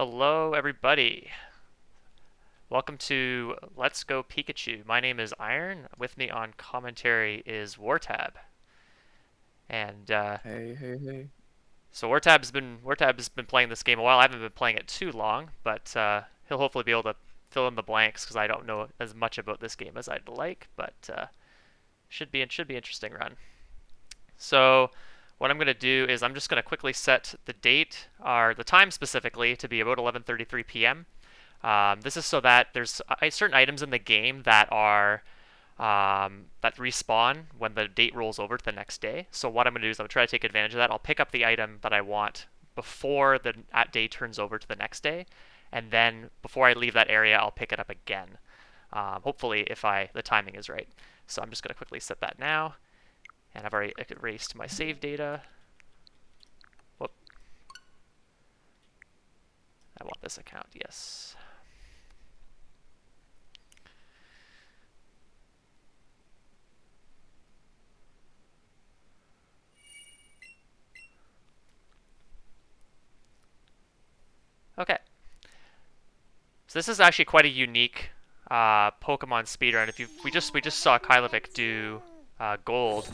Hello, everybody. Welcome to Let's Go Pikachu. My name is Iron. With me on commentary is Wartab. And Hey, hey, hey. so Wartab's been playing this game a while. I haven't been playing it too long, but he'll hopefully be able to fill in the blanks because I don't know as much about this game as I'd like. But should be interesting run. So what I'm going to do is I'm just going to quickly set the date, or the time specifically, to be about 11:33 p.m. This is so that there's certain items in the game that respawn when the date rolls over to the next day. So what I'm going to do is I'm going to try to take advantage of that. I'll pick up the item that I want before the day turns over to the next day, and then before I leave that area, I'll pick it up again. Hopefully, if the timing is right. So I'm just going to quickly set that now, and I've already erased my save data. Whoop. I want this account, yes. Okay. So this is actually quite a unique Pokemon speedrun. We just saw Kylovic do Gold.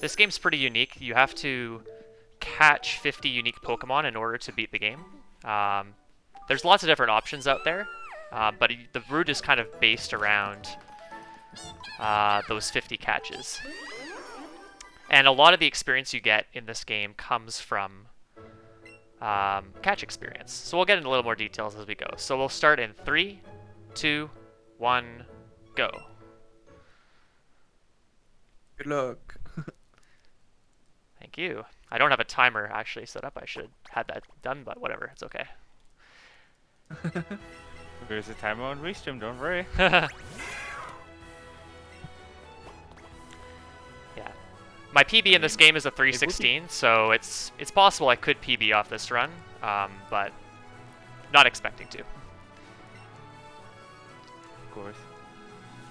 This game's pretty unique. You have to catch 50 unique Pokemon in order to beat the game. There's lots of different options out there, but the route is kind of based around those 50 catches. And a lot of the experience you get in this game comes from catch experience. So we'll get into a little more details as we go. So we'll start in 3, 2, 1, go. Good luck. Thank you. I don't have a timer actually set up. I should have had that done, but whatever. It's okay. There's a timer on restreamed, don't worry. Yeah. My PB in this game is a 316, so it's possible I could PB off this run, but not expecting to. Of course.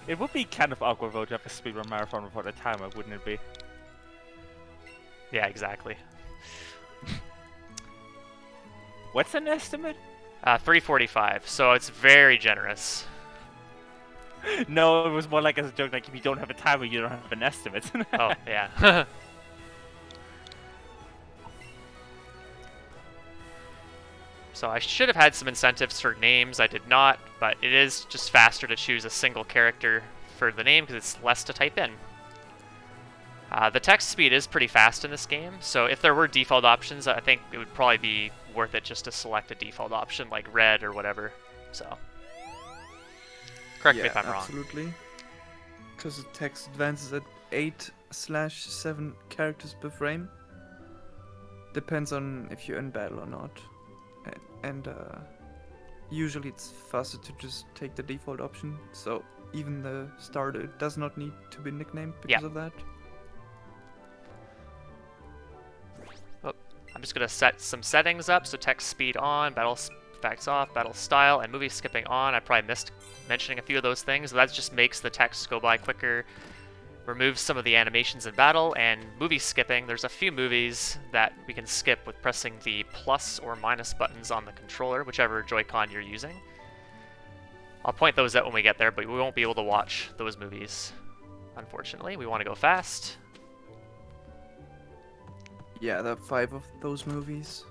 It would be kind of awkward though to have a speedrun marathon without a timer, wouldn't it be? Yeah, exactly. What's an estimate? 345, so it's very generous. No, it was more like as a joke, like if you don't have a timer, you don't have an estimate. Oh, yeah. So I should have had some incentives for names. I did not, but it is just faster to choose a single character for the name because it's less to type in. The text speed is pretty fast in this game, so if there were default options, I think it would probably be worth it just to select a default option like red or whatever. So, correct me if I'm wrong. Absolutely. Because the text advances at 8/7 characters per frame. Depends on if you're in battle or not. And usually it's faster to just take the default option. So even the starter does not need to be nicknamed because of that. I'm just going to set some settings up, so text speed on, battle effects off, battle style, and movie skipping on. I probably missed mentioning a few of those things, but that just makes the text go by quicker, removes some of the animations in battle, and movie skipping. There's a few movies that we can skip with pressing the plus or minus buttons on the controller, whichever Joy-Con you're using. I'll point those out when we get there, but we won't be able to watch those movies, unfortunately. We want to go fast. Yeah, there are 5 of those movies.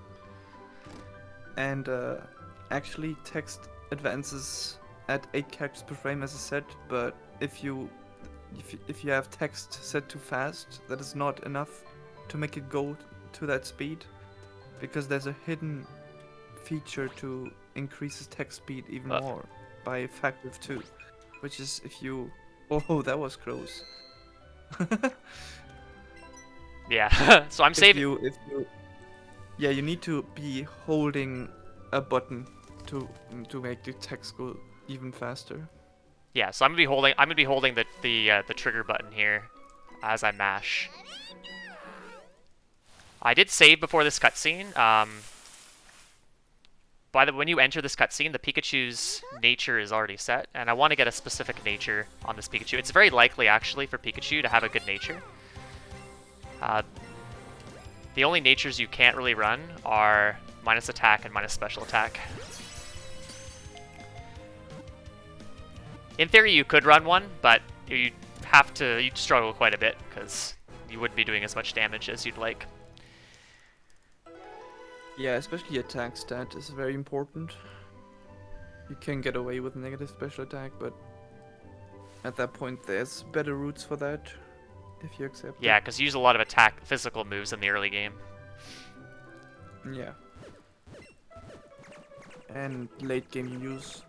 And actually text advances at 8 characters per frame as I said, but if you have text set too fast, that is not enough to make it go to that speed, because there's a hidden feature to increase the text speed even more by a factor of 2, which is if you... Oh, that was close. Yeah, so I'm saving... Yeah, you need to be holding a button to make the text go even faster. Yeah, so I'm gonna be holding the trigger button here as I mash. I did save before this cutscene. When you enter this cutscene, the Pikachu's nature is already set, and I want to get a specific nature on this Pikachu. It's very likely, actually, for Pikachu to have a good nature. The only natures you can't really run are minus attack, and minus special attack. In theory, you could run one, but you'd struggle quite a bit because you wouldn't be doing as much damage as you'd like. Yeah, especially attack stat is very important. You can get away with negative special attack, but at that point there's better routes for that, if you accept Yeah, it. because you use a lot of attack physical moves in the early game. Yeah. And late game you use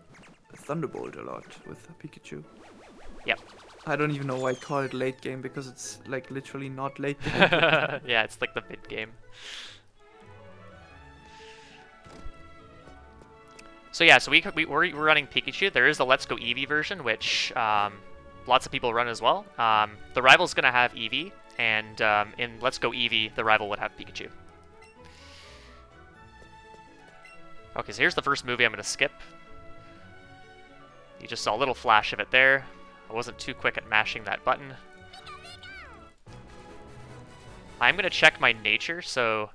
Thunderbolt a lot with Pikachu. Yep. I don't even know why I call it late game, because it's like literally not late game. Yeah, it's like the mid game. So yeah, so we're running Pikachu. There is a Let's Go Eevee version, which lots of people run as well. The rival's going to have Eevee, and in Let's Go Eevee, the rival would have Pikachu. Okay, so here's the first movie I'm going to skip. You just saw a little flash of it there. I wasn't too quick at mashing that button. I'm going to check my nature. So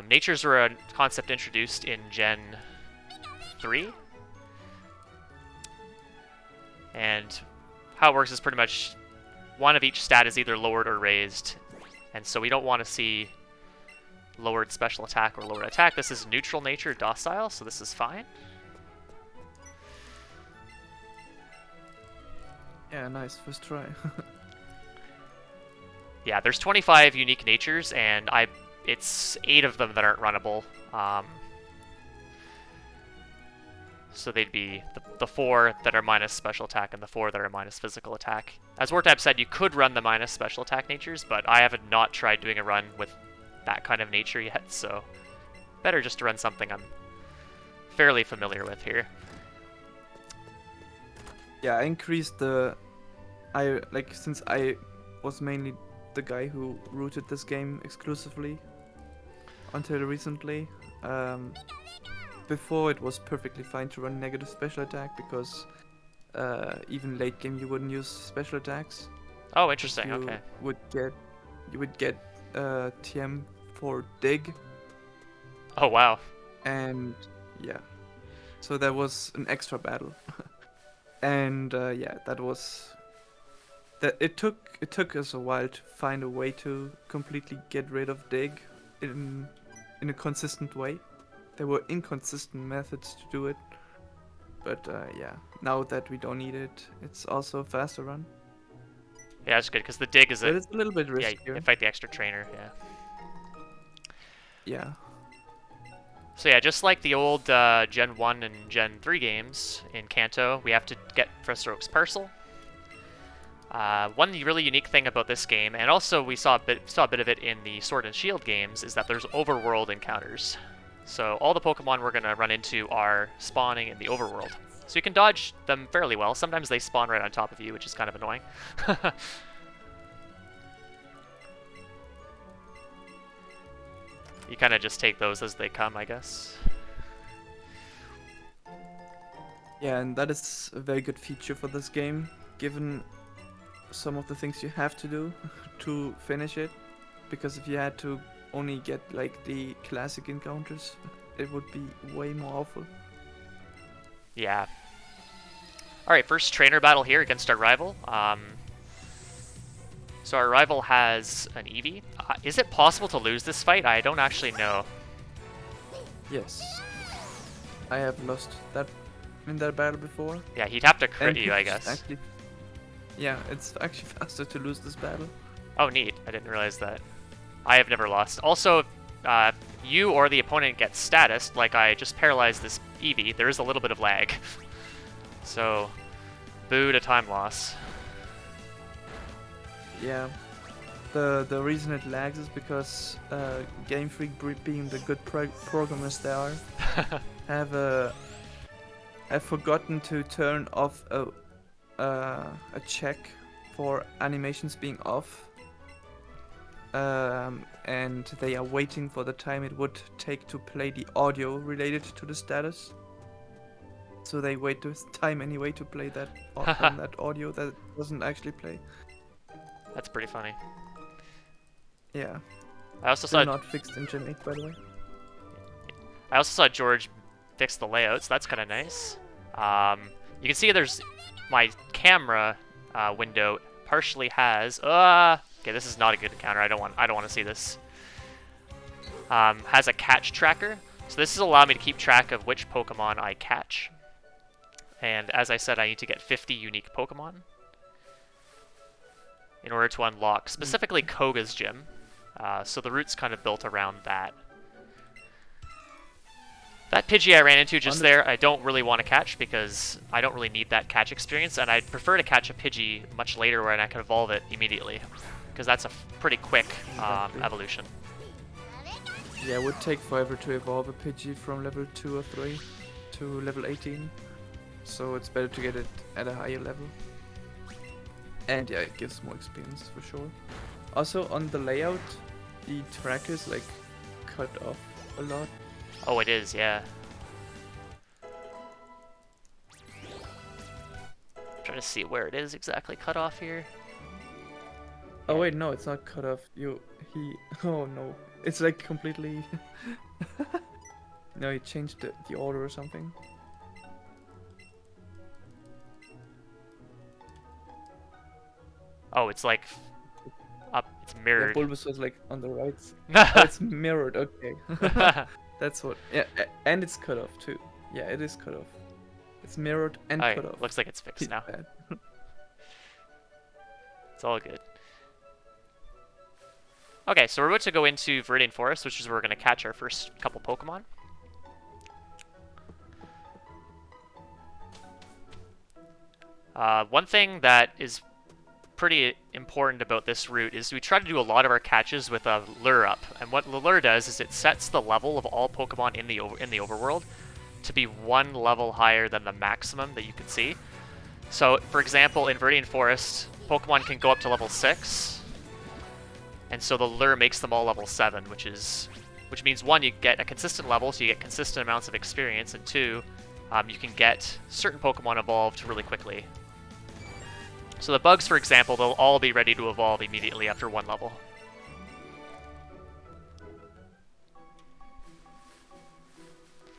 natures were a concept introduced in Gen 3. And how it works is pretty much one of each stat is either lowered or raised. And so we don't want to see lowered special attack or lowered attack. This is neutral nature, docile, so this is fine. Yeah, nice, first try. Yeah, there's 25 unique natures, and it's 8 of them that aren't runnable. So they'd be the 4 that are minus special attack and the 4 that are minus physical attack. As Wartab said, you could run the minus special attack natures, but I haven't not tried doing a run with that kind of nature yet, so better just to run something I'm fairly familiar with here. Yeah, I increased since I was mainly the guy who rooted this game exclusively until recently. Before it was perfectly fine to run negative special attack because even late game you wouldn't use special attacks. Oh, interesting. You Okay. you would get TM for dig, Oh, wow. and yeah, so that was an extra battle. And yeah, it took us a while to find a way to completely get rid of dig in a consistent way. There were inconsistent methods to do it, but yeah, now that we don't need it, it's also a faster run. Yeah, that's good, because the dig is But it's a little bit yeah, riskier. you fight the extra trainer, yeah. Yeah. So yeah, just like the old Gen 1 and Gen 3 games in Kanto, we have to get Frostroke's Parcel. One really unique thing about this game, and also we saw a bit of it in the Sword and Shield games, is that there's Overworld Encounters. So all the Pokemon we're going to run into are spawning in the Overworld. So you can dodge them fairly well. Sometimes they spawn right on top of you, which is kind of annoying. You kind of just take those as they come, I guess. Yeah, and that is a very good feature for this game, given some of the things you have to do to finish it. Because if you had to only get like the classic encounters, it would be way more awful. Yeah. Alright, first trainer battle here against our rival. So our rival has an Eevee. Is it possible to lose this fight? I don't actually know. Yes. I have lost that in that battle before. Yeah, he'd have to crit And you, I it's guess. Actually, yeah, it's actually faster to lose this battle. Oh, neat. I didn't realize that. I have never lost. Also, you or the opponent gets status, like I just paralyzed this Eevee, there is a little bit of lag. So, boo to time loss. Yeah. The reason it lags is because Game Freak, being the good programmers they are, have forgotten to turn off a check for animations being off. And they are waiting for the time it would take to play the audio related to the status. So they wait this time anyway to play that on that audio that doesn't actually play. That's pretty funny. Yeah. I also Still saw not fixed in Gen 8, by the way. I also saw George fix the layout, so that's kind of nice. You can see there's my camera window partially has. Okay, this is not a good encounter. I don't want to see this. Has a catch tracker, so this is allow me to keep track of which Pokemon I catch. And as I said, I need to get 50 unique Pokemon in order to unlock specifically Koga's gym. So the route's kind of built around that. That Pidgey I ran into just there, I don't really want to catch because I don't really need that catch experience, and I'd prefer to catch a Pidgey much later where I can evolve it immediately, because that's a pretty quick evolution. Yeah, it would take forever to evolve a Pidgey from level 2 or 3 to level 18, so it's better to get it at a higher level. And yeah, it gives more experience for sure. Also on the layout, the track is like cut off a lot. Oh, it is, yeah. Trying to see where it is exactly cut off here. Oh wait, no, it's not cut off. Oh no, it's like completely. No, he changed the order or something. Oh, it's like up. It's Yeah, mirrored. Bulbasaur's like on the right. Oh, it's mirrored. Okay. That's what. Yeah, and it's cut off too. Yeah, it is cut off. It's mirrored and cut off. Looks like it's fixed now. Bad. It's all good. Okay, so we're about to go into Viridian Forest, which is where we're going to catch our first couple Pokemon. One thing that is pretty important about this route is we try to do a lot of our catches with a lure up, and what the lure does is it sets the level of all Pokemon in the overworld to be one level higher than the maximum that you can see. So, for example, in Viridian Forest, Pokemon can go up to level 6, and so the lure makes them all level 7, which means 1, you get a consistent level, so you get consistent amounts of experience, and 2, you can get certain Pokemon evolved really quickly. So the bugs, for example, they'll all be ready to evolve immediately after 1 level.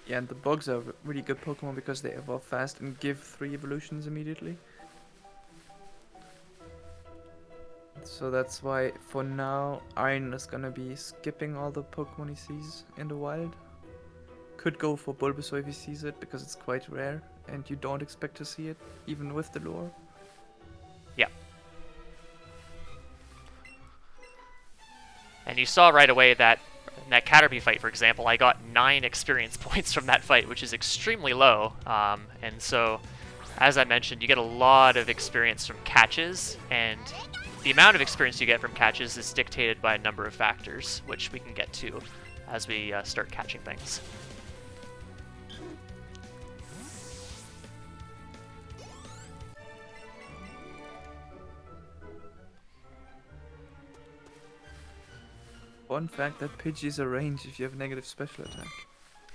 Yeah, and the bugs are really good Pokemon because they evolve fast and give 3 evolutions immediately. So that's why, for now, Iron is gonna be skipping all the Pokemon he sees in the wild. Could go for Bulbasaur if he sees it, because it's quite rare, and you don't expect to see it, even with the lure. Yeah. And you saw right away that in that Caterpie fight, for example, I got 9 experience points from that fight, which is extremely low. And so, as I mentioned, you get a lot of experience from catches, and the amount of experience you get from catches is dictated by a number of factors, which we can get to as we start catching things. Fun fact, that Pidgey is a range if you have negative special attack.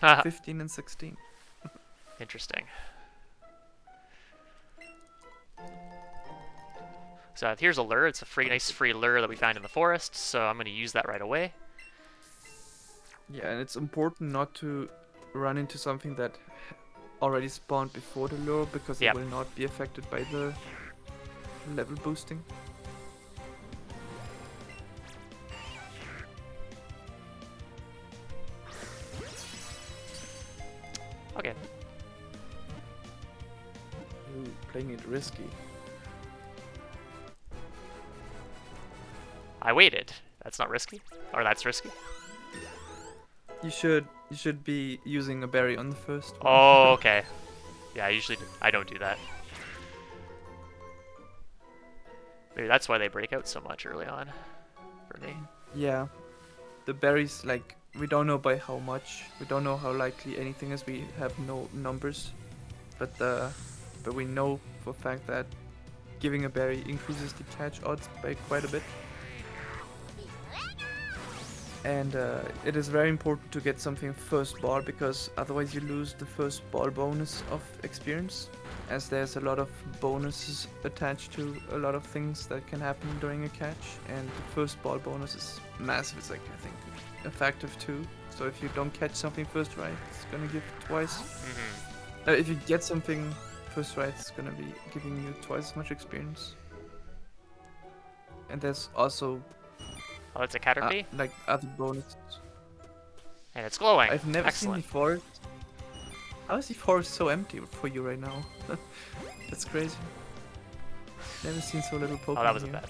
Haha. 15 and 16. Interesting. So here's a lure. It's a nice free lure that we found in the forest, so I'm going to use that right away. Yeah, and it's important not to run into something that already spawned before the lure, because Yep. it will not be affected by the level boosting. Okay. Ooh, playing it risky. I waited. That's not risky? Or that's risky? You should be using a berry on the first one. Oh, okay. Yeah, I don't do that. Maybe that's why they break out so much early on for me. Yeah. The berries, like, we don't know by how much. We don't know how likely anything is. We have no numbers. But we know for a fact that giving a berry increases the catch odds by quite a bit. And it is very important to get something first ball, because otherwise you lose the first ball bonus of experience, as there's a lot of bonuses attached to a lot of things that can happen during a catch, and the first ball bonus is massive. It's like, I think, effective too. So if you don't catch something first try, it's gonna give twice. Mm-hmm. If you get something first try, it's gonna be giving you twice as much experience. And there's also Oh, it's a Caterpie, like other bonuses. and it's glowing. I've never Excellent. seen the forest. How is the forest so empty for you right now? That's crazy. Never seen so little Pokemon Oh, that was a here. bet.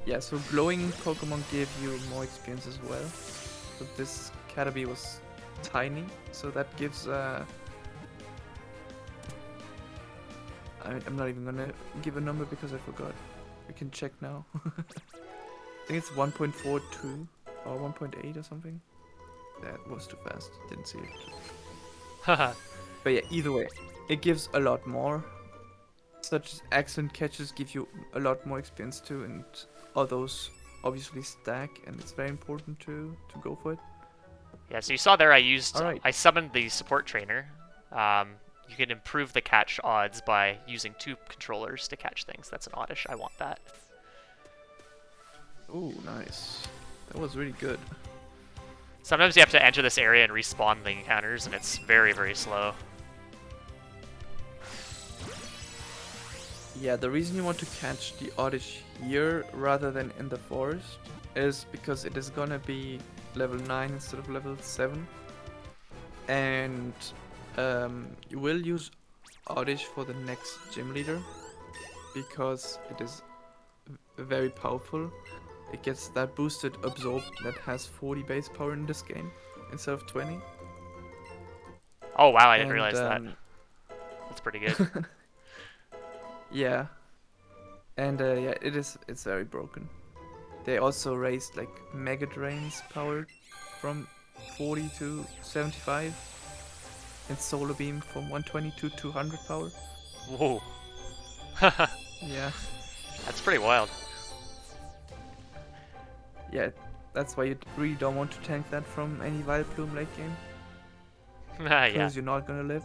Yeah, so glowing Pokemon give you more experience as well. So this Caterpie was tiny, so that gives I'm not even gonna give a number because I forgot. We can check now. I think it's 1.42 or 1.8 or something. That was too fast. Didn't see it. Haha. But yeah, either way, it gives a lot more. Such as excellent catches give you a lot more experience too, and all those obviously stack, and it's very important to go for it. Yeah, so you saw there Alright. I summoned the support trainer. You can improve the catch odds by using 2 controllers to catch things. That's an oddish. I want that. Ooh, nice. That was really good. Sometimes you have to enter this area and respawn the encounters, and it's very, very slow. Yeah, the reason you want to catch the Oddish here rather than in the forest is because it is gonna be level 9 instead of level 7. And you will use Oddish for the next gym leader because it is very powerful. It gets that boosted absorb that has 40 base power in this game instead of 20. Oh wow, I didn't And, realize that. That's pretty good. Yeah. And yeah, it's very broken. They also raised like Mega Drain's power from 40 to 75. And Solar Beam from 120 to 200 power. Whoa. Yeah. That's pretty wild. Yeah, that's why you really don't want to tank that from any Vileplume late game. Yeah. Because you're not gonna live.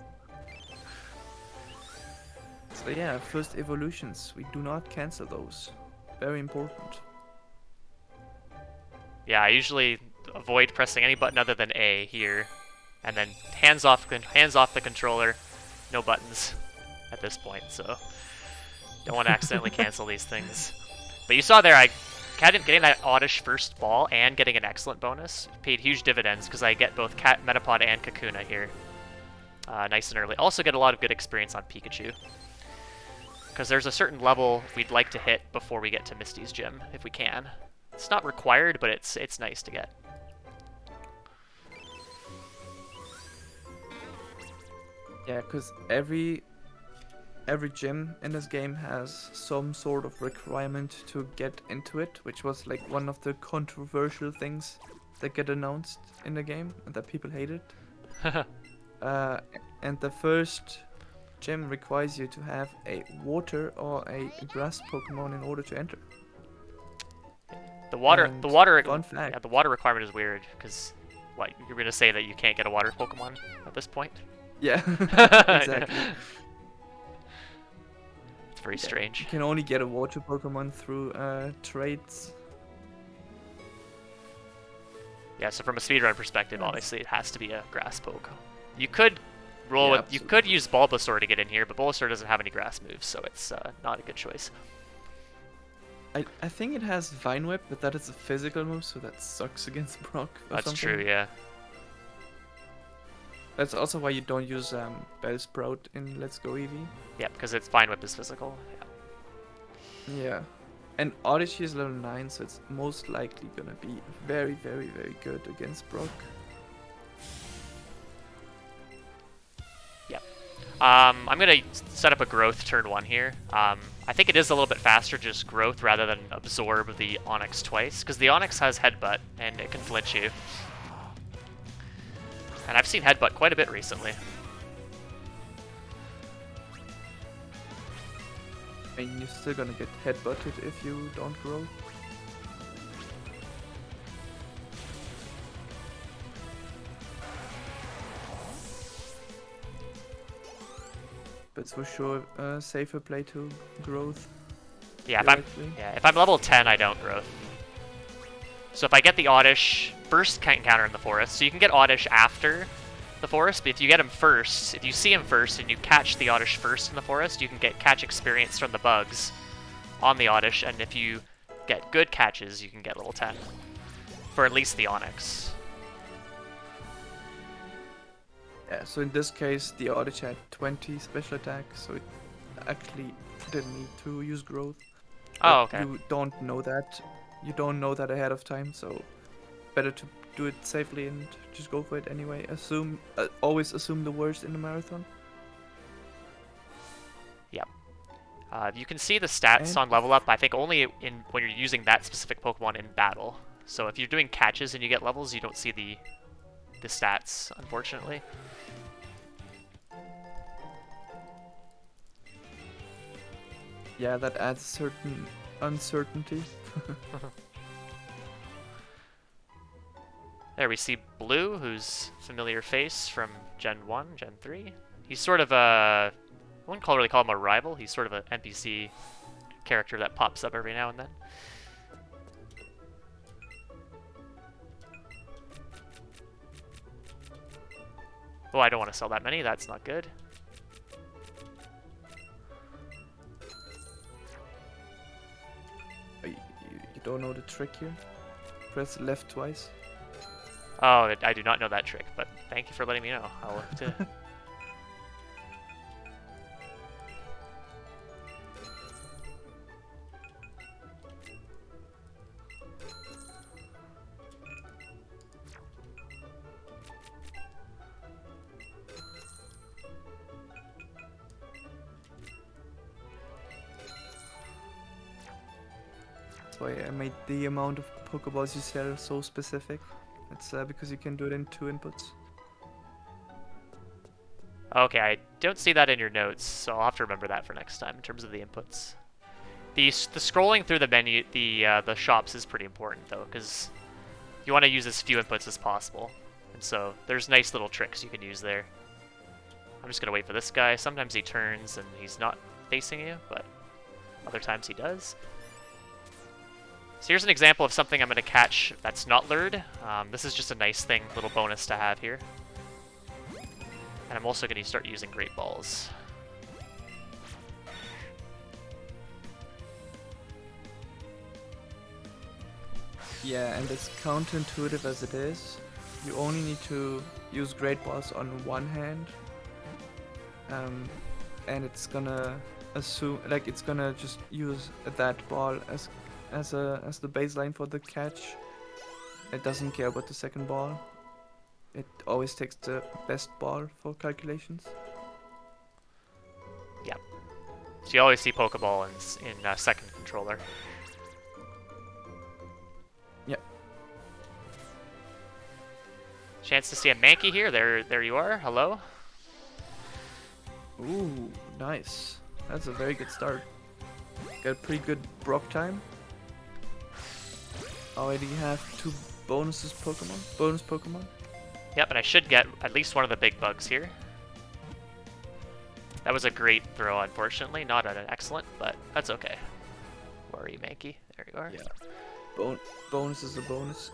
So yeah, first evolutions, we do not cancel those. Very important. Yeah, I usually avoid pressing any button other than A here, and then hands off the controller, no buttons at this point. So don't want to accidentally cancel these things. But you saw there, getting that Oddish first ball and getting an excellent bonus paid huge dividends because I get both Metapod and Kakuna here, nice and early. Also get a lot of good experience on Pikachu. Because there's a certain level we'd like to hit before we get to Misty's gym, if we can. It's not required, but it's nice to get. Yeah, because every gym in this game has some sort of requirement to get into it, which was like one of the controversial things that get announced in the game and that people hated. And the first gym requires you to have a water or a grass Pokemon in order to enter. The water And fun fact. yeah, the water requirement is weird because what, you're gonna say that you can't get a water Pokemon at this point? Yeah, exactly. It's very You strange. can only get a water Pokemon through trades. Yeah, so from a speedrun perspective, Nice. obviously it has to be a grass poke. You could roll Yeah, with, you could use Bulbasaur to get in here, but Bulbasaur doesn't have any grass moves, so it's not a good choice. I think it has Vine Whip, but that is a physical move, so that sucks against Brock. Or That's something. true, yeah. That's also why you don't use Bellsprout in Let's Go Eevee. Yeah, because its Vine Whip is physical. Yeah. Yeah. And Odyssey is level 9, so it's most likely gonna be very, very, very good against Brock. I'm gonna set up a growth turn 1 here. I think it is a little bit faster just growth rather than absorb the Onix twice, because the Onix has Headbutt and it can flinch you. And I've seen Headbutt quite a bit recently. And you're still gonna get headbutted if you don't grow. But it's for sure a safer play to growth. Yeah, directly. if I'm level 10, I don't growth. So if I get the Oddish first encounter in the forest, so you can get Oddish after the forest, but if you get him first, if you see him first and you catch the Oddish first in the forest, you can get catch experience from the bugs on the Oddish, and if you get good catches, you can get level 10 for at least the Onyx. Yeah, so in this case, the Oddish had 20 special attack, so it actually didn't need to use growth. Oh, But okay. You don't know that. You don't know that ahead of time, so better to do it safely and just go for it anyway. Always assume the worst in the marathon. Yep. You can see the stats And- on level up, I think only when you're using that specific Pokemon in battle. So if you're doing catches and you get levels, you don't see the stats, unfortunately. Yeah, that adds certain uncertainty. There we see Blue, who's familiar face from Gen 1, Gen 3. He's sort of a... I wouldn't really call him a rival. He's sort of an NPC character that pops up every now and then. Oh, I don't want to sell that many. That's not good. You don't know the trick here? Press left twice. Oh, I do not know that trick, but thank you for letting me know. I'll have to... That's why I made the amount of Pokeballs you sell so specific. It's because you can do it in 2 inputs. Okay, I don't see that in your notes, so I'll have to remember that for next time in terms of the inputs. The scrolling through the menu, the shops is pretty important though, because you want to use as few inputs as possible, and so there's nice little tricks you can use there. I'm just gonna wait for this guy. Sometimes he turns and he's not facing you, but other times he does. So here's an example of something I'm gonna catch that's not lured. This is just a nice thing, little bonus to have here. And I'm also going to start using Great Balls. Yeah, and as counterintuitive as it is, you only need to use Great Balls on one hand. And it's gonna assume, like, it's gonna just use that ball as the baseline for the catch. It doesn't care about the second ball. It always takes the best ball for calculations. Yep. So you always see Pokeball in second controller. Yep. Chance to see a Mankey here. There you are. Hello. Ooh, nice. That's a very good start. Got a pretty good Brock time. Already have 2 bonus Pokemon. Yep, and I should get at least one of the big bugs here. That was a great throw, unfortunately. Not an excellent, but that's okay. Where are you, Mankey? There you are. Yeah. Bonus is a bonus.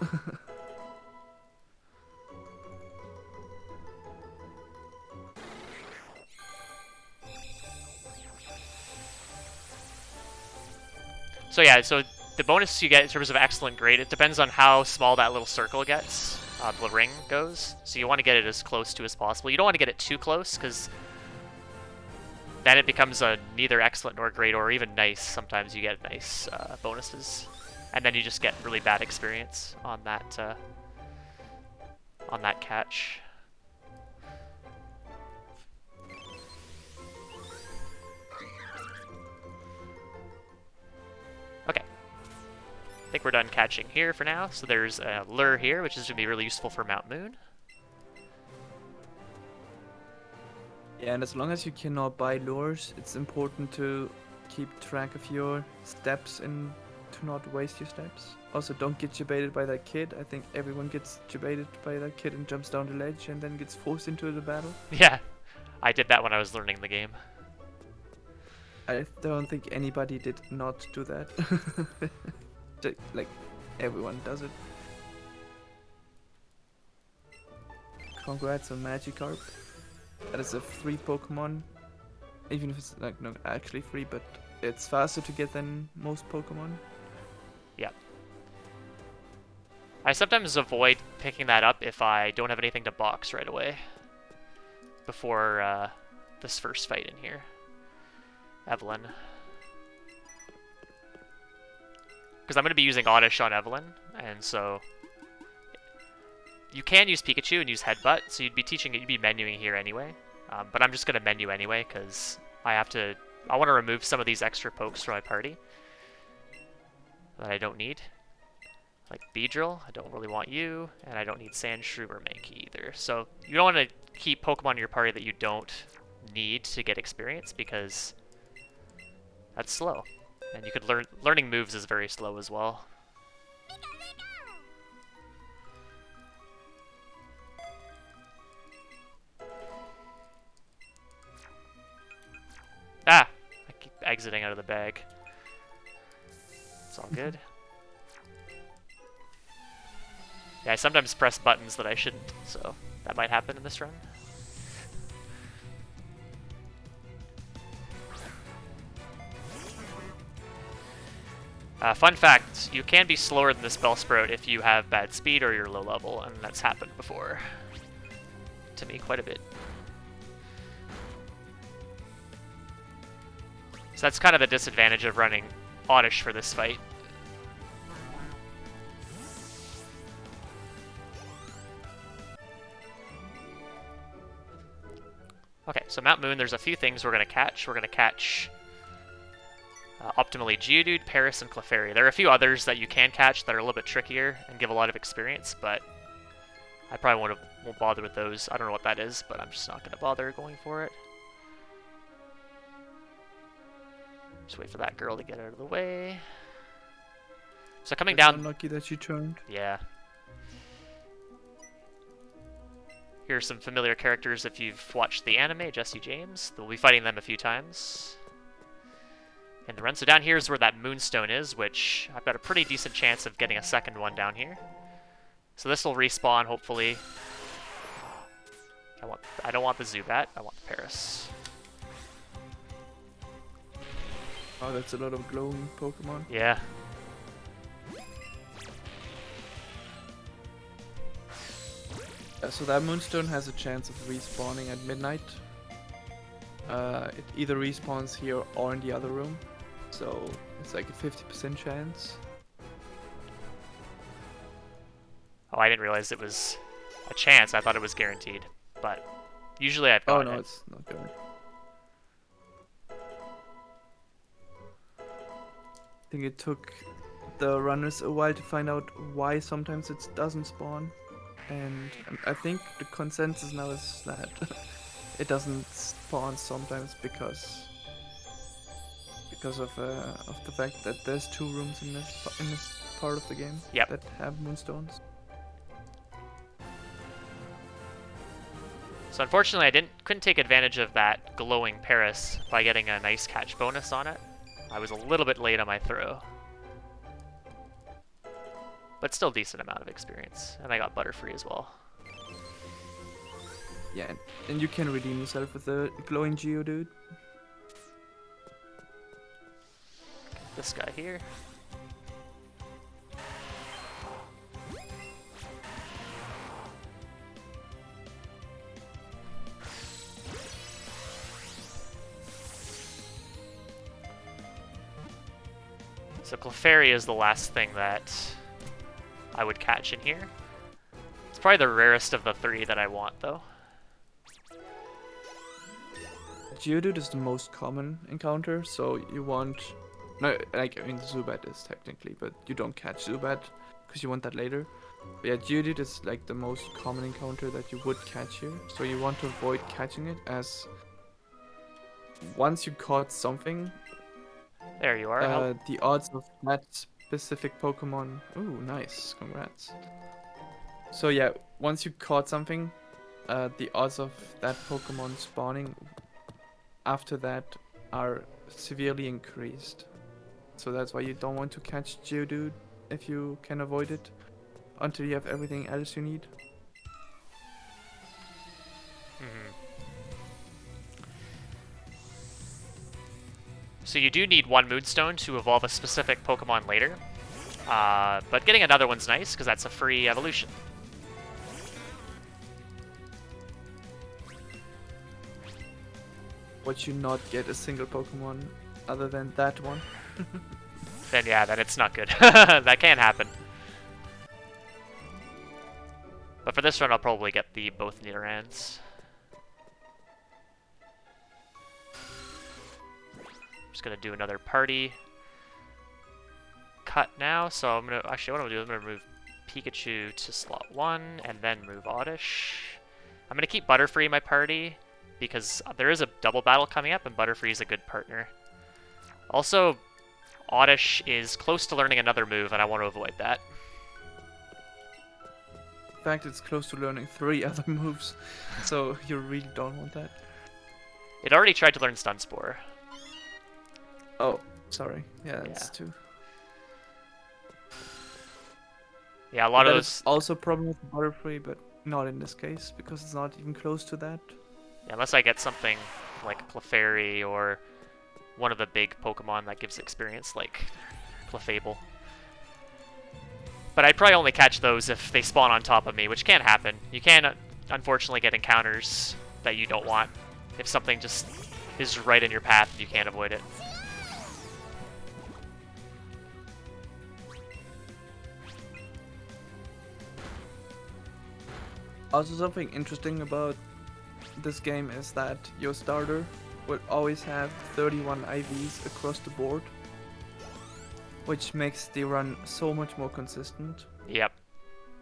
So yeah, so the bonus you get in terms of excellent grade, it depends on how small that little circle gets. The ring goes, so you want to get it as close to as possible. You don't want to get it too close, because then it becomes a neither excellent nor great or even nice. Sometimes you get nice bonuses, and then you just get really bad experience on that catch. Okay. I think we're done catching here for now. So there's a lure here, which is going to be really useful for Mount Moon. Yeah, and as long as you cannot buy lures, it's important to keep track of your steps and to not waste your steps. Also, don't get jebaited by that kid. I think everyone gets jebaited by that kid and jumps down the ledge and then gets forced into the battle. Yeah, I did that when I was learning the game. I don't think anybody did not do that. Like, everyone does it. Congrats on Magikarp. That is a free Pokemon. Even if it's like not actually free, but it's faster to get than most Pokemon. Yep. I sometimes avoid picking that up if I don't have anything to box right away. Before this first fight in here. Evelyn. Because I'm going to be using Oddish on Evelyn, and so... You can use Pikachu and use Headbutt, so you'd be menuing here anyway. But I'm just going to menu anyway, because I want to remove some of these extra pokes from my party that I don't need. Like Beedrill, I don't really want you, and I don't need Sandshrew or Mankey either. So you don't want to keep Pokemon in your party that you don't need to get experience, because that's slow. And you could learning moves is very slow as well. Ah! I keep exiting out of the bag. It's all good. Yeah, I sometimes press buttons that I shouldn't, so that might happen in this run. Fun fact, you can be slower than this Bellsprout if you have bad speed or you're low level, and that's happened before. To me, quite a bit. So that's kind of the disadvantage of running Oddish for this fight. Okay, so Mount Moon, there's a few things we're going to catch. We're going to catch optimally Geodude, Paris, and Clefairy. There are a few others that you can catch that are a little bit trickier and give a lot of experience, but I probably won't bother with those. I don't know what that is, but I'm just not going to bother going for it. Just wait for that girl to get out of the way. So coming down... Unlucky that she turned. Yeah. Here's some familiar characters if you've watched the anime, Jesse James. We'll be fighting them a few times in the run. So down here is where that Moonstone is, which I've got a pretty decent chance of getting a second one down here. So this will respawn, hopefully. I don't want the Zubat, I want the Paris. Oh, that's a lot of glowing Pokemon. Yeah. So that Moonstone has a chance of respawning at midnight. It either respawns here or in the other room. So it's like a 50% chance. Oh, I didn't realize it was a chance. I thought it was guaranteed. But usually I've got Oh no, it. it's not good. I think it took the runners a while to find out why sometimes it doesn't spawn. And I think the consensus now is that it doesn't spawn sometimes because of the fact that there's 2 rooms in this part of the game that have moonstones. So unfortunately, I couldn't take advantage of that glowing Paris by getting a nice catch bonus on it. I was a little bit late on my throw. But still decent amount of experience. And I got Butterfree as well. Yeah, and you can redeem yourself with the glowing Geodude. This guy here. So Clefairy is the last thing that I would catch in here. It's probably the rarest of the 3 that I want, though. Geodude is the most common encounter, so you want... No, like, I mean, Zubat is technically, but you don't catch Zubat, because you want that later. But yeah, Geodude is like the most common encounter that you would catch here, so you want to avoid catching it, as... Once you caught something... There you are. The odds of that specific Pokemon... Ooh, nice, congrats. So yeah, once you caught something, the odds of that Pokemon spawning after that are severely increased. So that's why you don't want to catch Geodude if you can avoid it until you have everything else you need. So you do need one Moonstone to evolve a specific Pokemon later. But getting another one's nice, because that's a free evolution. Would you not get a single Pokemon other than that one? Then yeah, then it's not good. That can happen. But for this run, I'll probably get the both Nidorans. Just gonna do another party cut now. So I'm gonna actually what I'm gonna do is I'm gonna move Pikachu to slot 1 and then move Oddish. I'm gonna keep Butterfree in my party because there is a double battle coming up and Butterfree is a good partner. Also, Oddish is close to learning another move and I want to avoid that. In fact, it's close to learning 3 other moves, so you really don't want that. It already tried to learn Stun Spore. Oh, sorry. Yeah, that's 2. Yeah, a lot of That those. is also a problem with Butterfree, but not in this case because it's not even close to that. Yeah, unless I get something like Clefairy or one of the big Pokemon that gives experience, like Clefable. But I'd probably only catch those if they spawn on top of me, which can happen. You can, unfortunately, get encounters that you don't want if something just is right in your path and you can't avoid it. Also, something interesting about this game is that your starter will always have 31 IVs across the board, which makes the run so much more consistent. Yep.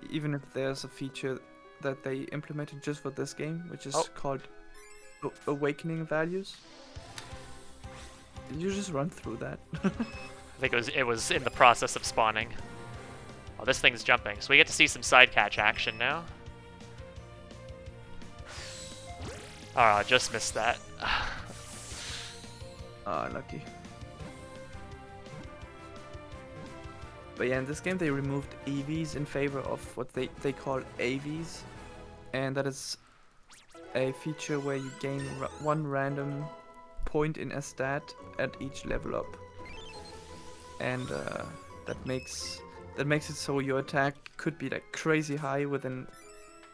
Even if there's a feature that they implemented just for this game, which is called Awakening Values. You just run through that. I think it was in the process of spawning. Oh, this thing's jumping, so we get to see some side catch action now. Oh, I just missed that. Lucky. But yeah, in this game they removed EVs in favor of what they call AVs. And that is a feature where you gain one random point in a stat at each level up. And that makes it so your attack could be like crazy high within,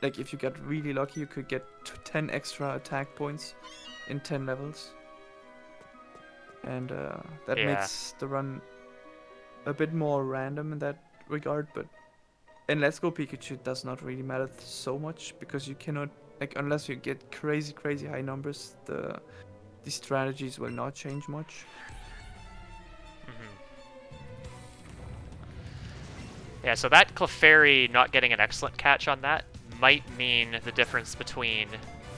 like if you get really lucky you could get 10 extra attack points in 10 levels. And that makes the run a bit more random in that regard, but in Let's Go Pikachu it does not really matter so much because you cannot, like, unless you get crazy high numbers, the strategies will not change much. Yeah, so that Clefairy not getting an excellent catch on that might mean the difference between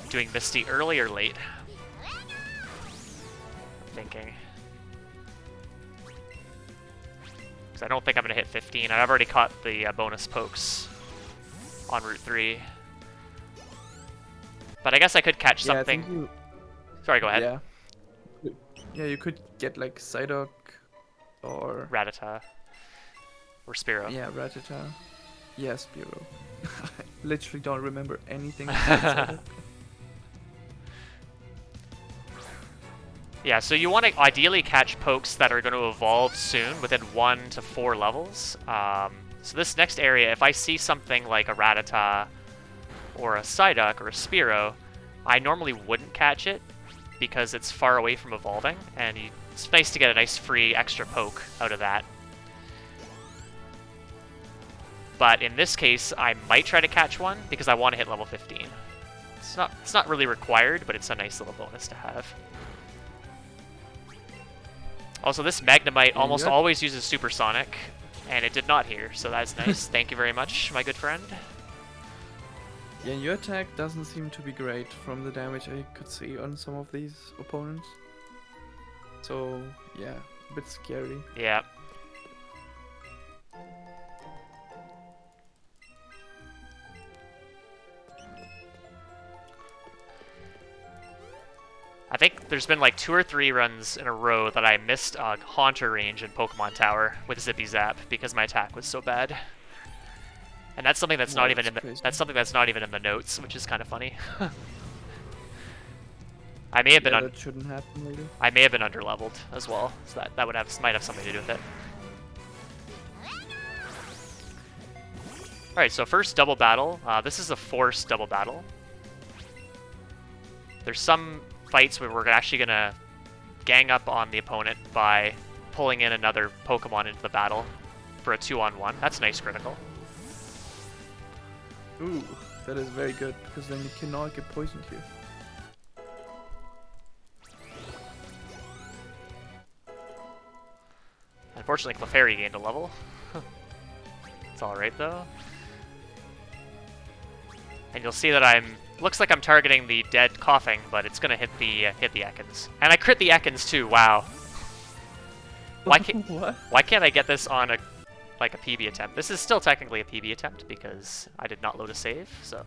doing Misty early or late. I'm thinking. Because I don't think I'm going to hit 15. I've already caught the bonus pokes on Route 3. But I guess I could catch something. Sorry, go ahead. Yeah, you could get like Psyduck or Rattata. Or Spearow. Yeah, Rattata. Yeah, Spearow. I literally don't remember anything. Yeah, so you want to ideally catch pokes that are going to evolve soon, within 1 to 4 levels. So this next area, if I see something like a Rattata or a Psyduck or a Spearow, I normally wouldn't catch it because it's far away from evolving, and it's nice to get a nice free extra poke out of that. But in this case, I might try to catch one because I want to hit level 15. It's not really required, but it's a nice little bonus to have. Also, this Magnemite almost always uses Supersonic, and it did not here, so that's nice. Thank you very much, my good friend. Yeah, your attack doesn't seem to be great from the damage I could see on some of these opponents. So, yeah, a bit scary. Yeah. think there's been like 2 or 3 runs in a row that I missed a Haunter range in Pokemon Tower with Zippy Zap because my attack was so bad. And that's something that's not even in the, that's something that's not even in the notes, which is kind of funny. I may have been that shouldn't happen really. I may have been underleveled as well, so that might have something to do with it. All right, so first double battle. This is a forced double battle. There's some fights where we're actually gonna gang up on the opponent by pulling in another Pokemon into the battle for a 2-on-1. That's a nice critical. Ooh, that is very good, because then you cannot get poisoned here. Unfortunately, Clefairy gained a level. It's alright though. And you'll see that looks like I'm targeting the dead Coughing, but it's gonna hit the Ekans. And I crit the Ekans too, wow. Why can't I get this on a PB attempt? This is still technically a PB attempt because I did not load a save, so.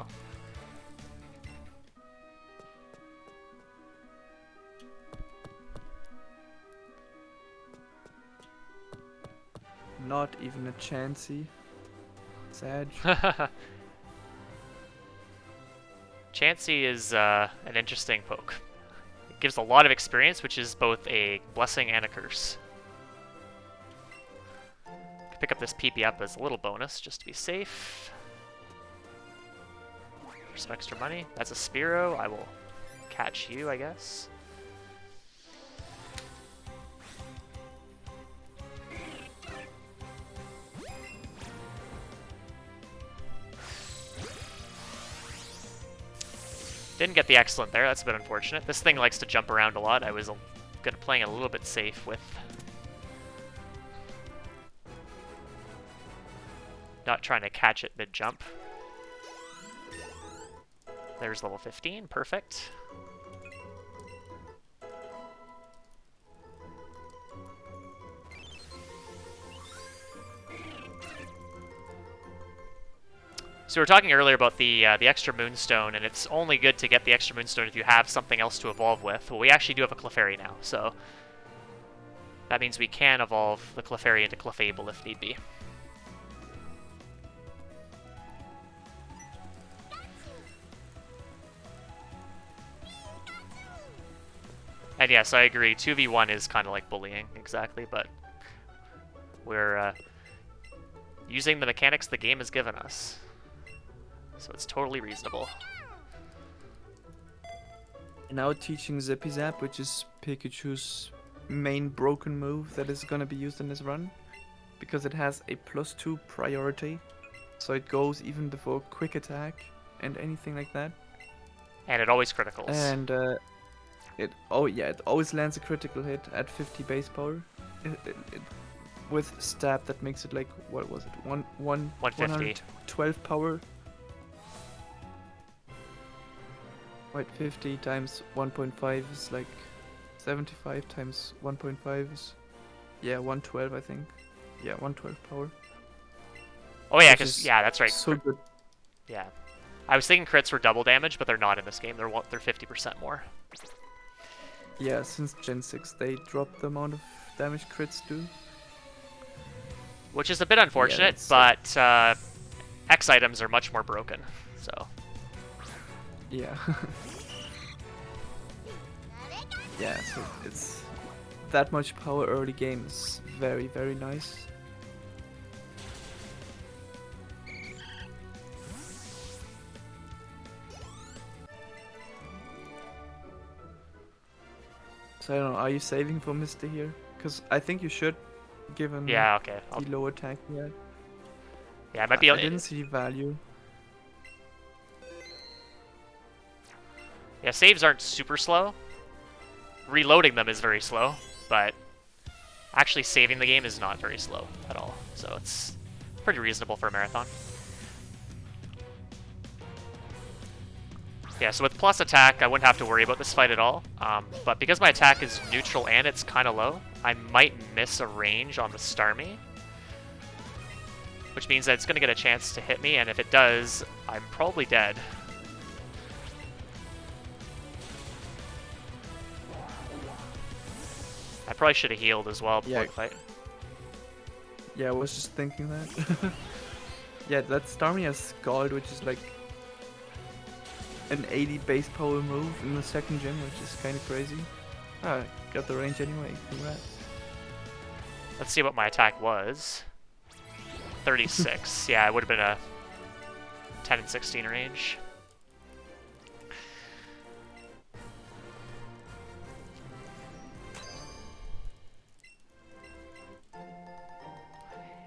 Not even a chancey. Sad. Chansey is an interesting poke. It gives a lot of experience, which is both a blessing and a curse. Pick up this PP up as a little bonus, just to be safe. For some extra money. That's a Spearow. I will catch you, I guess. Didn't get the excellent there. That's a bit unfortunate. This thing likes to jump around a lot. I was playing a little bit safe with not trying to catch it mid-jump. There's level 15. Perfect. So we were talking earlier about the extra Moonstone, and it's only good to get the extra Moonstone if you have something else to evolve with. Well, we actually do have a Clefairy now, so that means we can evolve the Clefairy into Clefable if need be. And yes, I agree, 2v1 is kind of like bullying, exactly, but we're using the mechanics the game has given us. So it's totally reasonable. Now teaching Zippy Zap, which is Pikachu's main broken move that is gonna be used in this run. Because it has a +2 priority. So it goes even before quick attack and anything like that. And it always criticals. And it always lands a critical hit at 50 base power. With stab that makes it like, what was it? 150. 112 power. Wait, 50 times 1.5 is like 75 times 1.5 is, yeah, 112 I think. Yeah, 112 power. Oh yeah, because yeah, that's right. So good. Yeah, I was thinking crits were double damage, but they're not in this game. They're 50% more. Yeah, since Gen 6 they dropped the amount of damage crits do. Which is a bit unfortunate, but X items are much more broken, so. Yeah. Yeah, so it's that much power early game is very, very nice. So I don't know, are you saving for Misty here? Because I think you should, given yeah, okay. the low attack he had. Yeah, it might be. I didn't see value. Yeah, saves aren't super slow. Reloading them is very slow, but actually saving the game is not very slow at all. So it's pretty reasonable for a marathon. Yeah, so with plus attack, I wouldn't have to worry about this fight at all. But because my attack is neutral and it's kind of low, I might miss a range on the Starmie. Which means that it's going to get a chance to hit me, and if it does, I'm probably dead. probably should have healed as well before Yeah. the fight. Yeah, I was just thinking that. Yeah, that Starmie has Scald, which is like an 80 base power move in the second gym, which is kind of crazy. Ah, got the range anyway. Congrats. Let's see what my attack was. 36. Yeah, it would have been a 10 and 16 range.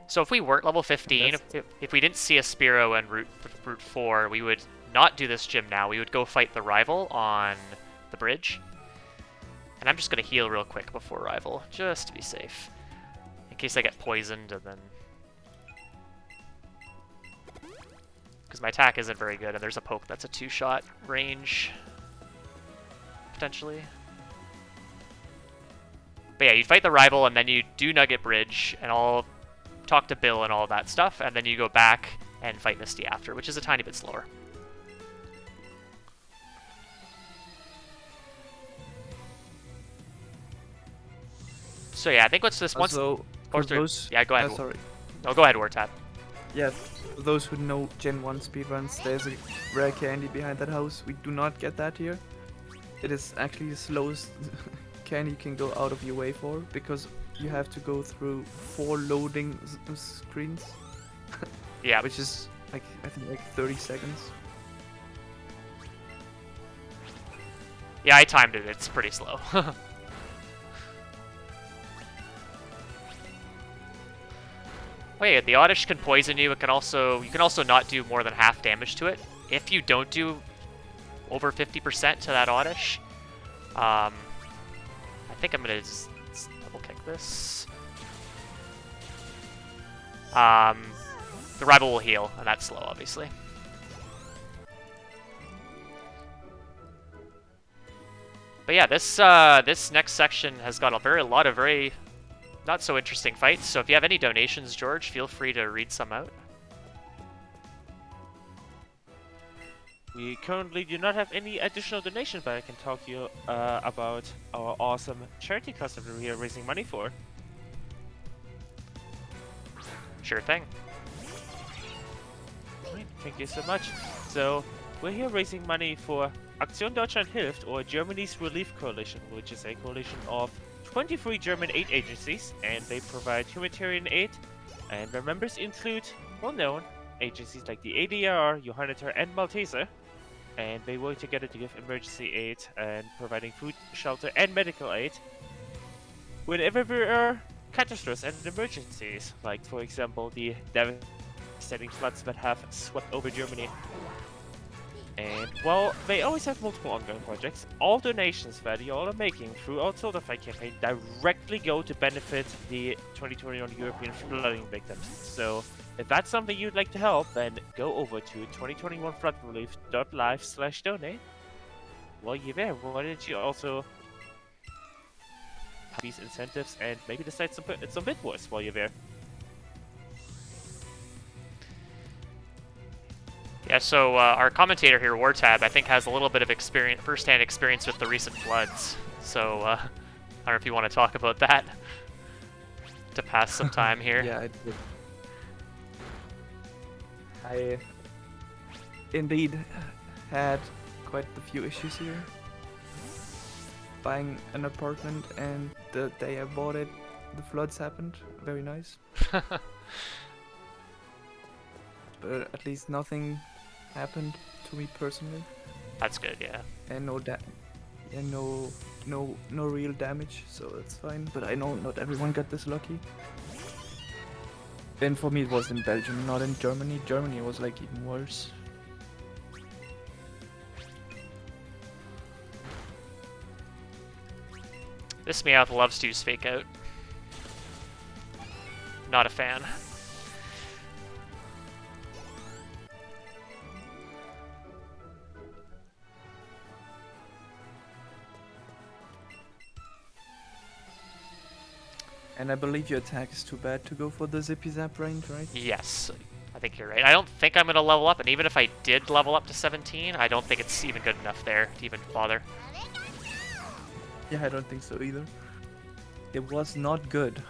So if we weren't level 15, if we didn't see a Spearow in Route 4, we would not do this gym now. We would go fight the rival on the bridge. And I'm just going to heal real quick before rival, just to be safe. In case I get poisoned, and then... Because my attack isn't very good, and there's a poke that's a 2-shot range. Potentially. But yeah, you fight the rival, and then you do Nugget Bridge, and I'll talk to Bill and all that stuff, and then you go back and fight Misty after, which is a tiny bit slower. So yeah, I think what's this once... Also, for those, yeah, go ahead. sorry. No, go ahead, Wartab. Yeah, for those who know Gen 1 speedruns, there's a rare candy behind that house. We do not get that here. It is actually the slowest candy you can go out of your way for, because you have to go through 4 loading screens. Yeah. Which is, like, I think like 30 seconds. Yeah, I timed it. It's pretty slow. Oh yeah, the Oddish can poison you. You can also not do more than half damage to it. If you don't do over 50% to that Oddish, I think I'm gonna just double kick this. The rival will heal, and that's slow, obviously. But yeah, this next section has got a lot of very not so interesting fights. So if you have any donations, George, feel free to read some out. We currently do not have any additional donations, but I can talk to you about our awesome charity cause that we are raising money for. Sure thing. Great, thank you so much. So, we're here raising money for Aktion Deutschland Hilft, or Germany's Relief Coalition, which is a coalition of 23 German aid agencies, and they provide humanitarian aid, and their members include well-known agencies like the ADR, Johanniter, and Malteser, and they work together to give emergency aid and providing food, shelter, and medical aid whenever there are catastrophes and emergencies, like for example the devastating floods that have swept over Germany. And while they always have multiple ongoing projects, all donations that you all are making through our Soldafy campaign directly go to benefit the 2021 European flooding victims. So if that's something you'd like to help, then go over to 2021floodrelief.live/donate. While you're there, why don't you also have these incentives and maybe decide some bit wars while you're there? Yeah, so our commentator here, Wartab, I think has a little bit of first-hand experience with the recent floods. So I don't know if you want to talk about that to pass some time here. Yeah, I did. I indeed had quite a few issues here. Buying an apartment, and the day I bought it, the floods happened. Very nice. But at least nothing happened to me personally. That's good, yeah. And no real damage, so that's fine. But I know not everyone got this lucky. And for me it was in Belgium, not in Germany. Germany was like even worse. This Meowth loves to use Fake Out. Not a fan. And I believe your attack is too bad to go for the Zippy Zap range, right? Yes, I think you're right. I don't think I'm going to level up, and even if I did level up to 17, I don't think it's even good enough there to even bother. Yeah, I don't think so either. It was not good.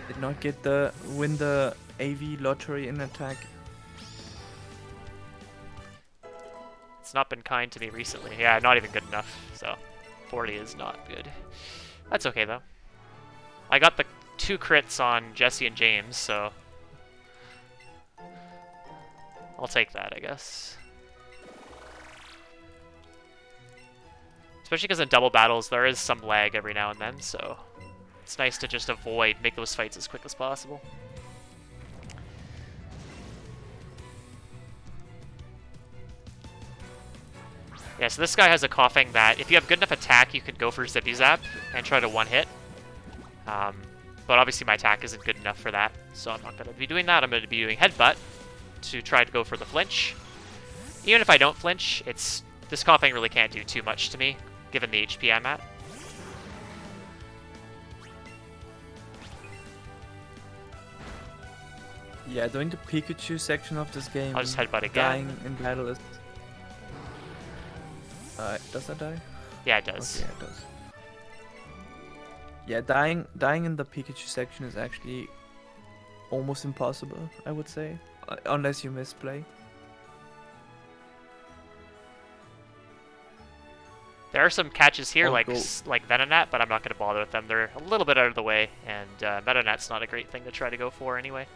Did not get the win the AV lottery in attack. It's not been kind to me recently. Yeah, not even good enough. So 40 is not good. That's okay though. I got the 2 crits on Jesse and James, so I'll take that, I guess. Especially because in double battles there is some lag every now and then, so it's nice to just make those fights as quick as possible. Yeah, so this guy has a coughing that if you have good enough attack, you can go for Zippy Zap and try to one-hit. But obviously my attack isn't good enough for that, so I'm not going to be doing that. I'm going to be doing Headbutt to try to go for the flinch. Even if I don't flinch, this coughing really can't do too much to me, given the HP I'm at. Yeah, doing the Pikachu section of this game. I'll just Headbutt again. Dying in battle is... does that die? Yeah, it does. Okay, yeah, it does. Yeah, dying in the Pikachu section is actually almost impossible, I would say, unless you misplay. There are some catches here, Oh, like cool. Venonat, but I'm not going to bother with them. They're a little bit out of the way, and Venonat's not a great thing to try to go for anyway.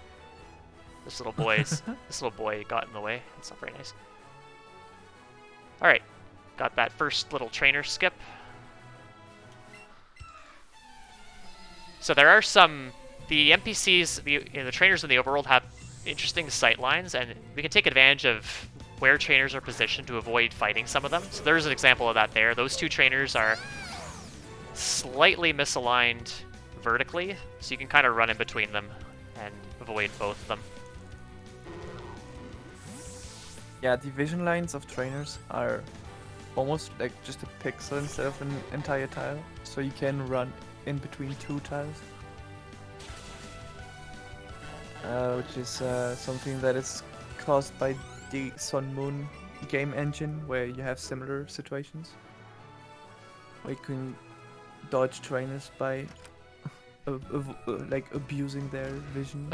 This little boy got in the way. It's not very nice. All right, got that first little trainer skip. So there are the NPCs, the trainers in the overworld have interesting sight lines, and we can take advantage of where trainers are positioned to avoid fighting some of them. So there's an example of that there. Those 2 trainers are slightly misaligned vertically, so you can kind of run in between them and avoid both of them. Yeah, the vision lines of trainers are almost like just a pixel instead of an entire tile, so you can run in between 2 tiles. Which is something that is caused by the Sun Moon game engine, where you have similar situations. Where you can dodge trainers by like abusing their vision.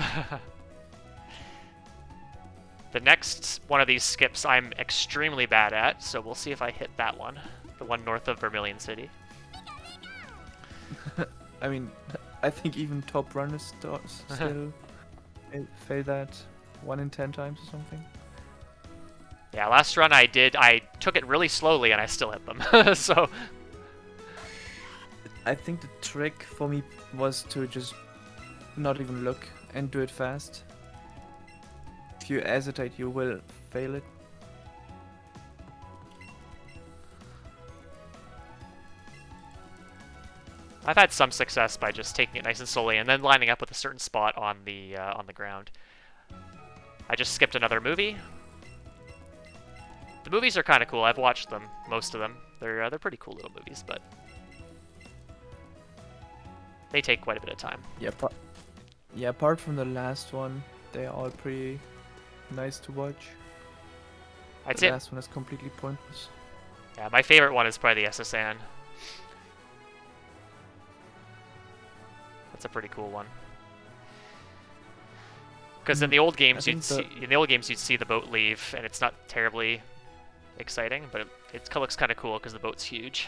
The next one of these skips I'm extremely bad at, so we'll see if I hit that one. The one north of Vermilion City. I mean, I think even top runners still fail that 1 in 10 times or something. Yeah, last run I took it really slowly and I still hit them. So I think the trick for me was to just not even look and do it fast. If you hesitate, you will fail it. I've had some success by just taking it nice and slowly and then lining up with a certain spot on the ground. I just skipped another movie. The movies are kind of cool. I've watched them, most of them. They're pretty cool little movies, but they take quite a bit of time. Yeah, apart from the last one, they are all pretty nice to watch. I'd The say, last one is completely pointless. yeah, my favorite one is probably the Ssn. That's a pretty cool one. Because in the old games, you'd see the boat leave, and it's not terribly exciting, but it looks kind of cool because the boat's huge.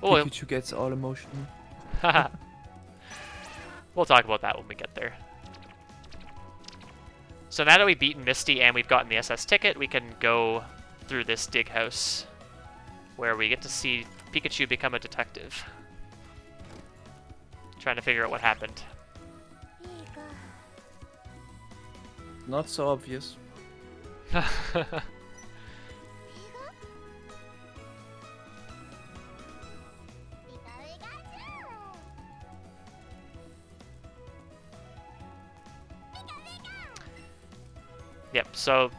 Oh, Pikachu gets all emotional. we'll talk about that when we get there. So now that we've beaten Misty and we've gotten the SS ticket, we can go through this dig house, where we get to see Pikachu become a detective. Trying to figure out what happened. Not so obvious. Yep, so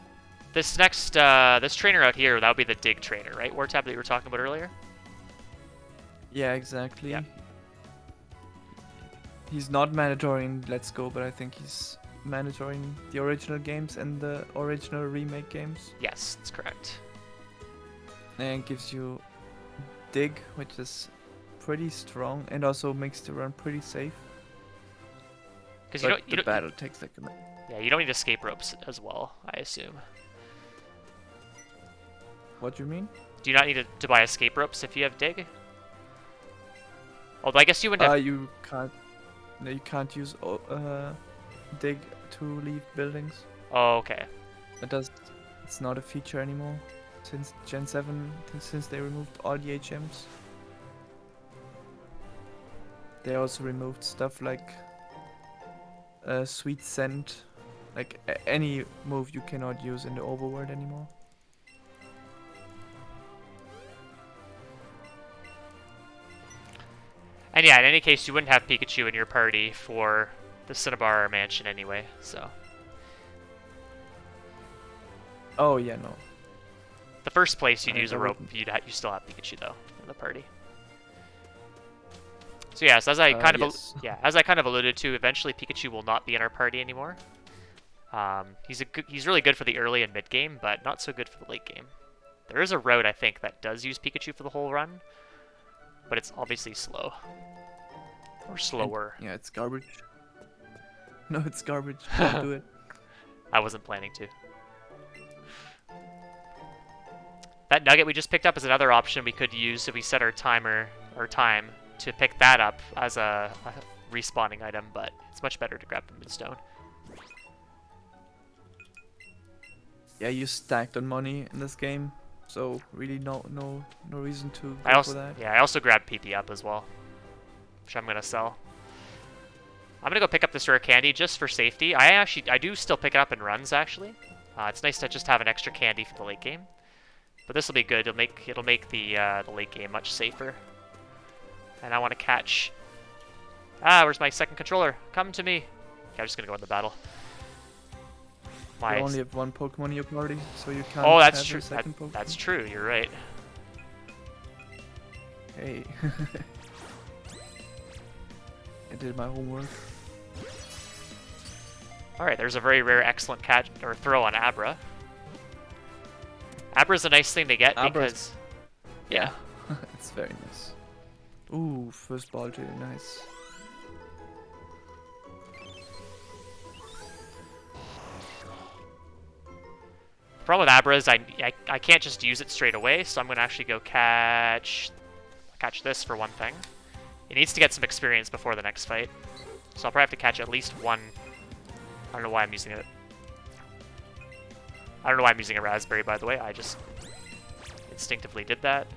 this next, this trainer out here, that would be the dig trainer, right? Wartab that you were talking about earlier? Yeah, exactly. Yeah. He's not mandatory in Let's Go, but I think he's mandatory in the original games and the original remake games. Yes, that's correct. and gives you dig, which is pretty strong, and also makes the run pretty safe. Because But the battle takes like a minute. yeah, you don't need escape ropes as well, I assume. What do you mean? Do you not need to buy escape ropes if you have dig? Although I guess you wouldn't have. You can't. No, you can't use dig to leave buildings. Oh, okay. It's not a feature anymore since Gen 7. Since they removed all the HMs. They also removed stuff like sweet scent, like any move you cannot use in the overworld anymore. And yeah, in any case, you wouldn't have Pikachu in your party for the Cinnabar Mansion anyway, so. Oh yeah, no. The first place you'd use a I rope, wouldn't. you still have Pikachu though in the party. So yes, as I kind of Yes. as I kind of alluded to, eventually Pikachu will not be in our party anymore. He's really good for the early and mid game, but not so good for the late game. There is a route I think that does use Pikachu for the whole run, but it's obviously slow or slower. Yeah, it's garbage. No, it's garbage. Don't do it. I wasn't planning to. That nugget we just picked up is another option we could use if we set our timer or time to pick that up as a respawning item, but it's much better to grab the Moonstone. Yeah, you stacked on money in this game, so really no reason to go for that. I also grabbed PP up as well, which I'm gonna sell. I'm gonna go pick up this rare candy just for safety. I do still pick it up in runs actually. It's nice to just have an extra candy for the late game, but this will be good. It'll make the late game much safer. And I want to catch. Where's my second controller? Come to me. Okay, I'm just gonna go in the battle. You only have one Pokemon in your party, so you can't. Oh, that's have true. your second Pokemon. That's true. You're right. Hey. I did my homework. All right, there's a very rare, excellent catch or throw on Abra. Abra's a nice thing to get because, yeah, It's very nice. Ooh, first ball really nice. The problem with Abra is I can't just use it straight away, so I'm gonna actually go catch this for one thing. It needs to get some experience before the next fight, so I'll probably have to catch at least one. I don't know why I'm using it. I don't know why I'm using a raspberry, by the way. I just instinctively did that.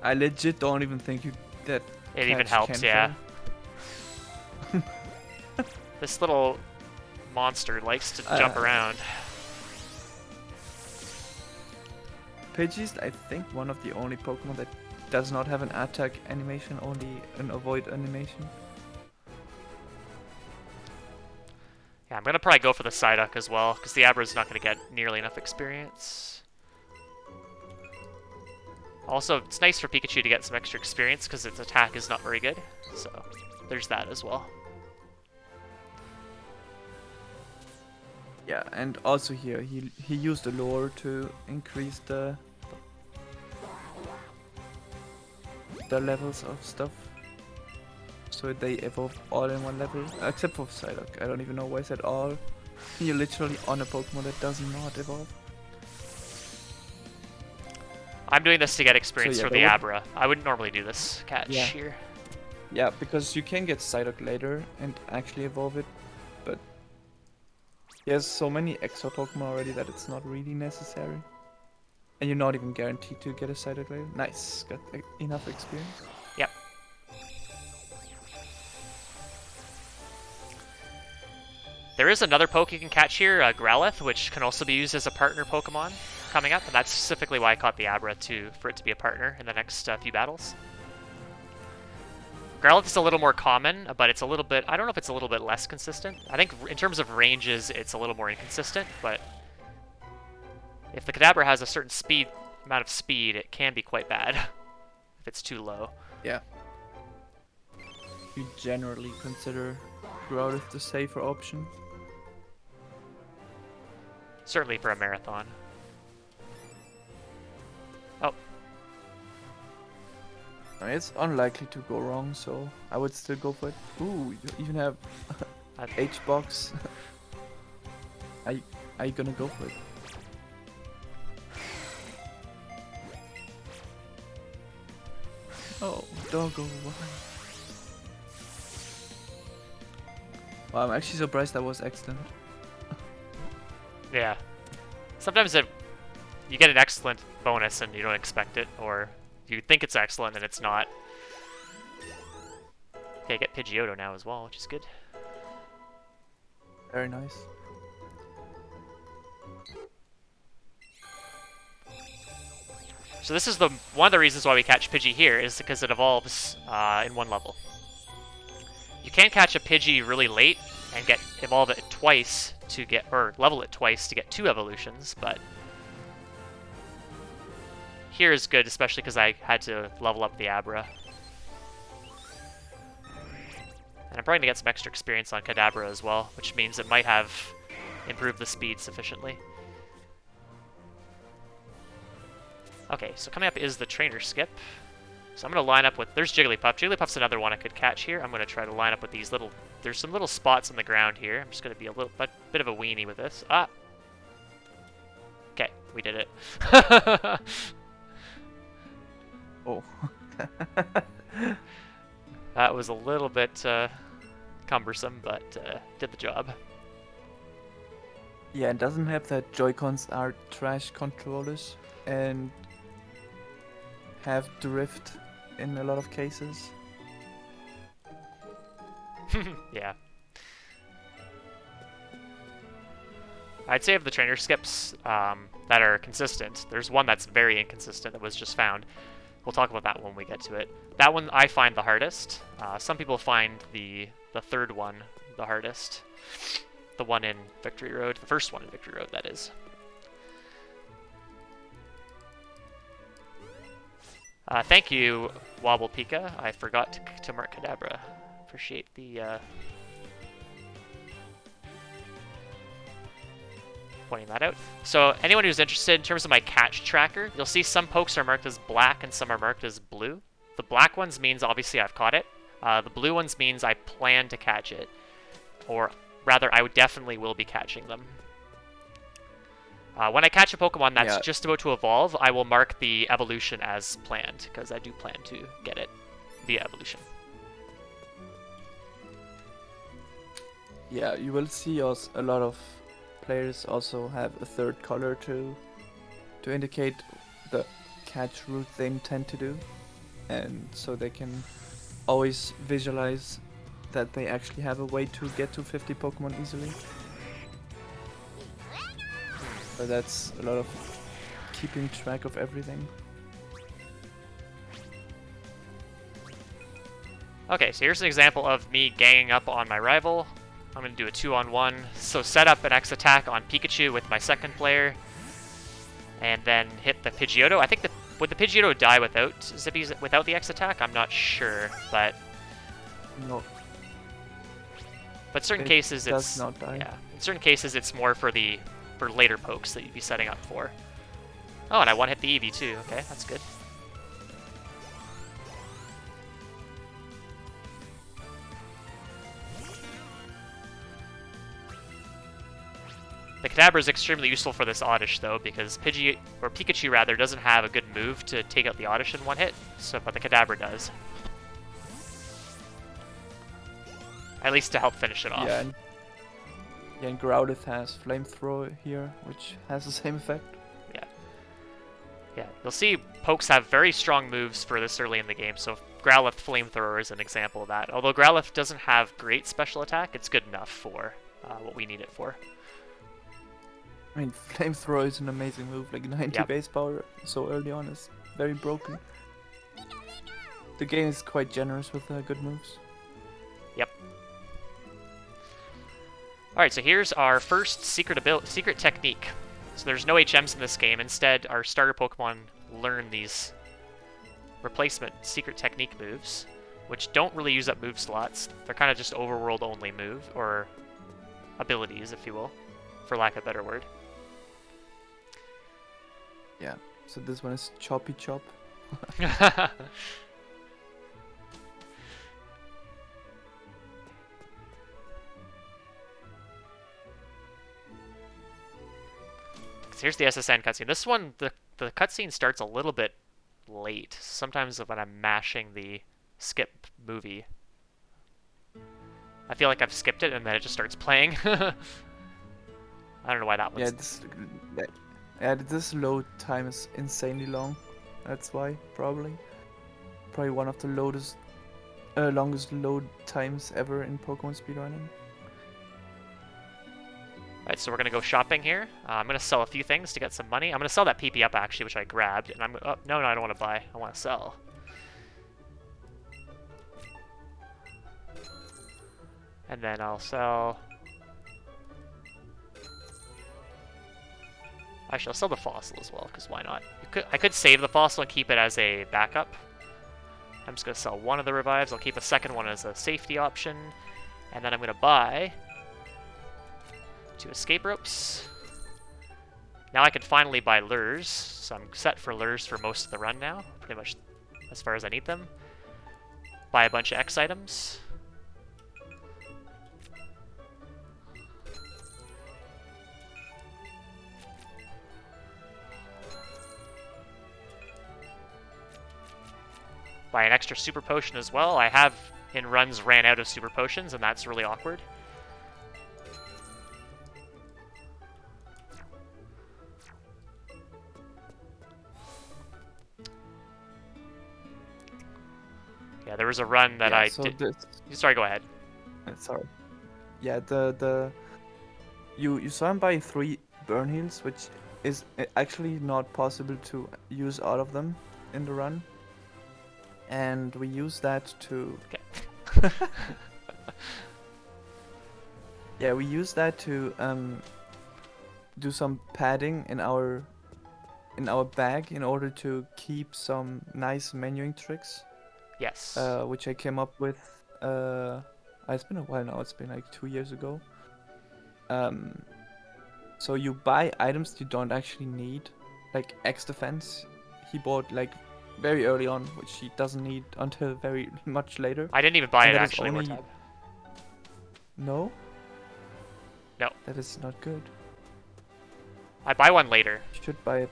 I legit don't even think that It even catch helps, can yeah. fail. This little monster likes to jump around. Pidgey's, I think, one of the only Pokemon that does not have an attack animation, only an avoid animation. Yeah, I'm gonna probably go for the Psyduck as well, because the Abra's not gonna get nearly enough experience. Also, it's nice for Pikachu to get some extra experience, because its attack is not very good. So, there's that as well. Yeah, and also here, he used the lore to increase the levels of stuff. So they evolve all in one level, except for Psyduck. I don't even know why I said all. You're literally on a Pokemon that does not evolve. I'm doing this to get experience So, yeah, for the Abra. I wouldn't normally do this catch here. Yeah, because you can get Psyduck later and actually evolve it, but he has so many extra Pokemon already that it's not really necessary. And you're not even guaranteed to get a Psyduck later. Nice, got enough experience. Yep. There is another Poke you can catch here, Growlithe, which can also be used as a partner Pokemon coming up, and that's specifically why I caught the Abra for it to be a partner in the next few battles. Growlithe is a little more common, but it's a little bit, I don't know if it's a little bit less consistent. I think in terms of ranges, it's a little more inconsistent, but if the Kadabra has a certain amount of speed, it can be quite bad if it's too low. Yeah. You generally consider Growlithe the safer option. Certainly for a marathon. I mean, it's unlikely to go wrong, so I would still go for it. Ooh, you even have H-box. Are you gonna go for it? Oh, doggo, why? Wow, I'm actually surprised that was excellent. Yeah. Sometimes you get an excellent bonus and you don't expect it, or you think it's excellent and it's not. Okay, I get Pidgeotto now as well, which is good. Very nice. So this is one of the reasons why we catch Pidgey here, is because it evolves in one level. You can catch a Pidgey really late and evolve it twice to get, or level it twice to get 2 evolutions, but here is good, especially because I had to level up the Abra. And I'm probably gonna get some extra experience on Kadabra as well, which means it might have improved the speed sufficiently. Okay, so coming up is the trainer skip. So I'm going to line up with... There's Jigglypuff. Jigglypuff's another one I could catch here. I'm going to try to line up with these little... There's some little spots on the ground here. I'm just going to be a bit of a weenie with this. Ah! Okay, we did it. Oh. That was a little bit cumbersome, but did the job. Yeah, it doesn't help that Joy-Cons are trash controllers and have drift in a lot of cases. Yeah. I'd say of the trainer skips that are consistent, there's one that's very inconsistent that was just found. We'll talk about that when we get to it. That one I find the hardest. Some people find the third one the hardest. The one in Victory Road. The first one in Victory Road, that is. Thank you, Wobble Pika. I forgot to mark Kadabra. Appreciate the pointing that out. So anyone who's interested in terms of my catch tracker, you'll see some pokes are marked as black and some are marked as blue. The black ones means obviously I've caught it. The blue ones means I plan to catch it. Or rather, I definitely will be catching them. When I catch a Pokemon that's just about to evolve, I will mark the evolution as planned, because I do plan to get it via evolution. Yeah, you will see a lot of players also have a third color to indicate the catch route they intend to do, and so they can always visualize that they actually have a way to get to 50 Pokemon easily. So that's a lot of keeping track of everything. Okay, so here's an example of me ganging up on my rival. I'm going to do a 2-on-1. So set up an X attack on Pikachu with my second player, and then hit the Pidgeotto. I think would the Pidgeotto die without Zippy's without the X attack? I'm not sure, but No. But certain cases does it's not die. Yeah, in certain cases it's more for later pokes that you'd be setting up for. Oh, and I one hit the Eevee too. Okay, that's good. The Kadabra is extremely useful for this Oddish though, because Pikachu rather doesn't have a good move to take out the Oddish in one hit, but the Kadabra does. At least to help finish it off. Yeah, and Growlithe has Flamethrower here, which has the same effect. Yeah, you'll see pokes have very strong moves for this early in the game, so Growlithe Flamethrower is an example of that. Although Growlithe doesn't have great special attack, it's good enough for what we need it for. I mean, Flamethrower is an amazing move, like 90 base power so early on is very broken. The game is quite generous with good moves. Yep. Alright, so here's our first secret technique. So there's no HMs in this game. Instead, our starter Pokemon learn these replacement secret technique moves, which don't really use up move slots. They're kind of just overworld only move, or abilities, if you will, for lack of a better word. Yeah, so this one is Choppy Chop. so here's the SSN cutscene. This one, the cutscene starts a little bit late. Sometimes when I'm mashing the skip movie, I feel like I've skipped it and then it just starts playing. I don't know why that one's... This load time is insanely long. That's why, probably. Probably one of the longest load times ever in Pokemon speedrunning. Alright, so we're gonna go shopping here. I'm gonna sell a few things to get some money. I'm gonna sell that PP up actually, which I grabbed, and I'm oh, no, I don't want to buy. I want to sell. And then I'll sell. Actually, I'll sell the fossil as well, because why not? I could save the fossil and keep it as a backup. I'm just gonna sell one of the revives. I'll keep a second one as a safety option, and then I'm gonna buy 2 escape ropes. Now I can finally buy lures, so I'm set for lures for most of the run now, pretty much as far as I need them. Buy a bunch of X items. Buy an extra super potion as well. I have in runs ran out of super potions, and that's really awkward. Yeah, there was a run that I did. Sorry, go ahead. Sorry. Yeah, you saw him buy 3 burn heals, which is actually not possible to use all of them in the run. And we use that to... Okay. Yeah, we use that to do some padding in our bag in order to keep some nice menuing tricks. Yes. Which I came up with. It's been a while now. It's been like 2 years ago. So you buy items you don't actually need, like X defense. He bought like very early on, which he doesn't need until very much later. I didn't even buy And it that is actually. only... Wartab. No. No. That is not good. I buy one later. You should buy it.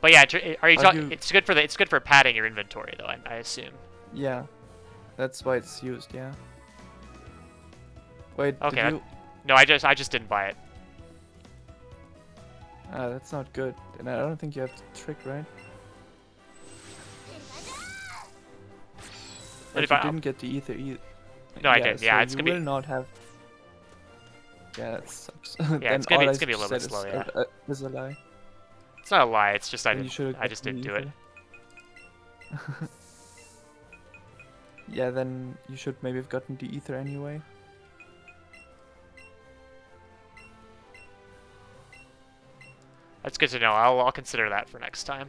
But yeah, are you talking? It's good for padding your inventory though. I assume. Yeah, that's why it's used. Yeah. Wait. Okay. Did you... No, I just didn't buy it. That's not good. And I don't think you have the trick, right? But if you I didn't get the ether either. No, I did. Yeah, so it's you gonna will be. not have. Yeah, that sucks. Yeah, it's gonna be a little bit slow. Yeah. Is a lie. It's not a lie. It's just I just didn't do it. Yeah, then you should maybe have gotten the ether anyway. That's good to know. I'll consider that for next time.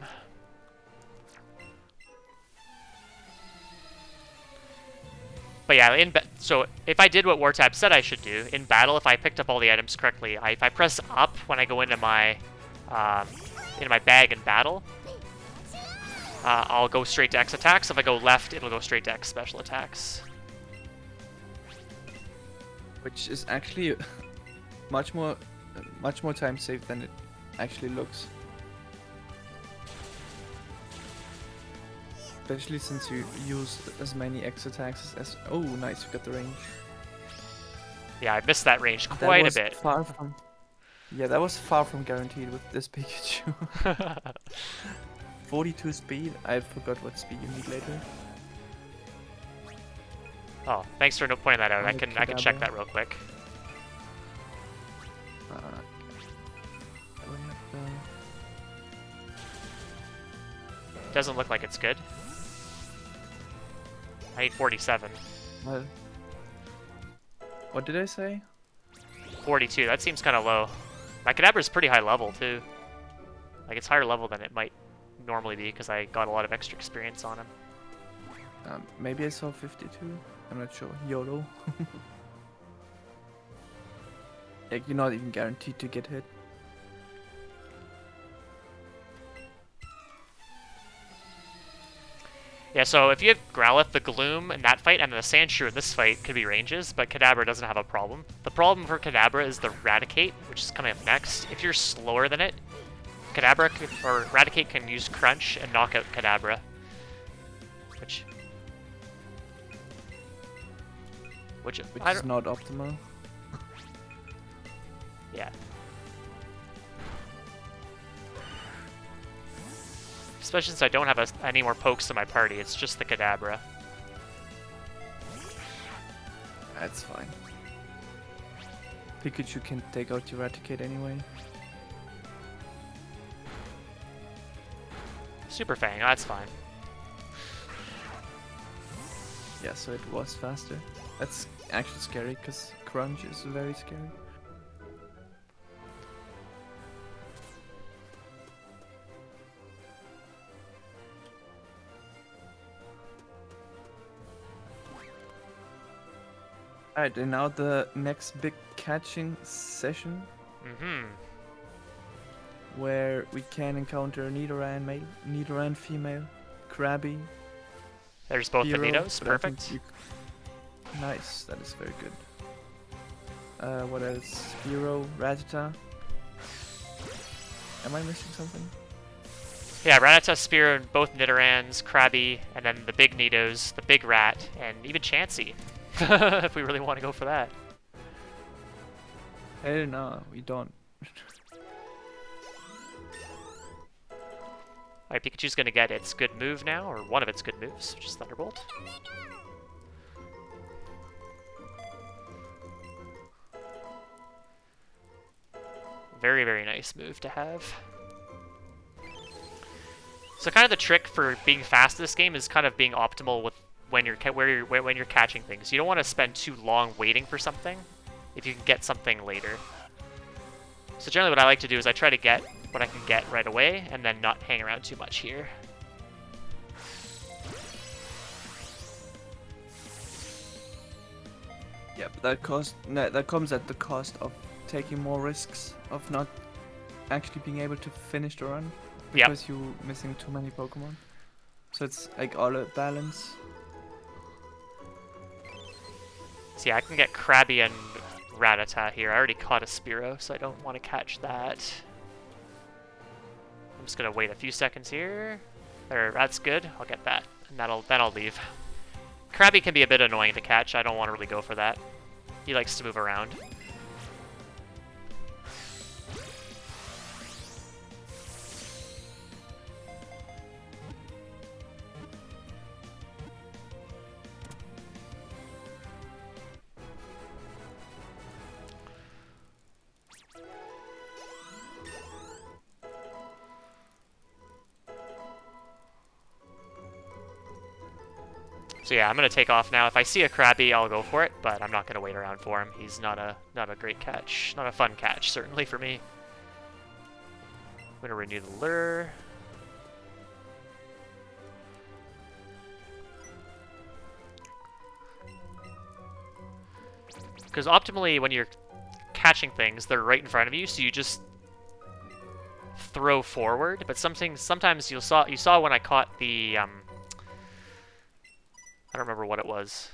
But yeah, so if I did what Wartab said I should do in battle, if I picked up all the items correctly, if I press up when I go into my bag in battle, I'll go straight to X attacks. If I go left, it'll go straight to X special attacks. Which is actually much more time saved than it actually looks. Especially since you use as many X attacks as... Oh, nice, you got the range. Yeah, I missed that range quite a bit. Yeah, that was far from guaranteed with this Pikachu. 42 speed? I forgot what speed you need later. Oh, thanks for pointing that out. I can check that real quick. Doesn't look like it's good. I need 47. Well, what did I say? 42. That seems kind of low. My Kadabra's pretty high level too. Like it's higher level than it might normally be because I got a lot of extra experience on him. Maybe I saw 52. I'm not sure. YOLO. Like you're not even guaranteed to get hit. Yeah, Yeah, so if you have Growlithe, the Gloom in that fight, and the Sandshrew in this fight could be ranges, but Kadabra doesn't have a problem. The problem for Kadabra is the Raticate, which is coming up next. If you're slower than it, Kadabra or Raticate can use Crunch and knock out Kadabra. Which is not optimal. Yeah. Especially since I don't have any more pokes in my party, it's just the Kadabra. That's fine. Pikachu can take out your Raticate anyway. Super Fang, that's fine. Yeah, so it was faster. That's actually scary, because Crunch is very scary. Alright, and now the next big catching session. Mm-hmm. Where we can encounter Nidoran male, Nidoran female, Krabby. There's both the Hero, Nidos, but I think perfect. Nice, that is very good. What else? Spearow, Rattata. Am I missing something? Yeah, Rattata, Spear, and both Nidorans, Krabby, and then the big Nidos, the big Rat, and even Chansey. If we really want to go for that. Hell no, we don't. Alright, Pikachu's gonna get its good move now, or one of its good moves, which is Thunderbolt. Very, very nice move to have. So kind of the trick for being fast in this game is kind of being optimal with when you're catching things. You don't want to spend too long waiting for something if you can get something later. So generally what I like to do is I try to get what I can get right away and then not hang around too much here. Yeah, but that comes at the cost of taking more risks of not actually being able to finish the run because you're missing too many Pokemon. So it's like all a balance. So yeah, I can get Krabby and Rattata here. I already caught a Spearow, so I don't want to catch that. I'm just gonna wait a few seconds here. There, that's good. I'll get that, and then I'll leave. Krabby can be a bit annoying to catch. I don't want to really go for that. He likes to move around. So yeah, I'm gonna take off now. If I see a Krabby, I'll go for it, but I'm not gonna wait around for him. He's not a great catch, not a fun catch, certainly for me. I'm gonna renew the lure. Because optimally, when you're catching things, they're right in front of you, so you just throw forward. But sometimes you saw when I caught the I don't remember what it was.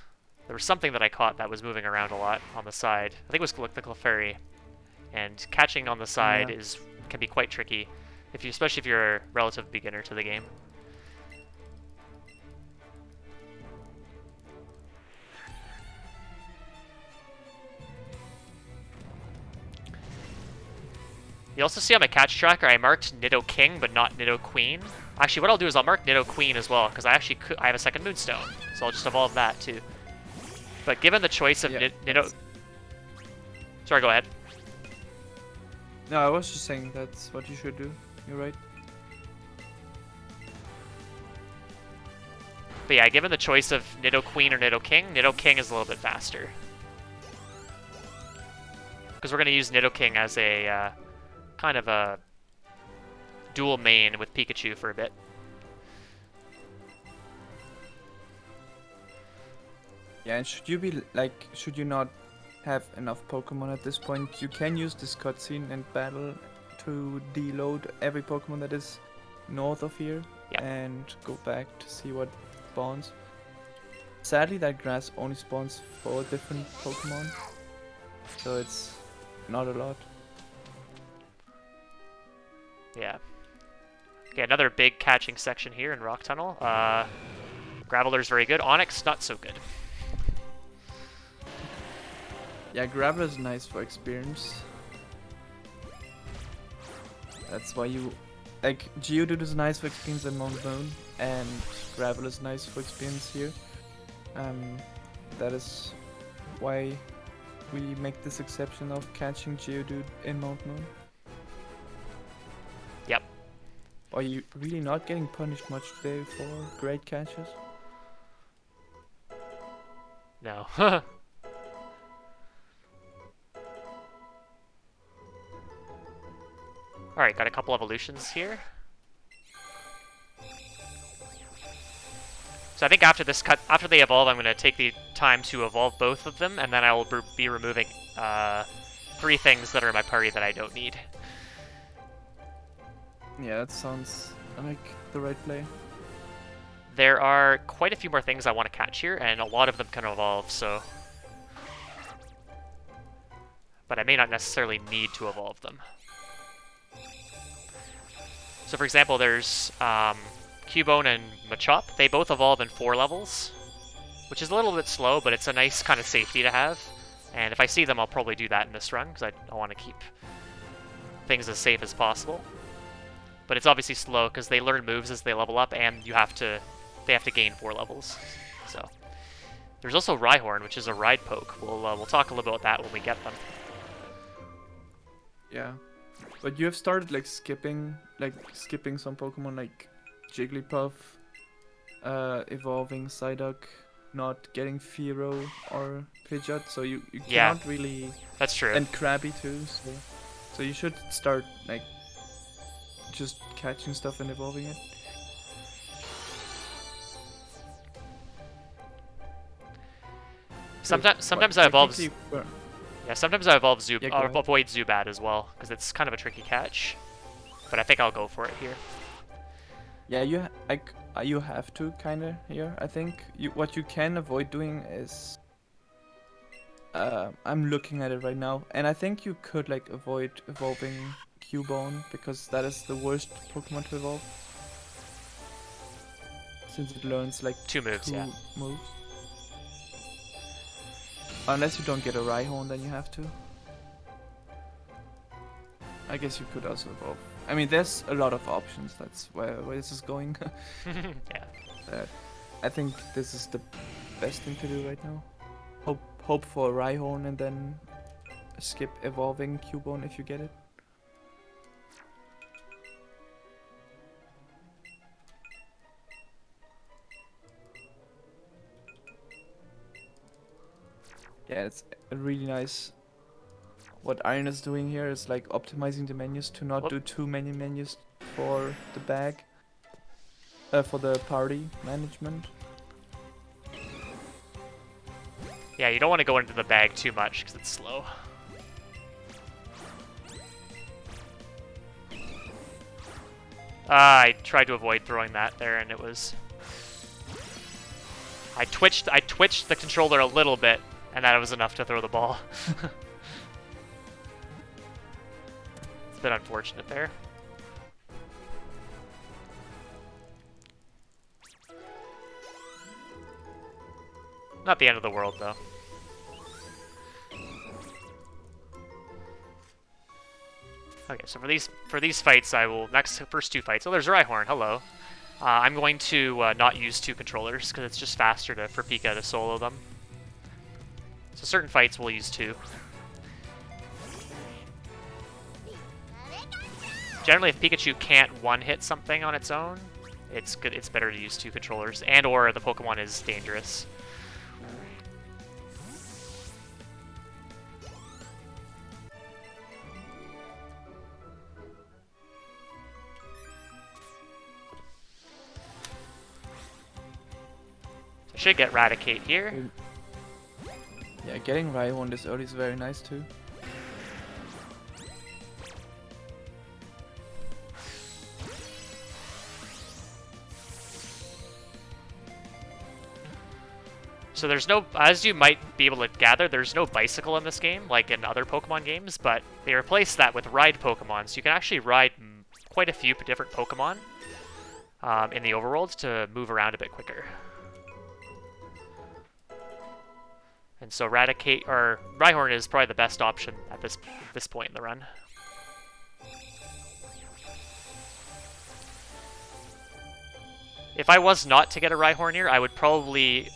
There was something that I caught that was moving around a lot on the side. I think it was the Clefairy. And catching on the side can be quite tricky, especially if you're a relative beginner to the game. You also see on my catch tracker, I marked Nidoking, but not Nidoqueen. Actually, what I'll do is I'll mark Nidoqueen as well, because I have a second Moonstone, so I'll just evolve that too. But given the choice of Nido... Sorry, go ahead. No, I was just saying that's what you should do. You're right. But yeah, given the choice of Nidoqueen or Nidoking, Nidoking is a little bit faster. Because we're going to use Nidoking as a kind of a dual main with Pikachu for a bit. Yeah, and should you not have enough Pokemon at this point, you can use this cutscene and battle to deload every Pokemon that is north of here and go back to see what spawns. Sadly, that grass only spawns 4 different Pokemon, so it's not a lot. Yeah. Okay, another big catching section here in Rock Tunnel. Graveler's very good. Onyx, not so good. Yeah, Graveler's nice for experience. That's why you... Like, Geodude is nice for experience in Mount Moon, and Graveler is nice for experience here. That is why we make this exception of catching Geodude in Mount Moon. Yep. Are you really not getting punished much today for great catches? No. Alright, got a couple evolutions here. So I think after they evolve, I'm going to take the time to evolve both of them, and then I will be removing 3 things that are in my party that I don't need. Yeah, that sounds like the right play. There are quite a few more things I want to catch here, and a lot of them can evolve, so... But I may not necessarily need to evolve them. So for example, there's Cubone and Machop. They both evolve in 4 levels, which is a little bit slow, but it's a nice kind of safety to have. And if I see them, I'll probably do that in this run, because I want to keep things as safe as possible. But it's obviously slow, because they learn moves as they level up, and they have to gain 4 levels. So there's also Rhyhorn, which is a ride poke. We'll talk a little about that when we get them. Yeah. But you have started like skipping some Pokemon like Jigglypuff, evolving Psyduck, not getting Fearow or Pidgeot, so you can't really. That's true. And Krabby too, so you should start like just catching stuff and evolving it. Sometimes I evolve. Yeah, sometimes I evolve avoid Zubat as well, because it's kind of a tricky catch. But I think I'll go for it here. Yeah, you have to kinda here. I think what you can avoid doing is I'm looking at it right now, and I think you could like avoid evolving Cubone, because that is the worst Pokemon to evolve, since it learns like 2 moves. moves. Unless you don't get a Rhyhorn, then you have to. I guess you could also evolve. I mean, there's a lot of options. That's where this is going. Yeah. I think this is the best thing to do right now. Hope for a Rhyhorn and then skip evolving Cubone if you get it. Yeah, it's really nice. What Iron is doing here is like optimizing the menus to not do too many menus for the bag, for the party management. Yeah, you don't want to go into the bag too much because it's slow. I tried to avoid throwing that there, and it was. I twitched the controller a little bit, and that was enough to throw the ball. It's a bit unfortunate there. Not the end of the world, though. Okay, so for these fights, I will first 2 fights. Oh, there's Rhyhorn. Hello. I'm going to not use 2 controllers because it's just faster for Pika to solo them. So certain fights we'll use 2. Generally, if Pikachu can't one-hit something on its own, it's good. It's better to use 2 controllers, and/or the Pokemon is dangerous. I should get Raticate here. Yeah, getting Rhyhorn this early is very nice too. So there's no, as you might be able to gather, there's no bicycle in this game, like in other Pokemon games, but they replaced that with ride Pokemon, so you can actually ride quite a few different Pokemon in the overworld to move around a bit quicker. And so Rhyhorn is probably the best option at this point in the run. If I was not to get a Rhyhorn here, I would probably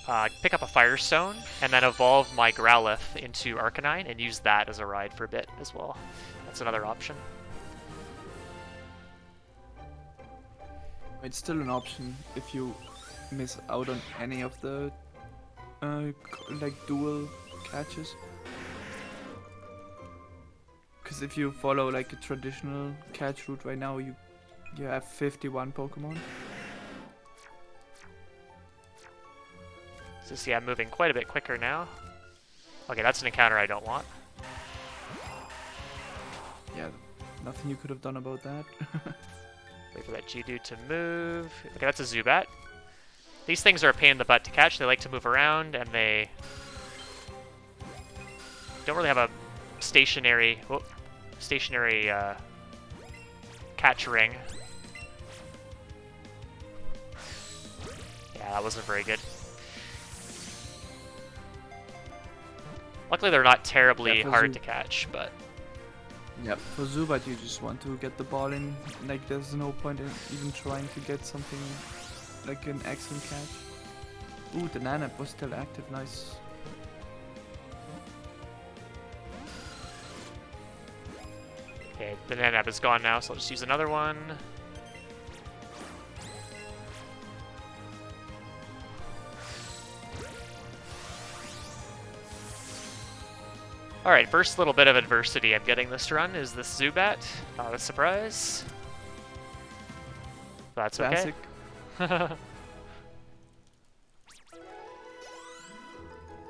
pick up a Firestone and then evolve my Growlithe into Arcanine and use that as a ride for a bit as well. That's another option. It's still an option if you miss out on any of the like dual catches. Because if you follow like a traditional catch route right now, you have 51 Pokemon. So see, I'm moving quite a bit quicker now. Okay, that's an encounter I don't want. Yeah, nothing you could have done about that. Wait for that Geodude to move. Okay, that's a Zubat. These things are a pain in the butt to catch. They like to move around, and they don't really have a stationary catch ring. Yeah, that wasn't very good. Luckily, they're not terribly hard to catch, but... Yep, for Zubat you just want to get the ball in, like there's no point in even trying to get something like an excellent catch. Ooh, the Nanap was still active, nice. Okay, the Nanap is gone now, so I'll just use another one. Alright, first little bit of adversity I'm getting this run is this Zubat. Not a surprise. That's okay.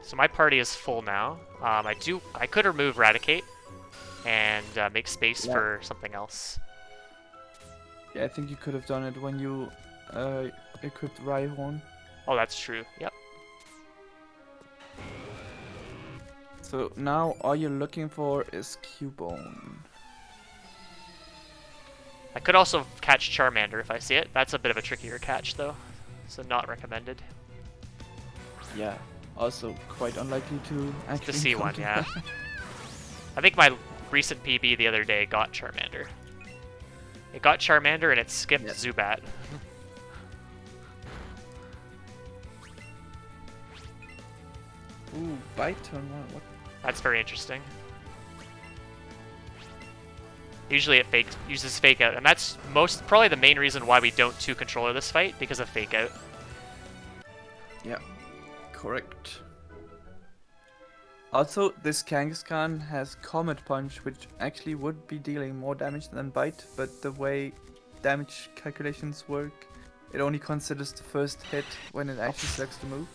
So my party is full now. I could remove Raticate and make space for something else. Yeah, I think you could have done it when you equipped Rhyhorn. Oh, that's true. Yep. So now all you're looking for is Cubone. I could also catch Charmander if I see it. That's a bit of a trickier catch though, so not recommended. Yeah, also quite unlikely to actually see one, yeah. I think my recent PB the other day got Charmander. It got Charmander and it skipped Zubat. Ooh, bite turn one. What? That's very interesting. Usually it uses Fake Out, and that's probably the main reason why we don't 2-controller this fight, because of Fake Out. Yeah, correct. Also, this Kangaskhan has Comet Punch, which actually would be dealing more damage than Bite, but the way damage calculations work, it only considers the first hit when it actually selects the move.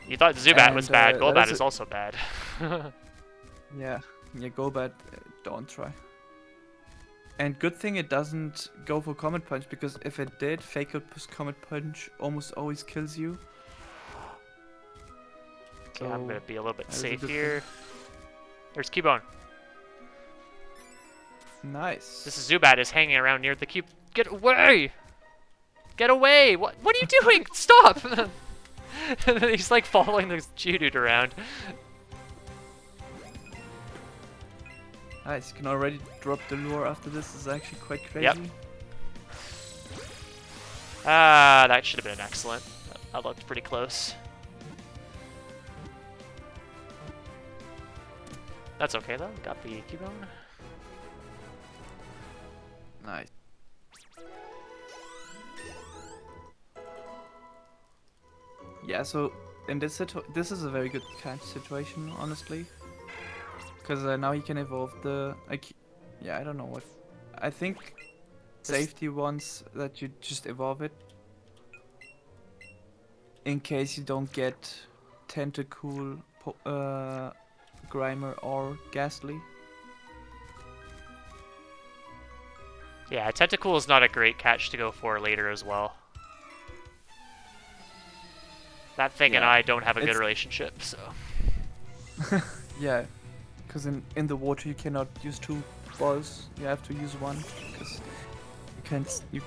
You thought Zubat was bad, Golbat is also bad. Yeah, Golbat, don't try. And good thing it doesn't go for Comet Punch, because if it did, Fake Out plus Comet Punch almost always kills you. Okay, I'm gonna be a little bit safe here. There's Cubone. Nice. This Zubat is hanging around near the cube. Get away! Get away! What are you doing? Stop! He's like following the Geodude around. Nice, you can already drop the lure after this. Is actually quite crazy. Yep. That should have been excellent. That looked pretty close. That's okay though. Got the Cubone. Nice. Yeah, so in this this is a very good catch situation, honestly, because now he can evolve the yeah, I don't know what. I think safety wants that you just evolve it in case you don't get Tentacool, Grimer, or Ghastly. Yeah, Tentacool is not a great catch to go for later as well. That thing and Yeah, I don't have a good it's- relationship, so. Yeah, because in the water you cannot use two balls. You have to use one because you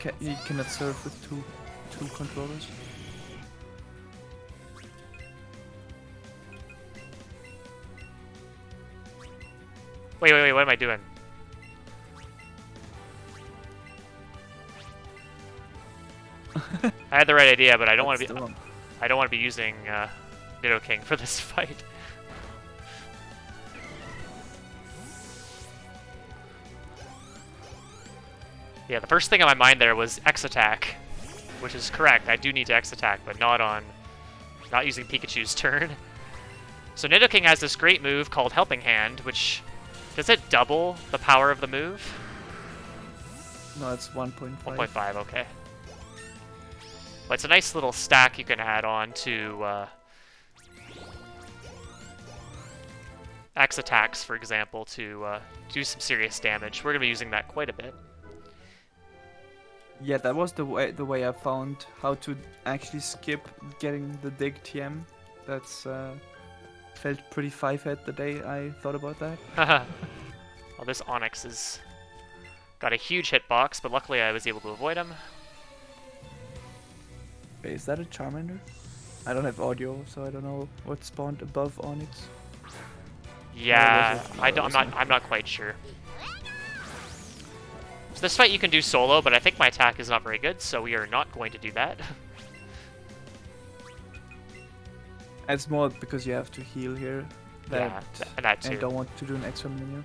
cannot serve with two controllers. Wait, what am I doing? I had the right idea, but I don't want to be. I don't want to be using Nidoking for this fight. Yeah, the first thing on my mind there was X attack, which is correct. I do need to X attack, but not using Pikachu's turn. So Nidoking has this great move called Helping Hand, which does it double the power of the move? No, it's 1.5. 1.5, okay. But it's a nice little stack you can add on to X attacks, for example, to do some serious damage. We're going to be using that quite a bit. Yeah, that was the way I found how to actually skip getting the dig TM. That's felt pretty 5-head the day I thought about that. Well, this Onix has got a huge hitbox, but luckily I was able to avoid him. Wait, is that a Charmander? I don't have audio, so I don't know what spawned above Onyx. Yeah, Or was it- I'm not quite sure. So this fight you can do solo, but I think my attack is not very good, so we are not going to do that. It's more because you have to heal here. Yeah, and that too. And don't want to do an extra menu.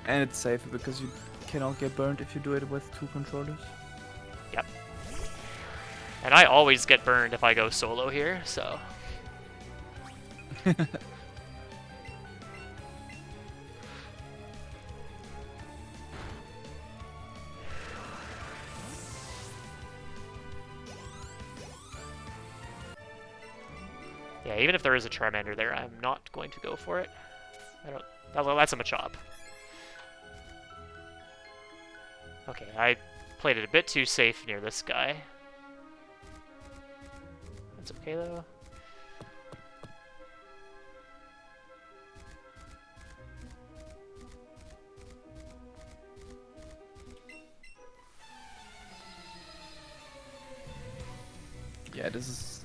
And it's safer because you cannot get burned if you do it with two controllers. Yep. And I always get burned if I go solo here, so... Yeah, even if there is a Charmander there, I'm not going to go for it. That's a Machop. Okay, I played it a bit too safe near this guy. That's okay though. Yeah, this is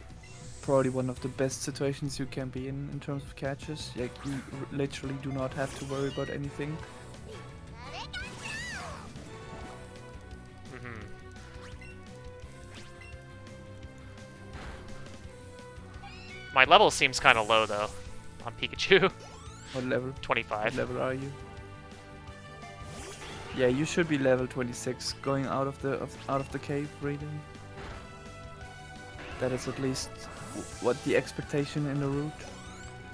probably one of the best situations you can be in terms of catches. Like, you literally do not have to worry about anything. My level seems kind of low though on Pikachu. What level? 25. What level are you? Yeah, you should be level 26 going out of the cave reading. That is at least what the expectation in the route.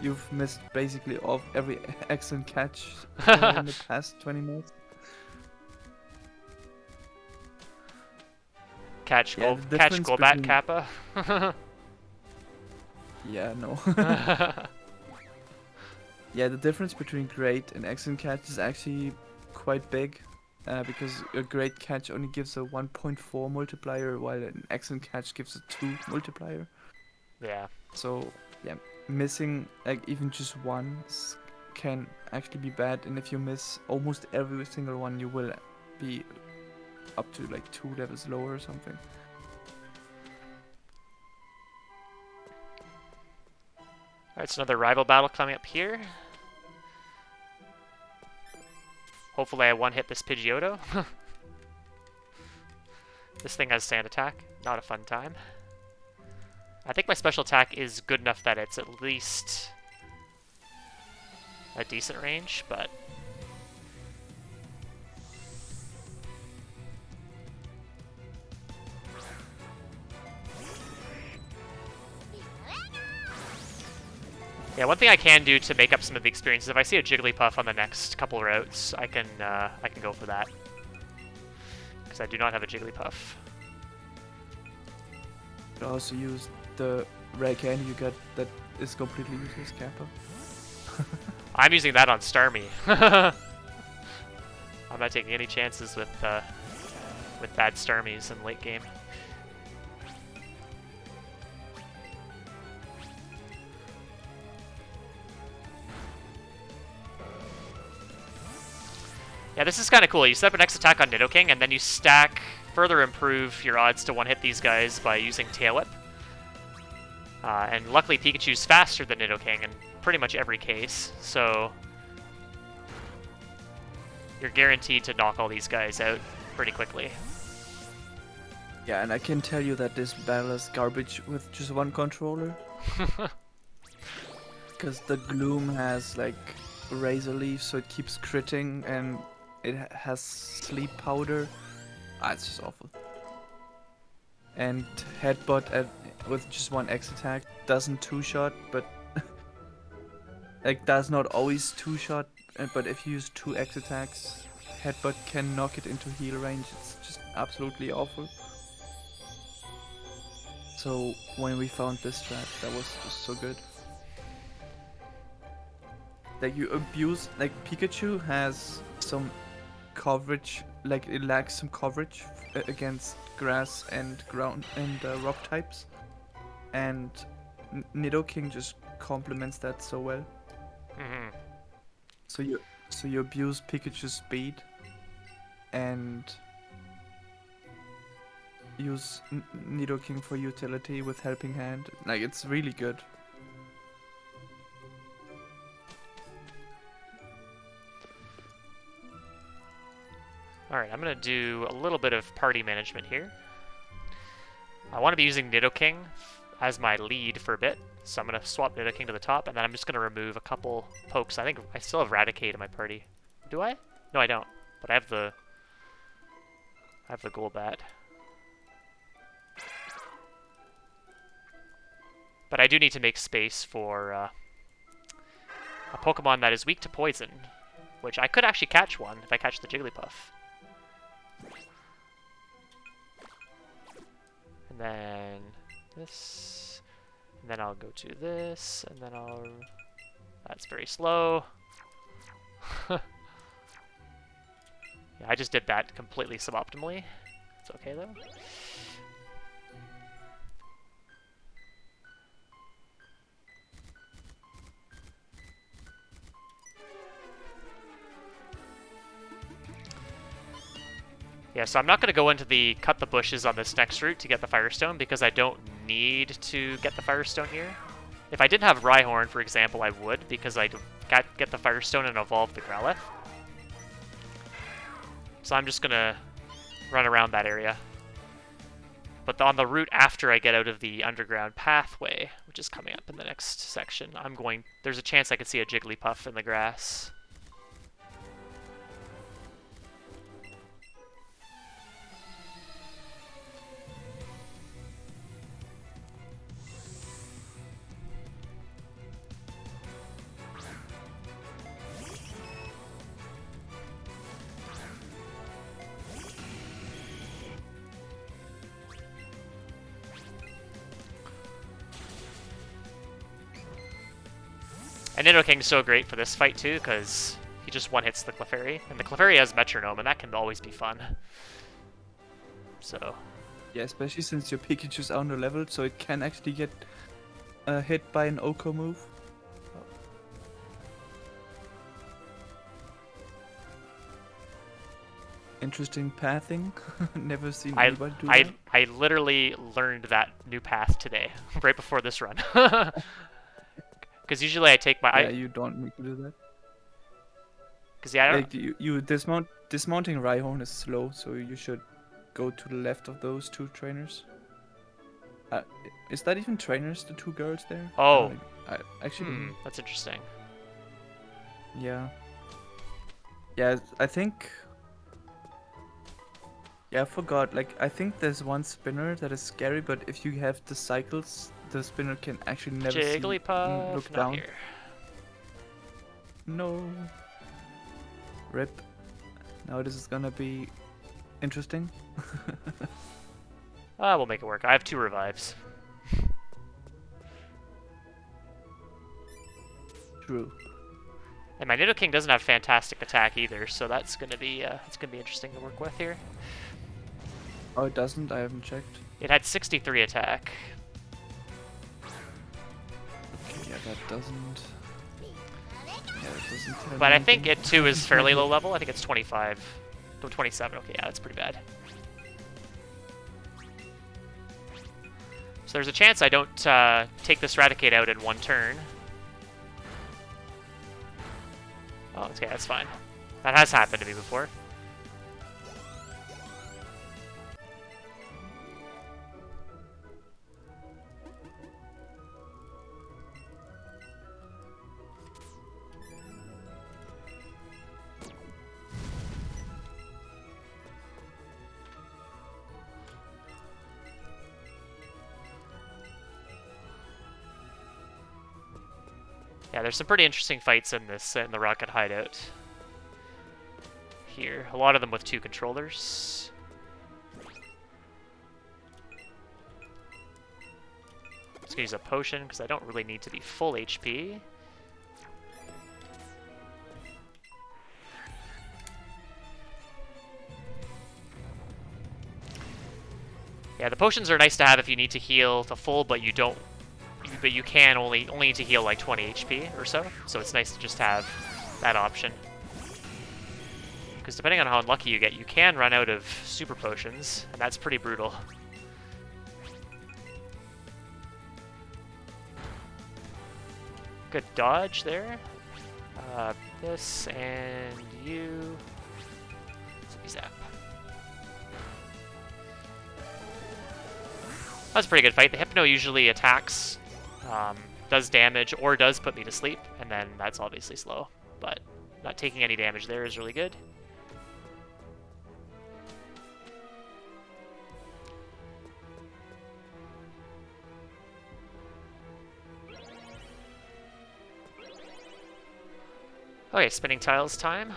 You've missed basically every excellent catch in the past 20 minutes. Catch Yeah, the catch difference Golbat between- Kappa. Yeah, no. Yeah, the difference between great and excellent catch is actually quite big. Because a great catch only gives a 1.4 multiplier, while an excellent catch gives a 2 multiplier. Yeah. So, yeah, missing like even just one can actually be bad, and if you miss almost every single one, you will be up to like 2 levels lower or something. Alright, so another rival battle coming up here. Hopefully I one-hit this Pidgeotto. This thing has sand attack. Not a fun time. I think my special attack is good enough that it's at least a decent range, but... Yeah, one thing I can do to make up some of the experiences, if I see a Jigglypuff on the next couple routes, I can go for that. Because I do not have a Jigglypuff. You also use the rare candy you get that is completely useless, Kappa. I'm using that on Starmie. I'm not taking any chances with bad Starmies in late game. Yeah, this is kind of cool. You set up an X attack on Nidoking, and then you stack, further improve your odds to one-hit these guys by using Tail Whip. And luckily Pikachu's faster than Nidoking in pretty much every case, so you're guaranteed to knock all these guys out pretty quickly. Yeah, and I can tell you that this battle is garbage with just one controller. Because the Gloom has like Razor Leaf, so it keeps critting, and it has Sleep Powder. It's just awful. And Headbutt with just one X attack doesn't two-shot, but like does not always two-shot. But if you use 2 X attacks, Headbutt can knock it into heal range. It's just absolutely awful. So when we found this strat, that was just so good. Like you abuse, like Pikachu has some coverage, like it lacks some coverage against grass and ground and rock types, and Nidoking just complements that so well. Mm-hmm. So you abuse Pikachu's speed and use Nidoking for utility with Helping Hand. Like, it's really good. Alright, I'm going to do a little bit of party management here. I want to be using Nidoking as my lead for a bit, so I'm going to swap Nidoking to the top, and then I'm just going to remove a couple pokes. I think I still have Raticate in my party. Do I? No, I don't. But I have the Golbat. But I do need to make space for a Pokemon that is weak to poison, which I could actually catch one if I catch the Jigglypuff. And then this, and then I'll go to this, and then I'll... That's very slow. Yeah, I just did that completely suboptimally. It's okay though. Yeah, so I'm not going to go into the cut the bushes on this next route to get the Firestone because I don't need to get the Firestone here. If I didn't have Rhyhorn, for example, I would because I get the Firestone and evolve the Growlithe. So I'm just going to run around that area. But on the route after I get out of the underground pathway, which is coming up in the next section, there's a chance I could see a Jigglypuff in the grass. And Nidoking's so great for this fight too, because he just one-hits the Clefairy. And the Clefairy has Metronome, and that can always be fun. So... Yeah, especially since your Pikachu's under leveled, so it can actually get hit by an Oko move. Interesting pathing. Never seen anybody do that. I literally learned that new path today, right before this run. Because usually I take my... Yeah, you don't need to do that. Because yeah, I don't... Like, dismounting Rhyhorn is slow, so you should go to the left of those 2 trainers. Is that even trainers, the 2 girls there? Oh. Actually... that's interesting. Yeah. Yeah, I think... Yeah, I forgot. Like, I think there's one spinner that is scary, but if you have the cycles, the spinner can actually never Jigglypuff, look not down. here. No. Rip. Now this is gonna be interesting. We'll make it work. I have 2 revives. True. And my Nidoking doesn't have fantastic attack either, so that's gonna be interesting to work with here. Oh, it doesn't? I haven't checked. It had 63 attack. Okay, yeah, that doesn't... Yeah, doesn't tell But me I think anything. it too is fairly low level. I think it's 25. No, 27. Okay, yeah, that's pretty bad. So there's a chance I don't take this Raticate out in one turn. Oh, okay, that's fine. That has happened to me before. Yeah, there's some pretty interesting fights in the Rocket Hideout. Here, a lot of them with 2 controllers. I'm just gonna use a potion because I don't really need to be full HP. Yeah, the potions are nice to have if you need to heal to full, but you don't. But you can only need to heal like 20 HP or so. So it's nice to just have that option. Because depending on how unlucky you get, you can run out of super potions, and that's pretty brutal. Good dodge there. This and you. Zap. That's a pretty good fight. The Hypno usually attacks, does damage, or does put me to sleep, and then that's obviously slow. But not taking any damage there is really good. Okay, spinning tiles time.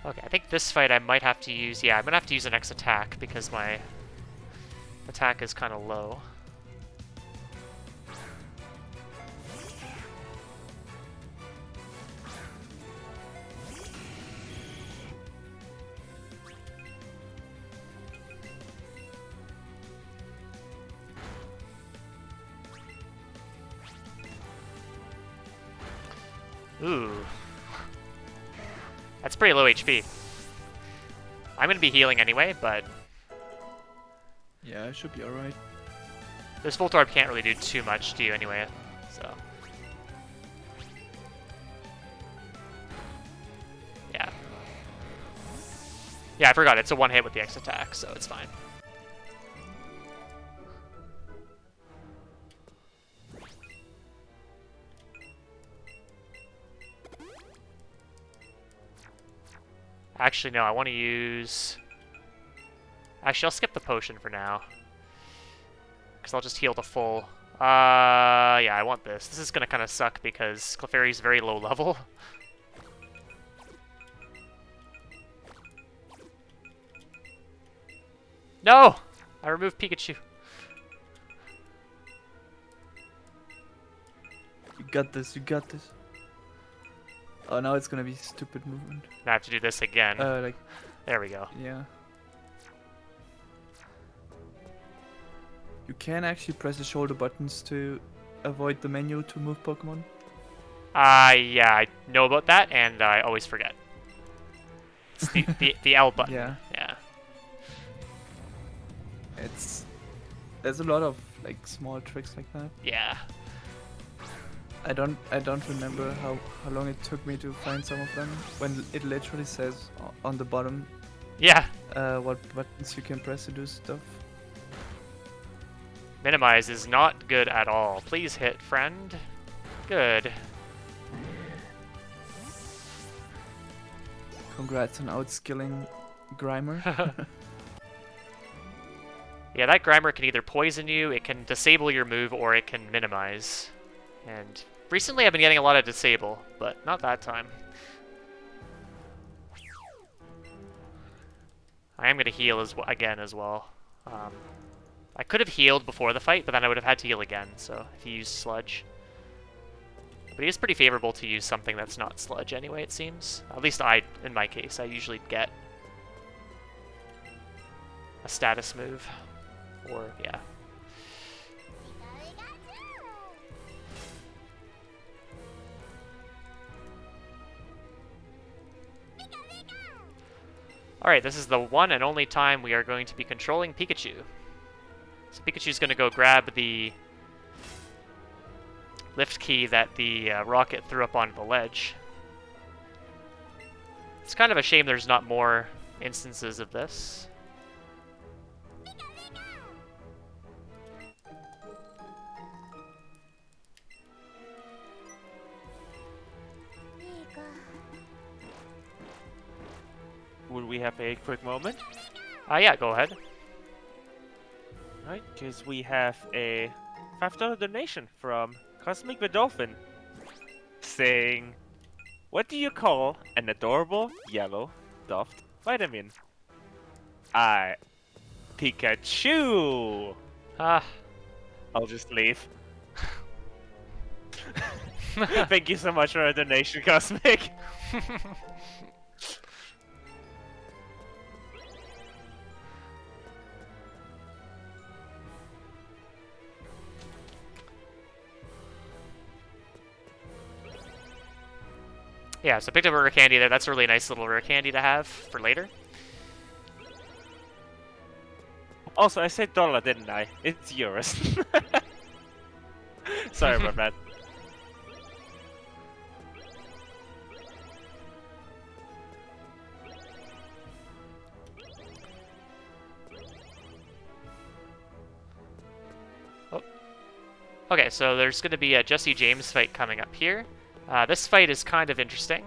Okay, I think this fight I might have to use... Yeah, I'm going to have to use an X attack because my attack is kind of low. Ooh. That's pretty low HP. I'm going to be healing anyway, but... Yeah, I should be alright. This Voltorb can't really do too much to you anyway, so... Yeah. Yeah, I forgot, it's a one hit with the X attack, so it's fine. Actually, no, I want to use... Actually, I'll skip the potion for now. Because I'll just heal to full. Yeah, I want this. This is going to kind of suck because Clefairy's very low level. No! I removed Pikachu. You got this, you got this. Oh, now it's gonna be stupid movement. I have to do this again. Like, There we go. yeah. You can actually press the shoulder buttons to avoid the menu to move Pokemon. Yeah, I know about that, and I always forget. It's the L button. Yeah. Yeah. There's a lot of like small tricks like that. Yeah. I don't remember how long it took me to find some of them when it literally says on the bottom Yeah. what buttons you can press to do stuff. Minimize is not good at all. Please hit, friend. Good. Congrats on outskilling Grimer. Yeah, that Grimer can either poison you, it can disable your move, or it can minimize. And recently I've been getting a lot of disable, but not that time. I am going to heal again as well. I could have healed before the fight, but then I would have had to heal again, so if you use Sludge. But it is pretty favorable to use something that's not Sludge anyway, it seems. At least in my case, I usually get a status move. Or, yeah. Alright, this is the one and only time we are going to be controlling Pikachu. So Pikachu's going to go grab the lift key that the rocket threw up onto the ledge. It's kind of a shame there's not more instances of this. Would we have a quick moment? Yeah, go ahead. Right, because we have a $5 donation from Cosmic the Dolphin saying, "What do you call an adorable yellow stuffed vitamin?" Pikachu! Ah. I'll just leave. Thank you so much for a donation, Cosmic. Yeah, so picked up a rare candy there. That's a really nice little rare candy to have for later. Also, I said dollar, didn't I? It's euros. Sorry about that. Oh. Okay, so there's going to be a Jesse James fight coming up here. This fight is kind of interesting.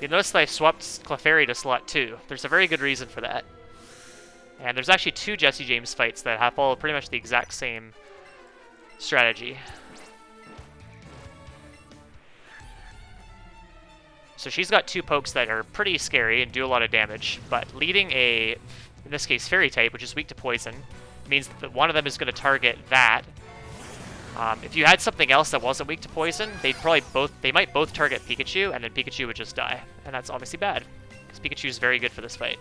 You notice that I swapped Clefairy to slot 2. There's a very good reason for that. And there's actually 2 Jesse James fights that have followed pretty much the exact same strategy. So she's got 2 pokes that are pretty scary and do a lot of damage, but leading a, in this case, Fairy type, which is weak to poison, means that one of them is going to target that. If you had something else that wasn't weak to poison, they might both target Pikachu, and then Pikachu would just die. And that's obviously bad, because Pikachu is very good for this fight.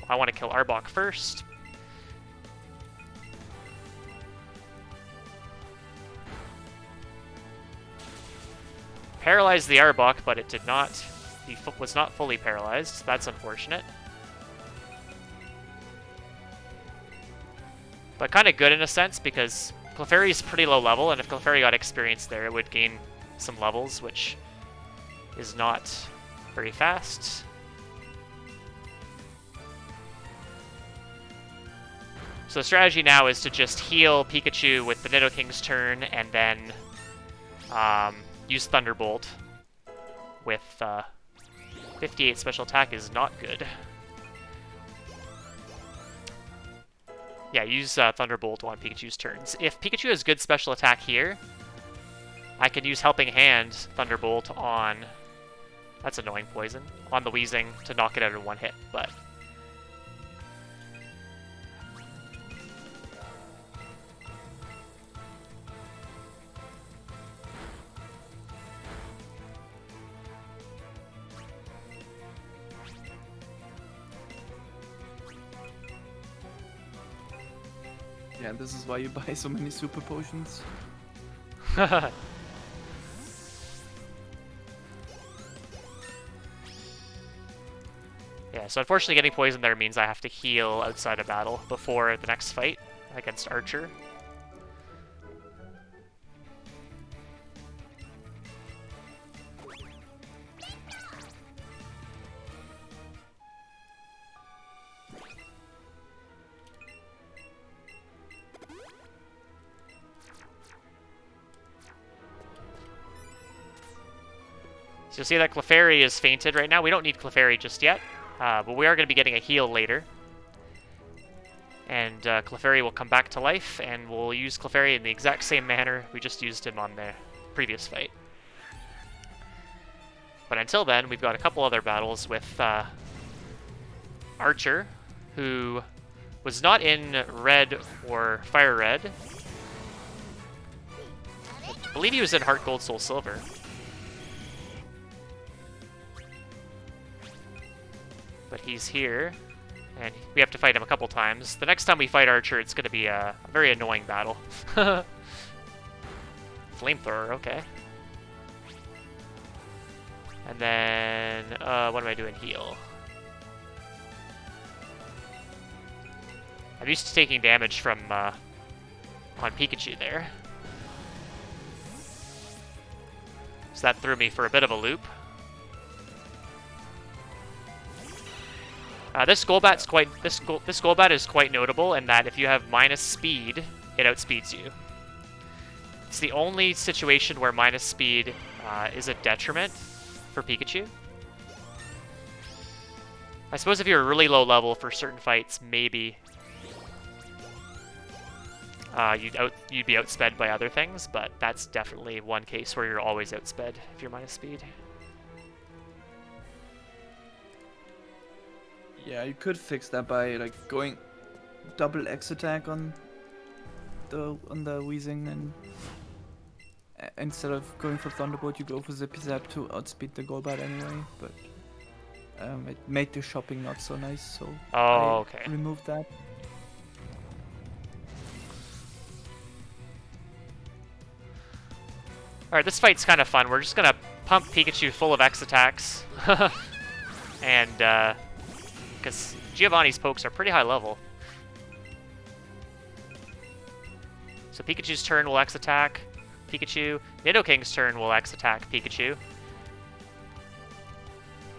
I want to kill Arbok first. Paralyzed the Arbok, but it did not. He was not fully paralyzed. That's unfortunate. But kind of good in a sense, because Clefairy is pretty low level, and if Clefairy got experience there, it would gain some levels, which is not very fast. So the strategy now is to just heal Pikachu with the Nidoking's turn, and then use Thunderbolt with 58 special attack is not good. Yeah, use Thunderbolt on Pikachu's turns. If Pikachu has good special attack here, I can use Helping Hand Thunderbolt on... That's annoying poison. On the Weezing to knock it out in one hit, but... Yeah, this is why you buy so many super potions. Yeah, so unfortunately getting poisoned there means I have to heal outside of battle before the next fight against Archer. So you'll see that Clefairy is fainted right now. We don't need Clefairy just yet, but we are going to be getting a heal later. And Clefairy will come back to life, and we'll use Clefairy in the exact same manner we just used him on the previous fight. But until then, we've got a couple other battles with Archer, who was not in Red or Fire Red. I believe he was in Heart Gold, Soul Silver. But he's here, And we have to fight him a couple times. The next time we fight Archer, it's going to be a very annoying battle. Flamethrower, okay. And then, what am I doing? Heal. I'm used to taking damage from, on Pikachu there. So that threw me for a bit of a loop. This Golbat is quite notable in that if you have minus speed, it outspeeds you. It's the only situation where minus speed is a detriment for Pikachu. I suppose if you're really low level for certain fights, maybe you'd be outsped by other things, but that's definitely one case where you're always outsped if you're minus speed. Yeah, you could fix that by like going double X attack on the Weezing, and instead of going for Thunderbolt, you go for Zippy Zap to outspeed the Golbat anyway. But it made the shopping not so nice, so okay. I removed that. Alright, this fight's kind of fun. We're just gonna pump Pikachu full of X attacks. And, because Giovanni's pokes are pretty high level. So Pikachu's turn will X attack Pikachu. Nidoking's turn will X attack Pikachu.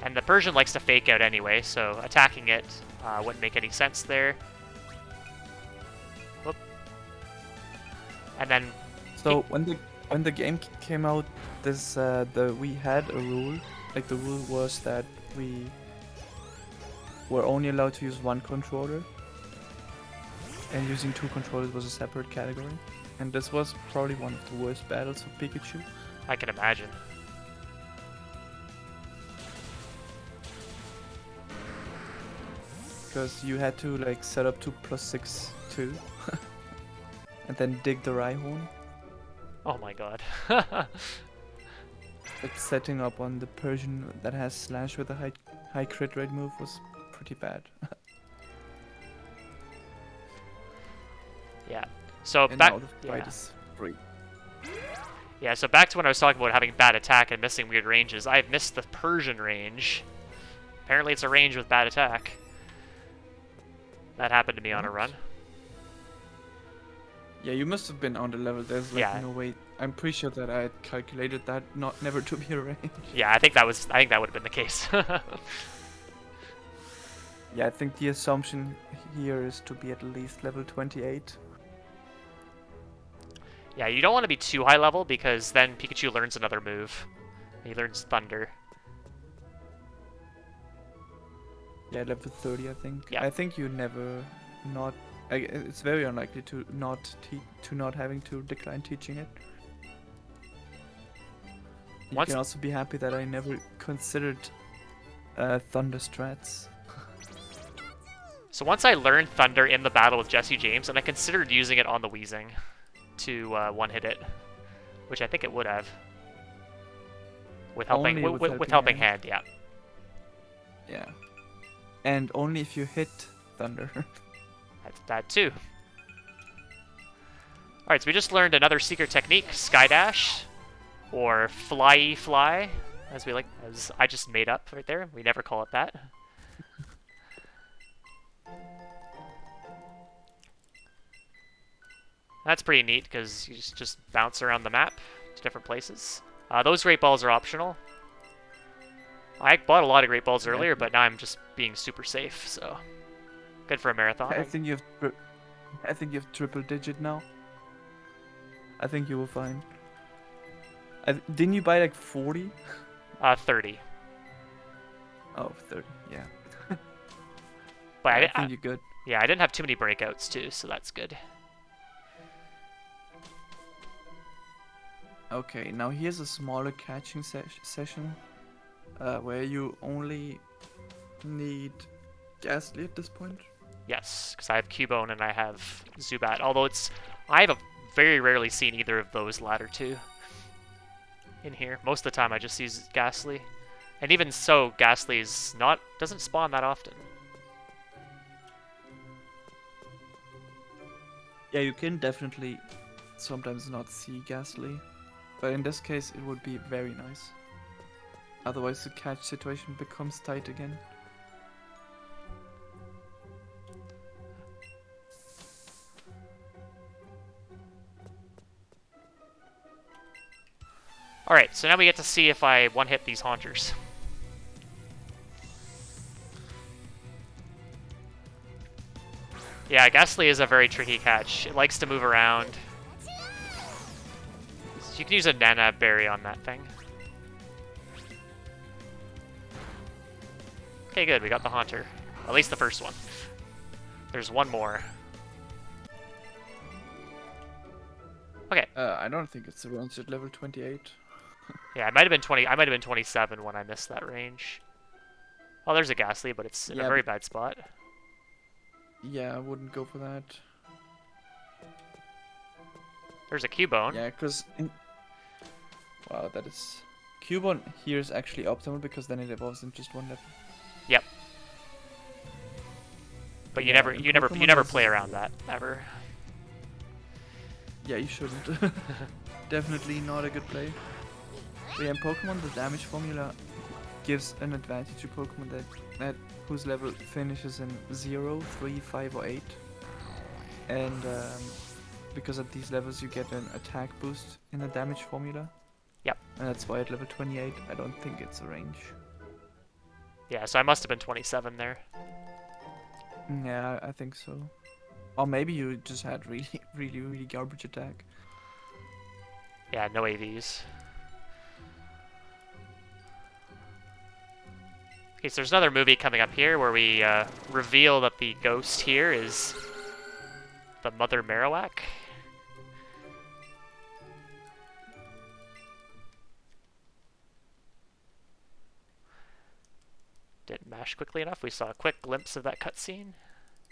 And the Persian likes to fake out anyway, so attacking it wouldn't make any sense there. Whoop. And then... So when the game came out, we had a rule. Like, the rule was that we were only allowed to use one controller, and using two controllers was a separate category. And this was probably one of the worst battles of Pikachu. I can imagine. Because you had to like set up to +6 too, and then dig the Rhyhorn. Oh my god. Like setting up on the Persian that has Slash with a high crit rate move was pretty bad. Yeah. So And back. now the fight is free. Yeah. So back to when I was talking about having bad attack and missing weird ranges. I've missed the Persian range. Apparently, it's a range with bad attack. That happened to me on a run. Yeah, you must have been on the level. There's like Yeah. no way. I'm pretty sure that I had calculated that never to be a range. Yeah, I think that would have been the case. Yeah, I think the assumption here is to be at least level 28. Yeah, you don't want to be too high level because then Pikachu learns another move. He learns Thunder. Yeah, level 30, I think. Yeah. I think you never not. It's very unlikely to not having to decline teaching it. You Once- can also be happy that I never considered Thunder strats. So once I learned Thunder in the battle with Jesse James, and I considered using it on the Weezing to one-hit it, which I think it would have. With helping, Only with helping hand, yeah. Yeah. And only if you hit Thunder. That too. Alright, so we just learned another secret technique, Sky Dash, or Fly, as I just made up right there. We never call it that. That's pretty neat because you just bounce around the map to different places. Those Great Balls are optional. I bought a lot of Great Balls earlier, but now I'm just being super safe, so good for a marathon. I think you have triple digit now. I think you will find. Didn't you buy like 40? 30. Oh, 30, yeah. But I think you're good. yeah, I didn't have too many breakouts too, so that's good. Okay, now here's a smaller catching session, where you only need Ghastly at this point. Yes, because I have Cubone and I have Zubat. Although I have very rarely seen either of those latter two in here. Most of the time I just use Ghastly. And even so, Ghastly doesn't spawn that often. Yeah, you can definitely sometimes not see Ghastly, but in this case it would be very nice. Otherwise the catch situation becomes tight again. Alright, so now we get to see if I one-hit these Haunters. Yeah, Ghastly is a very tricky catch. It likes to move around. So you can use a Nana Berry on that thing. Okay, good, we got the Haunter. At least the first one. There's one more. Okay. I don't think it's around at level 28. Yeah, I might have been 20. I might have been 27 when I missed that range. Oh, there's a Ghastly, but it's in a very bad spot. Yeah, I wouldn't go for that. There's a Cubone. Yeah, because wow, that is Cubone here is actually optimal because then it evolves in just one level. Yep. But you never play around that ever. Yeah, you shouldn't. Definitely not a good play. But yeah, in Pokemon, the damage formula gives an advantage to Pokemon that whose level finishes in 0, 3, 5, or 8. And because at these levels you get an attack boost in the damage formula. Yep. And that's why at level 28 I don't think it's a range. Yeah, so I must have been 27 there. Yeah, I think so. Or maybe you just had really garbage attack. Yeah, no AVs. Okay, so there's another movie coming up here where we reveal that the ghost here is the Mother Marowak. Didn't mash quickly enough. We saw a quick glimpse of that cutscene.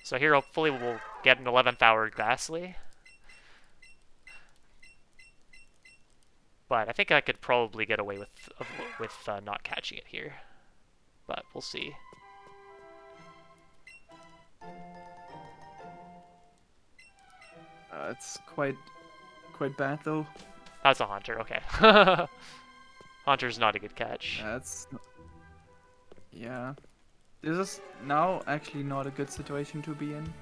So here, hopefully, we'll get an 11th hour Ghastly. But I think I could probably get away with not catching it here. But we'll see. It's quite bad though. That's a Haunter, okay. Haunter's not a good catch. Yeah. This is now actually not a good situation to be in.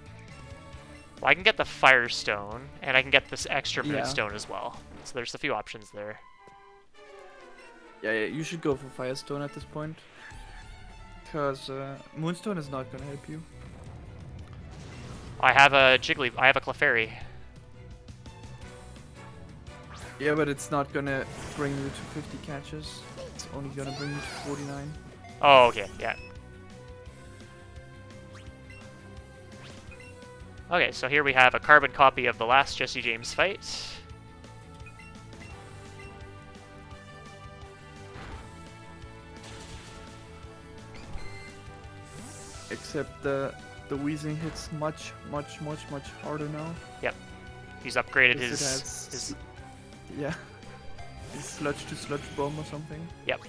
Well, I can get the Firestone, and I can get this extra Moonstone as well. So there's a few options there. Yeah, you should go for Firestone at this point. Because Moonstone is not gonna help you. I have a Clefairy. Yeah, but it's not gonna bring you to 50 catches. It's only gonna bring you to 49. Oh, okay, yeah. Okay, so here we have a carbon copy of the last Jesse James fight. Except the Weezing hits much harder now. Yep. He's upgraded his yeah. His sludge to sludge bomb or something. Yep.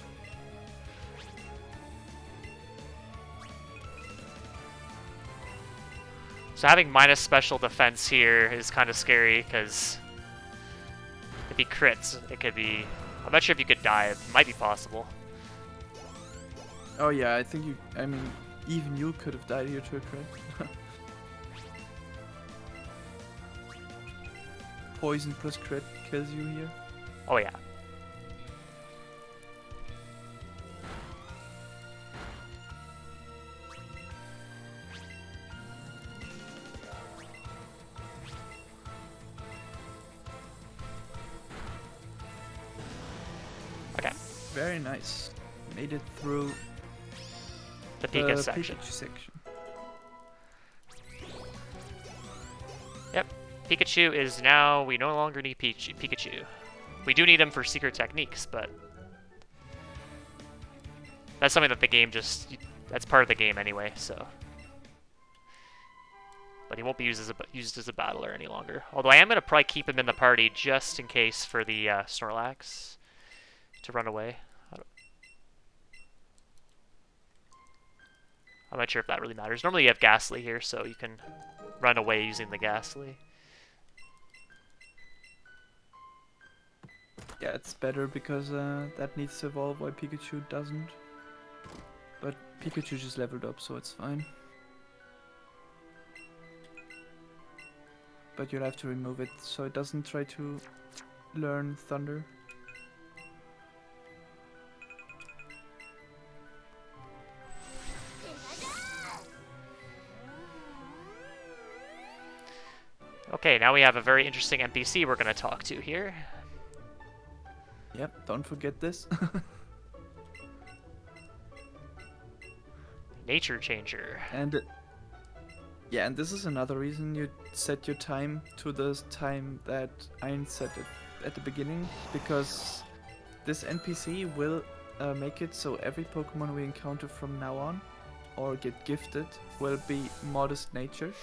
So having minus special defense here is kind of scary because if he crits, it could be. I'm not sure if you could die. It might be possible. Oh yeah, I think I mean, even you could have died here to a crit. Poison plus crit kills you here. Oh yeah. Okay. Very nice. Made it through the Pika section. Pikachu section. Yep. Pikachu is now, we no longer need Pikachu. We do need him for secret techniques, but that's something that the game that's part of the game anyway, so. But he won't be used as a battler any longer. Although I am going to probably keep him in the party just in case for the Snorlax to run away. I'm not sure if that really matters. Normally you have Ghastly here, so you can run away using the Ghastly. Yeah, it's better because that needs to evolve while Pikachu doesn't. But Pikachu just leveled up, so it's fine. But you'll have to remove it so it doesn't try to learn Thunder. Okay, now we have a very interesting NPC we're going to talk to here. Yep, don't forget this. Nature Changer. And yeah, and this is another reason you set your time to the time that I set it at the beginning, because this NPC will make it so every Pokemon we encounter from now on, or get gifted, will be modest nature.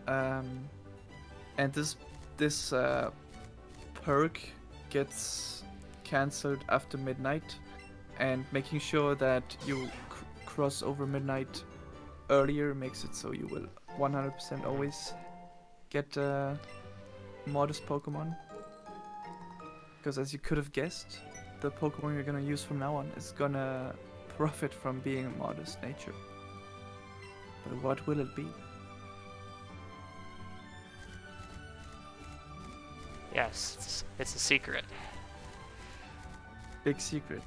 And this perk gets cancelled after midnight, and making sure that you cross over midnight earlier makes it so you will 100% always get modest Pokemon. Because as you could have guessed, the Pokemon you're gonna use from now on is gonna profit from being a modest nature. But what will it be? Yes, it's a secret. Big secret.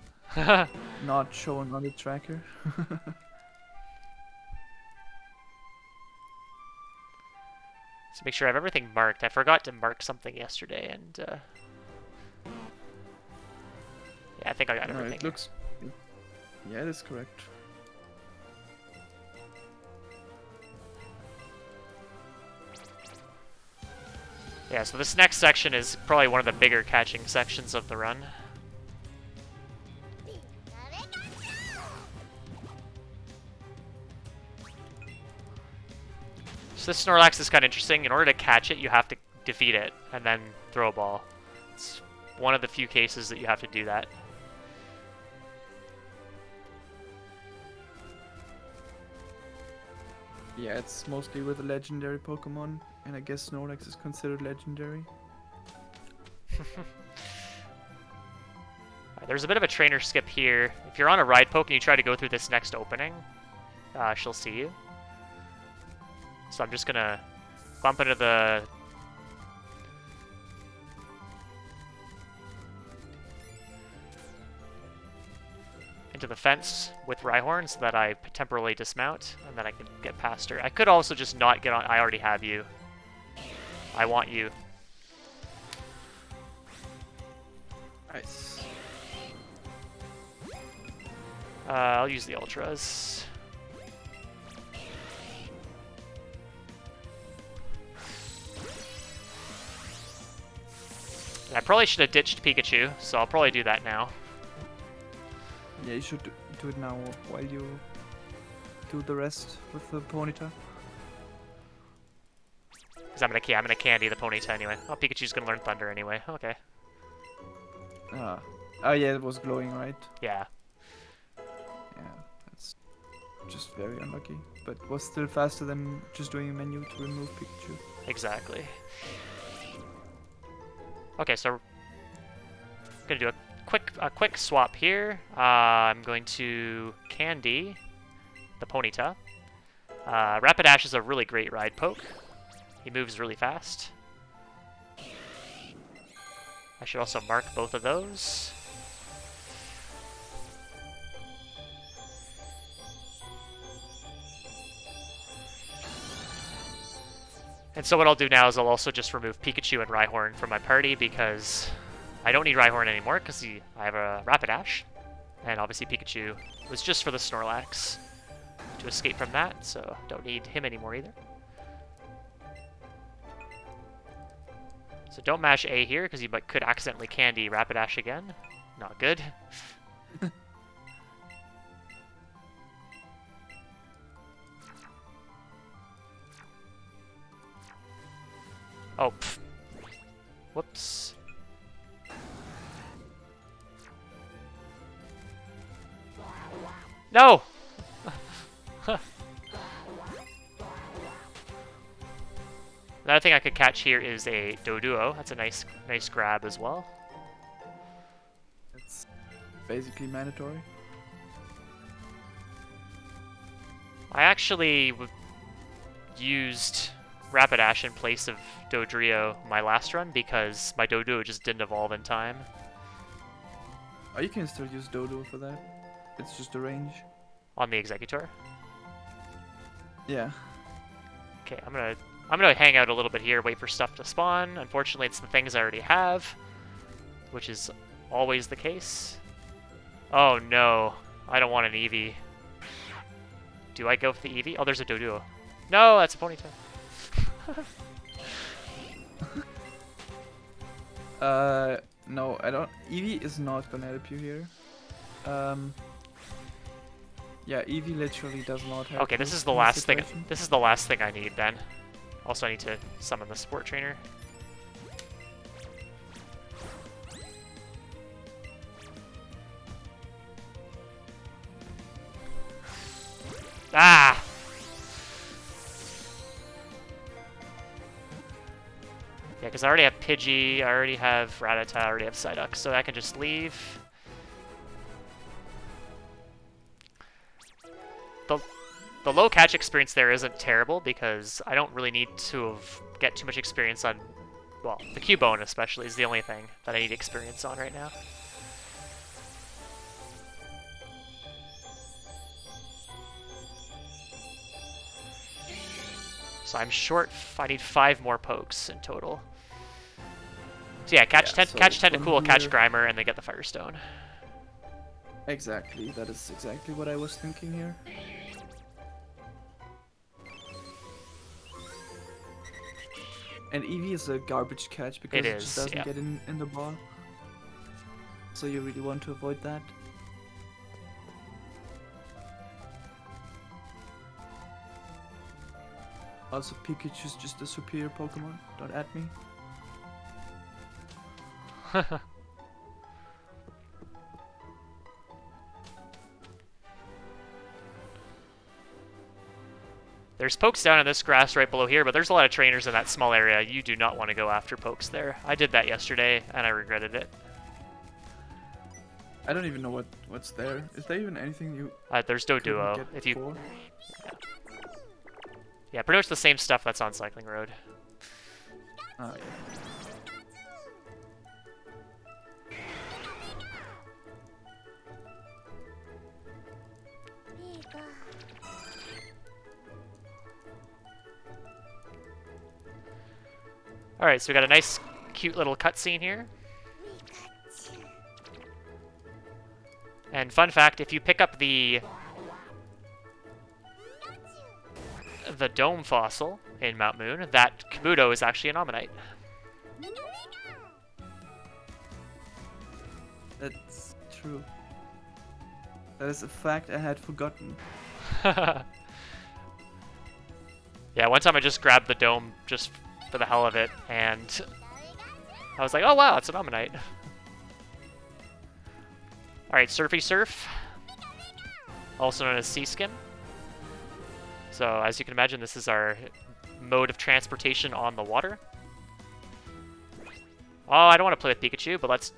Not shown on the tracker. So make sure I have everything marked. I forgot to mark something yesterday, and yeah, I think I got No, everything. it looks. Yeah, it is correct. Yeah, so this next section is probably one of the bigger catching sections of the run. So this Snorlax is kind of interesting. In order to catch it, you have to defeat it and then throw a ball. It's one of the few cases that you have to do that. Yeah, it's mostly with a legendary Pokemon, and I guess Snorlax is considered legendary. There's a bit of a trainer skip here. If you're on a ride poke and you try to go through this next opening, she'll see you. So I'm just gonna bump into the fence with Rhyhorn so that I temporarily dismount and then I can get past her. I could also just not get on. I already have you. I want you. Nice. I'll use the Ultras. And I probably should have ditched Pikachu, so I'll probably do that now. Yeah, you should do it now while you do the rest with the Ponyta. Because I'm gonna candy the Ponyta anyway. Oh, Pikachu's gonna learn Thunder anyway. Okay. Oh yeah, it was glowing, right? Yeah. Yeah, that's just very unlucky. But was still faster than just doing a menu to remove Pikachu. Exactly. Okay, so I'm gonna do a quick swap here. I'm going to candy the Ponyta. Rapidash is a really great ride poke. He moves really fast. I should also mark both of those. And so what I'll do now is I'll also just remove Pikachu and Rhyhorn from my party because I don't need Rhyhorn anymore because I have a Rapidash. And obviously Pikachu was just for the Snorlax to escape from that, so don't need him anymore either. So don't mash A here because you could accidentally candy Rapidash again. Not good. Oh, pff. Whoops. No! Another thing I could catch here is a Doduo. That's a nice grab as well. It's basically mandatory. I actually used Rapidash in place of Dodrio my last run because my Doduo just didn't evolve in time. Oh, you can still use Dodo for that. It's just a range. On the Executor. Yeah. Okay, I'm gonna hang out a little bit here, wait for stuff to spawn. Unfortunately, it's the things I already have, which is always the case. Oh no, I don't want an Eevee. Do I go for the Eevee? Oh, there's a Doduo. No, that's a Ponytail. No, I don't. Eevee is not gonna help you here. Yeah, Eevee literally does not help. Okay, this you is the in last thing. situation. This is the last thing I need then. Also, I need to summon the support trainer. Ah! Yeah, because I already have Pidgey, I already have Rattata, I already have Psyduck, so I can just leave. The low catch experience there isn't terrible because I don't really need to get too much experience on, well, the Cubone especially is the only thing that I need experience on right now. So I'm short. I need 5 more pokes in total. So yeah, catch Yeah, so Tentacool, from catch here- Grimer, and then get the Firestone. Exactly, that is exactly what I was thinking here. And Eevee is a garbage catch because It it is, just doesn't yeah. get in the ball. So you really want to avoid that. Also, Pikachu's just a superior Pokemon. Don't at me. There's pokes down in this grass right below here, but there's a lot of trainers in that small area. You do not want to go after pokes there. I did that yesterday, and I regretted it. I don't even know what's there. Is there even anything you There's couldn't Doduo. get If you, before? yeah, pretty much the same stuff that's on Cycling Road. Oh, yeah. All right, so we got a nice, cute little cutscene here. And fun fact, if you pick up the dome fossil in Mount Moon, that Kabuto is actually an Ammonite. That's true. That is a fact I had forgotten. Yeah, one time I just grabbed the dome just for the hell of it, and I was like, oh wow, it's an Ammonite. Alright, Surfy Surf, also known as Seaskin. So, as you can imagine, this is our mode of transportation on the water. Oh, I don't want to play with Pikachu, but let's...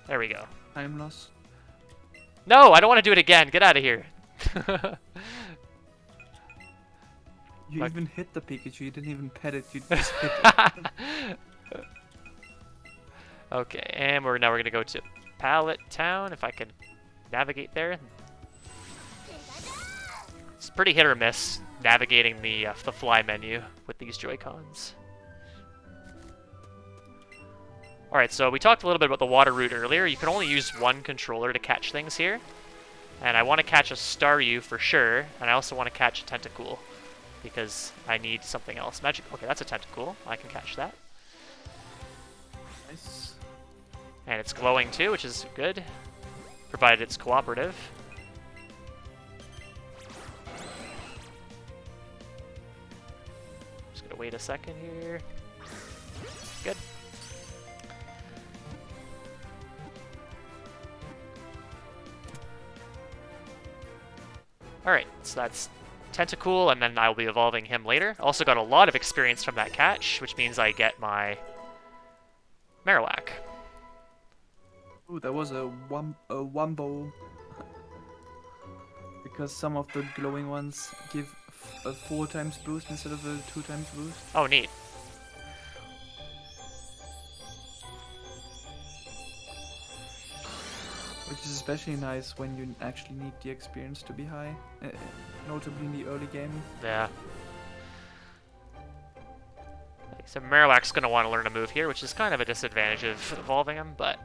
There we go. Time loss. No, I don't want to do it again. Get out of here. You Like- even hit the Pikachu, you didn't even pet it, you just hit it. Okay, and now we're gonna go to Pallet Town if I can navigate there. It's pretty hit or miss navigating the fly menu with these Joy-Cons. All right, so we talked a little bit about the water route earlier. You can only use one controller to catch things here, and I want to catch a Staryu for sure, and I also want to catch a Tentacool because I need something else. Magic. Okay, that's a Tentacool. I can catch that. Nice. And it's glowing too, which is good, provided it's cooperative. Just gonna wait a second here. Good. Alright, so that's Tentacool, and then I'll be evolving him later. Also got a lot of experience from that catch, which means I get my Marowak. Ooh, that was a Wumbo. Because some of the glowing ones give a 4 times boost instead of a 2 times boost. Oh, neat. Which is especially nice when you actually need the experience to be high, notably in the early game. Yeah. So Marowak's going to want to learn a move here, which is kind of a disadvantage of evolving him, but...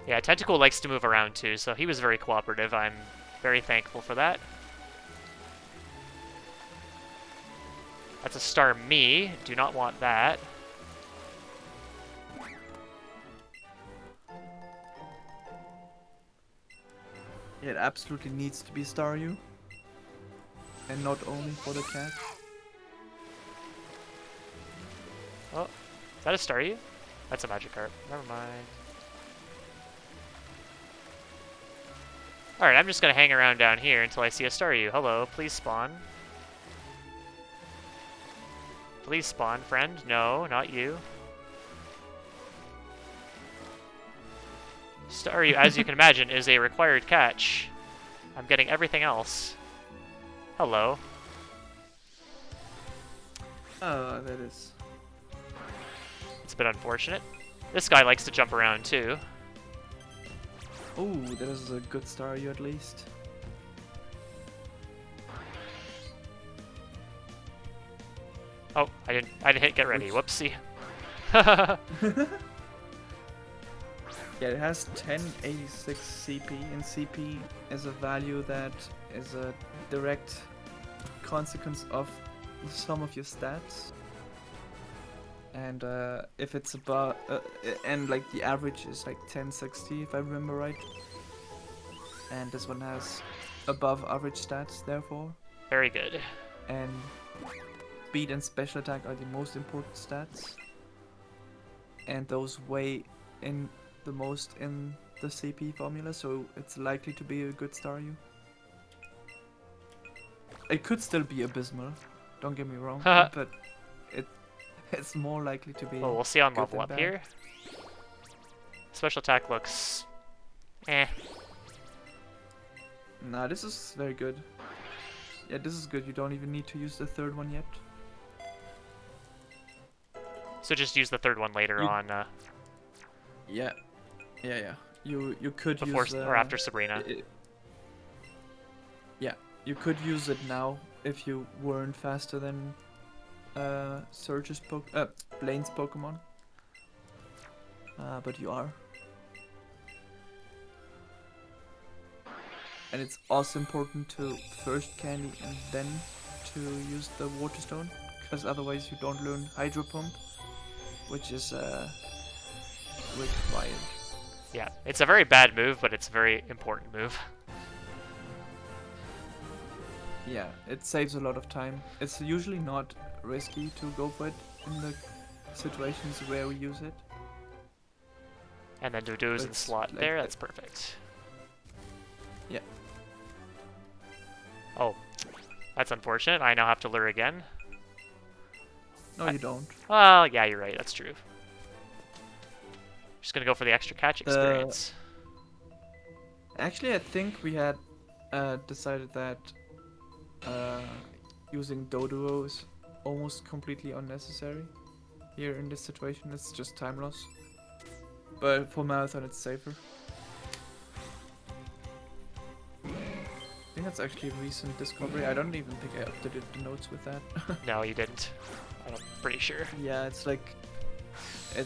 Yeah, Tentacool likes to move around too, so he was very cooperative. I'm very thankful for that. That's a star me. Do not want that. It absolutely needs to be Staryu. And not only for the catch. Oh, is that a Staryu? That's a Magikarp. Never mind. Alright, I'm just gonna hang around down here until I see a Staryu. Hello, please spawn. Please spawn, friend. No, not you. Staryu, as you can imagine, is a required catch. I'm getting everything else. Hello. Oh, that is... It's a bit unfortunate. This guy likes to jump around too. Oh, that is a good Staryu at least. Oh, I didn't hit get ready. Whoopsie. Yeah, it has 1086 CP, and CP is a value that is a direct consequence of some of your stats. And if it's above, and like the average is like 1060 if I remember right. And this one has above average stats, therefore. Very good. And speed and special attack are the most important stats. And those weigh in the most in the CP formula, so it's likely to be a good Staryu. It could still be abysmal, don't get me wrong, but it's more likely to be. Well, we'll see on good level than up bad. here. Special attack looks... eh. Nah, this is very good. Yeah, this is good. You don't even need to use the third one yet. So just use the third one later on, Yeah. Yeah. You could before use or after Sabrina. Yeah, you could use it now if you weren't faster than Blaine's Pokemon. But you are. And it's also important to first candy and then to use the Water Stone, because otherwise you don't learn Hydro Pump, which is required. Yeah, it's a very bad move, but it's a very important move. Yeah, it saves a lot of time. It's usually not risky to go for it in the situations where we use it. And then Dodo's in It's slot like there, the- that's perfect. Yeah. Oh, that's unfortunate. I now have to lure again. No, you don't. Well, yeah, you're right, that's true. Just gonna go for the extra catch experience. Actually, I think we had decided that using Doduo is almost completely unnecessary here in this situation. It's just time loss. But for Marathon, it's safer. I think that's actually a recent discovery. I don't even think I updated the notes with that. No, you didn't. I'm pretty sure. Yeah, it's like... I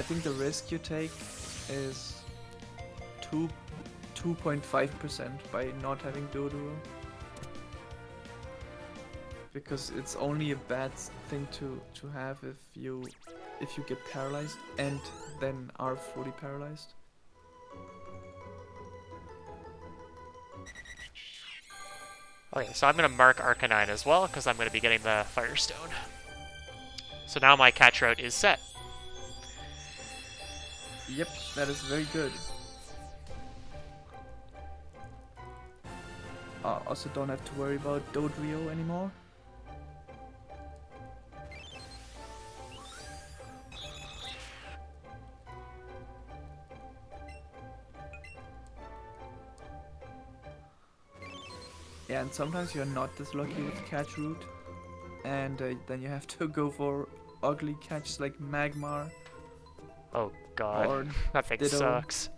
think the risk you take is 2.5% by not having Doduo. Because it's only a bad thing to have if you get paralyzed and then are fully paralyzed. Okay, so I'm gonna mark Arcanine as well, because I'm gonna be getting the Firestone. So now my catch route is set. Yep, that is very good. Also don't have to worry about Dodrio anymore. Yeah, and sometimes you're not this lucky with catch route, and then you have to go for ugly catches like Magmar. Oh god, Or that thing Ditto. sucks.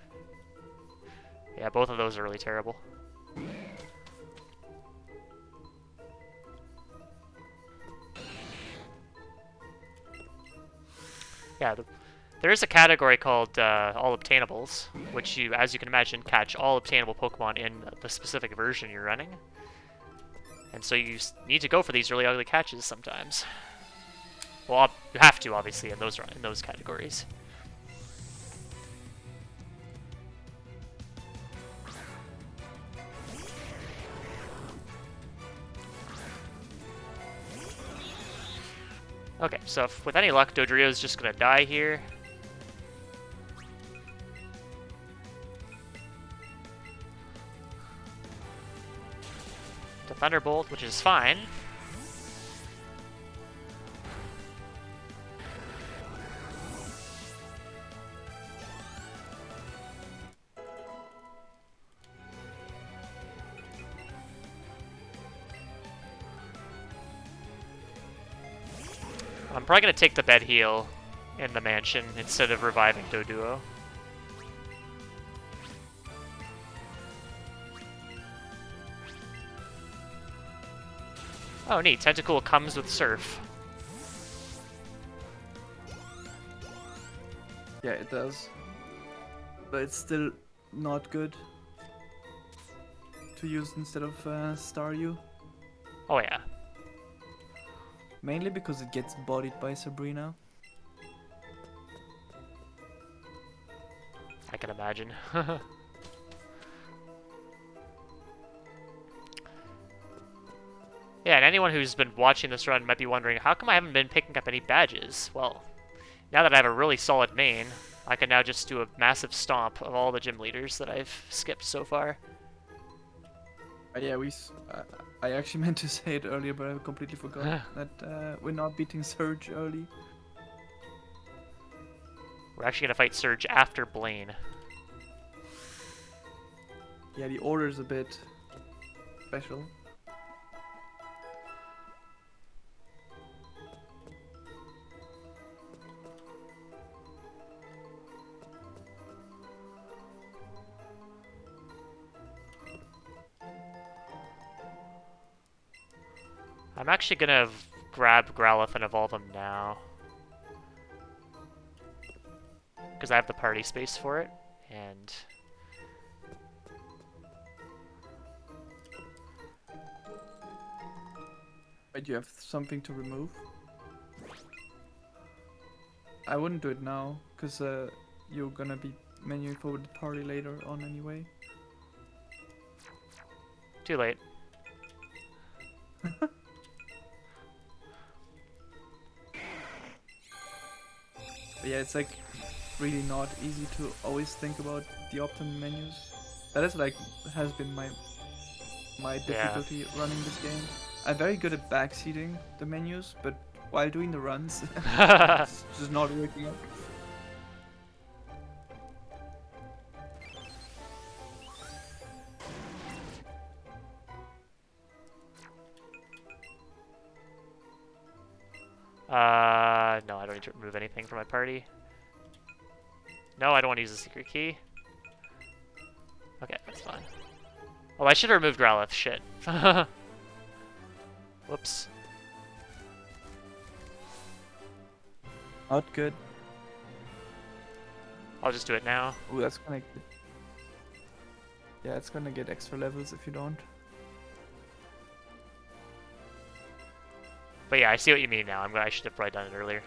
Yeah, both of those are really terrible. Yeah, there is a category called all obtainables, which you, as you can imagine, catch all obtainable Pokemon in the specific version you're running. And so you need to go for these really ugly catches sometimes. Well, you have to, obviously, in those categories. Okay, so if, with any luck, Dodrio is just gonna die here. To Thunderbolt, which is fine. I'm probably going to take the bed heal in the mansion instead of reviving Doduo. Oh, neat. Tentacool comes with Surf. Yeah, it does. But it's still not good to use instead of Staryu. Oh, yeah. Mainly because it gets bodied by Sabrina. I can imagine. Yeah, and anyone who's been watching this run might be wondering, how come I haven't been picking up any badges? Well, now that I have a really solid main, I can now just do a massive stomp of all the gym leaders that I've skipped so far. Yeah, I actually meant to say it earlier, but I completely forgot that we're not beating Surge early. We're actually going to fight Surge after Blaine. Yeah, the order's a bit special. I'm actually gonna grab Growlithe and evolve him now. Because I have the party space for it, and... Wait, you have something to remove? I wouldn't do it now, because you're gonna be menuing forward the party later on anyway. Too late. But yeah, it's like really not easy to always think about the optimum menus. That is like has been my difficulty running this game. I'm very good at backseating the menus, but while doing the runs, it's just not working out. No, I don't need to remove anything from my party. No, I don't want to use the secret key. Okay, that's fine. Oh, I should have removed Growlithe. Shit. Whoops. Not good. I'll just do it now. Ooh, that's gonna get... Yeah, it's gonna get extra levels if you don't. But yeah, I see what you mean now. I should have probably done it earlier.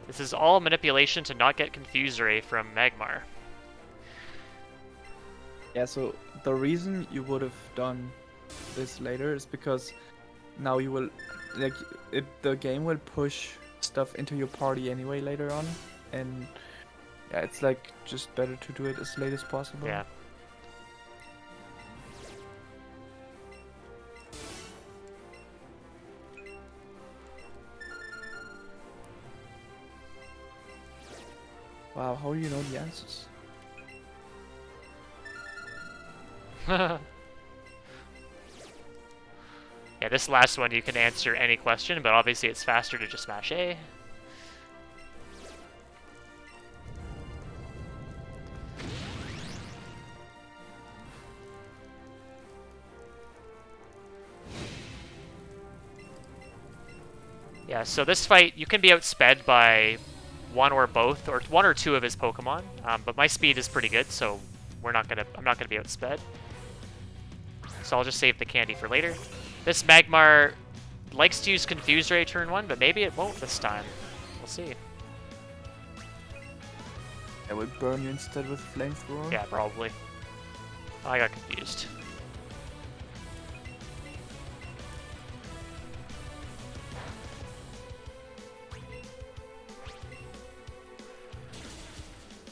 This is all manipulation to not get Confusory from Magmar. Yeah, so the reason you would have done this later is because now you will, like, the game will push stuff into your party anyway later on, and yeah, it's like just better to do it as late as possible. Yeah. Wow, how do you know the answers? Yeah, this last one you can answer any question, but obviously it's faster to just mash A. Yeah, so this fight, you can be outsped by one or both, or one or two of his Pokemon, but my speed is pretty good, so I'm not gonna be outsped. So I'll just save the candy for later. This Magmar likes to use Confuse Ray turn 1, but maybe it won't this time. We'll see. I will burn you instead with Flamethrower. Yeah, probably. I got confused.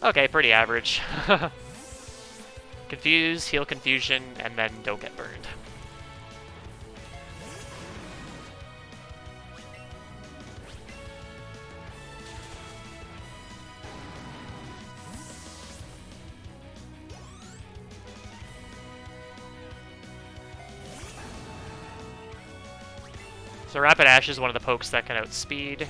Okay, pretty average. Confuse, heal confusion, and then don't get burned. So Rapidash is one of the pokes that can outspeed.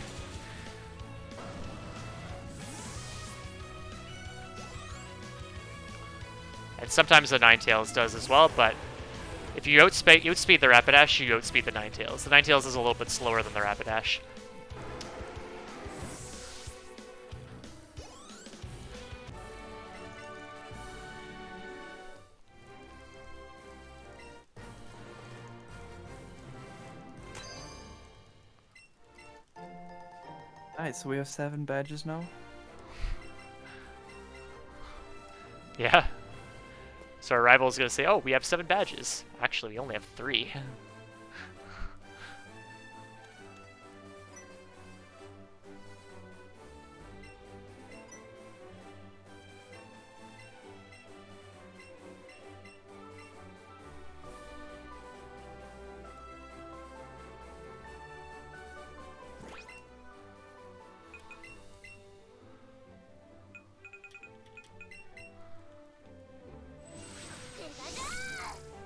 And sometimes the Ninetales does as well, but if you outspeed the Rapidash, you outspeed the Ninetales. The Ninetales is a little bit slower than the Rapidash. Alright, so we have 7 badges now. Yeah. So our rival is going to say, oh, we have 7 badges. Actually, we only have 3.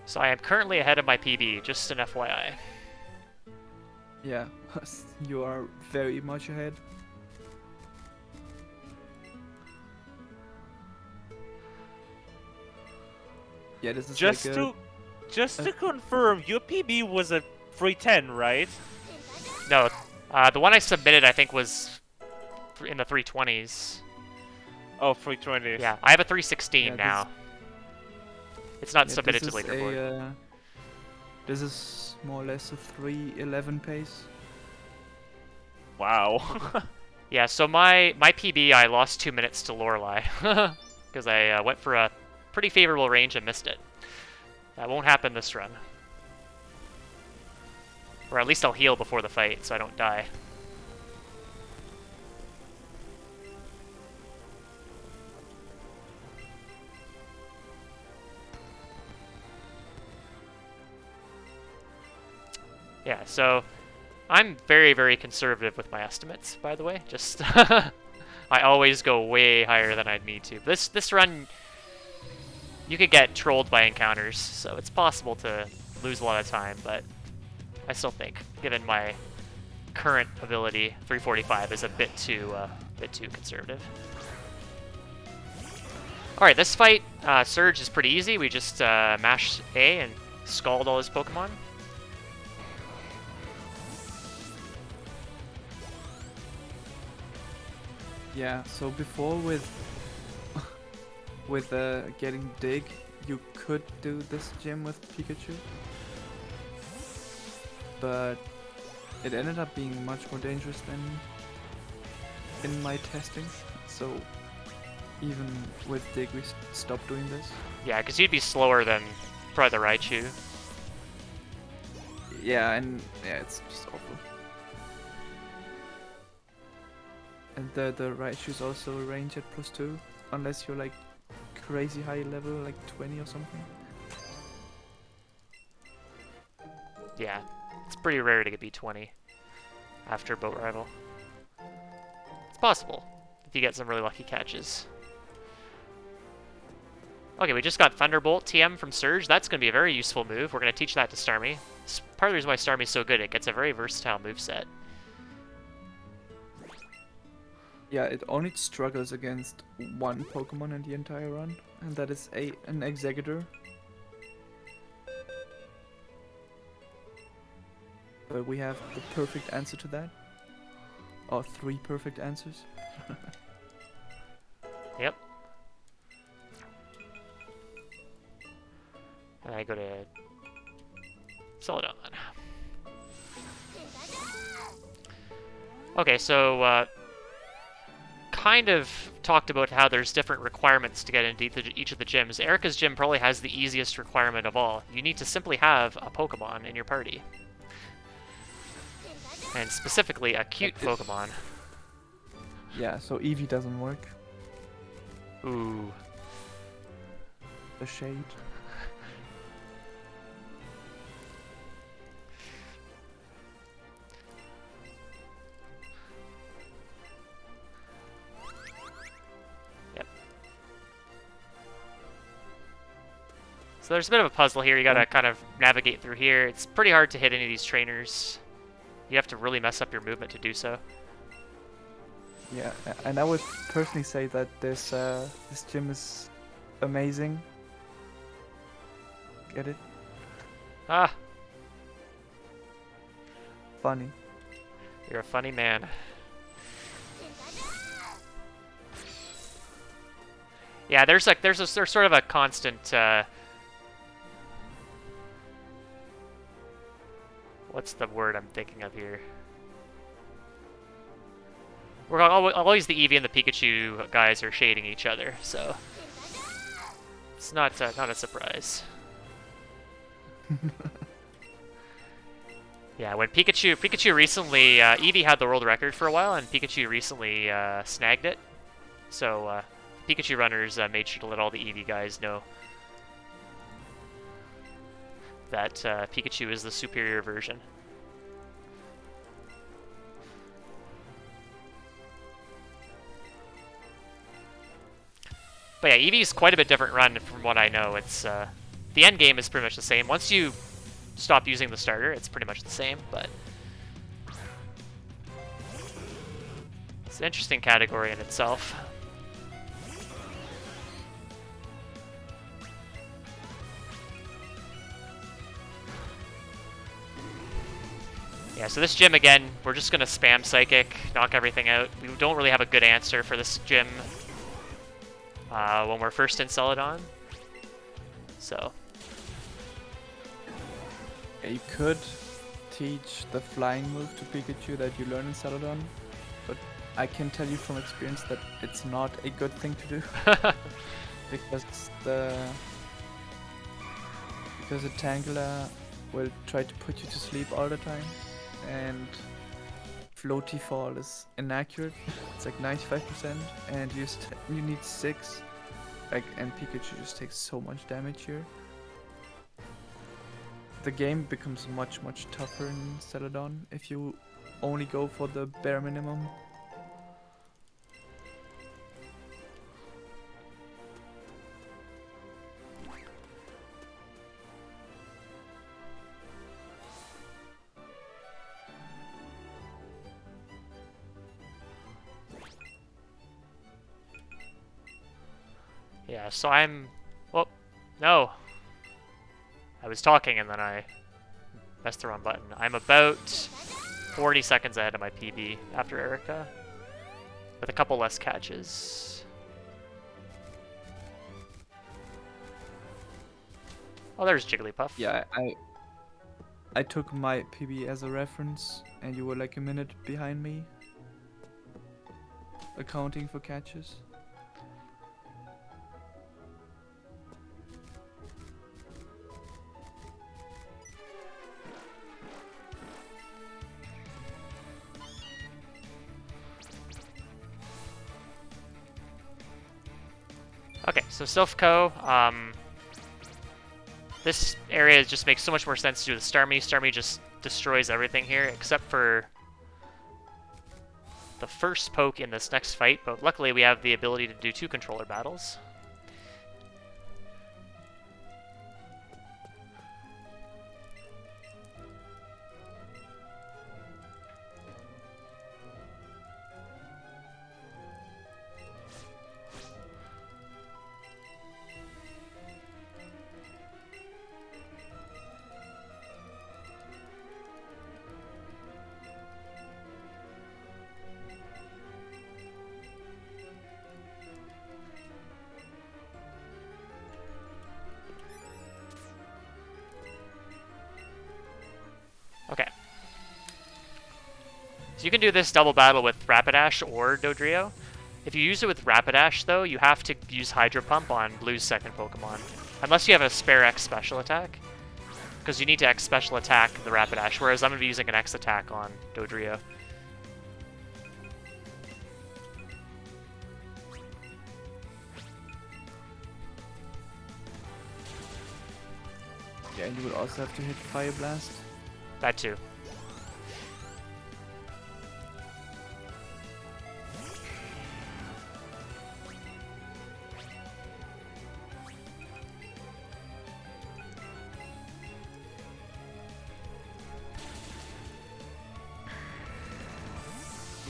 So I am currently ahead of my PB, just an FYI. Yeah, you are very much ahead. Yeah, this is Just like to confirm, your PB was a 310, right? No, the one I submitted I think was in the 320s. Oh, 320. Yeah, I have a 316 Yeah, now. It's not yeah, submitted this to is leaderboard. this is more or less a 3:11 pace. Wow. Yeah, so my PB, I lost 2 minutes to Lorelei. Because I went for a pretty favorable range and missed it. That won't happen this run. Or at least I'll heal before the fight so I don't die. Yeah, so I'm very, very conservative with my estimates, by the way. Just I always go way higher than I'd need to. This run, you could get trolled by encounters, so it's possible to lose a lot of time, but I still think, given my current ability, 345 is a bit too conservative. All right, this fight, Surge is pretty easy. We just mash A and scald all his Pokemon. Yeah, so before with getting Dig, you could do this gym with Pikachu, but it ended up being much more dangerous than in my testing. So Even with Dig, we stopped doing this. Yeah, because you'd be slower than probably the Raichu. Yeah, and yeah, it's just awful. And the Raichu is also a range at +2, unless you're like crazy high level, like 20 or something. Yeah, it's pretty rare to get B20 after Boat Rival. It's possible if you get some really lucky catches. Okay, we just got Thunderbolt TM from Surge. That's going to be a very useful move. We're going to teach that to Starmie. It's part of the reason why Starmie's so good. It gets a very versatile moveset. Yeah, it only struggles against one Pokemon in the entire run, and that is an Executor. But we have the perfect answer to that. Or 3 perfect answers. Yep. And I go to Celadon. Okay, so kind of talked about how there's different requirements to get into each of the gyms. Erica's gym probably has the easiest requirement of all. You need to simply have a Pokemon in your party. And specifically a cute Pokemon. Yeah, so Eevee doesn't work. Ooh. The shade. Yep. So there's a bit of a puzzle here. You gotta kind of navigate through here. It's pretty hard to hit any of these trainers. You have to really mess up your movement to do so. Yeah, and I would personally say that this gym is amazing. Get it? Ah, Funny. you're a funny man. Yeah, there's sort of a constant what's the word I'm thinking of here? We're always the Eevee and the Pikachu guys are shading each other, so it's not a surprise. Yeah, when Pikachu recently Eevee had the world record for a while, and Pikachu recently snagged it. So Pikachu runners made sure to let all the Eevee guys know that Pikachu is the superior version. But yeah, Eevee's quite a bit different run from what I know. It's the end game is pretty much the same. Once you stop using the starter, it's pretty much the same, but it's an interesting category in itself. Yeah, so this gym, again, we're just going to spam Psychic, knock everything out. We don't really have a good answer for this gym when we're first in Celadon. So. Yeah, you could teach the flying move to Pikachu that you learn in Celadon, but I can tell you from experience that it's not a good thing to do. because the Tangela will try to put you to sleep all the time, and Floaty Fall is inaccurate. It's like 95%, and you need 6. And Pikachu just takes so much damage here. The game becomes much tougher in Celadon if you only go for the bare minimum. Yeah, so I'm... Oh, no. I was talking and then I pressed the wrong button. I'm about 40 seconds ahead of my PB after Erica, with a couple less catches. Oh, there's Jigglypuff. Yeah, I took my PB as a reference, and you were like a minute behind me, accounting for catches. Okay, so Silphco, this area just makes so much more sense to do with Starmie. Starmie just destroys everything here, except for the first poke in this next fight, but luckily we have the ability to do 2 controller battles. Okay. So you can do this double battle with Rapidash or Dodrio. If you use it with Rapidash, though, you have to use Hydro Pump on Blue's second Pokemon. Unless you have a spare X special attack. Because you need to X special attack the Rapidash, whereas I'm going to be using an X attack on Dodrio. Yeah, and you would also have to hit Fire Blast. That too.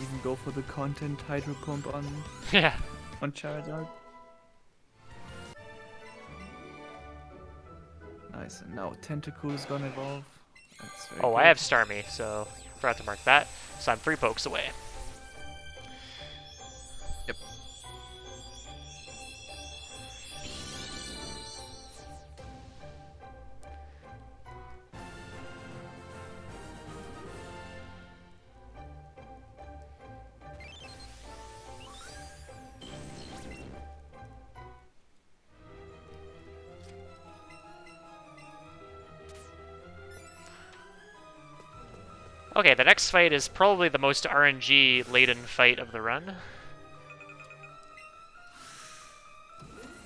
Even go for the content Hydro Pump Yeah. on Charizard. Nice, and now Tentacool is gonna evolve. That's very Oh, good. I have Starmie, so forgot to mark that. So I'm 3 pokes away. Yep. Okay, the next fight is probably the most RNG-laden fight of the run.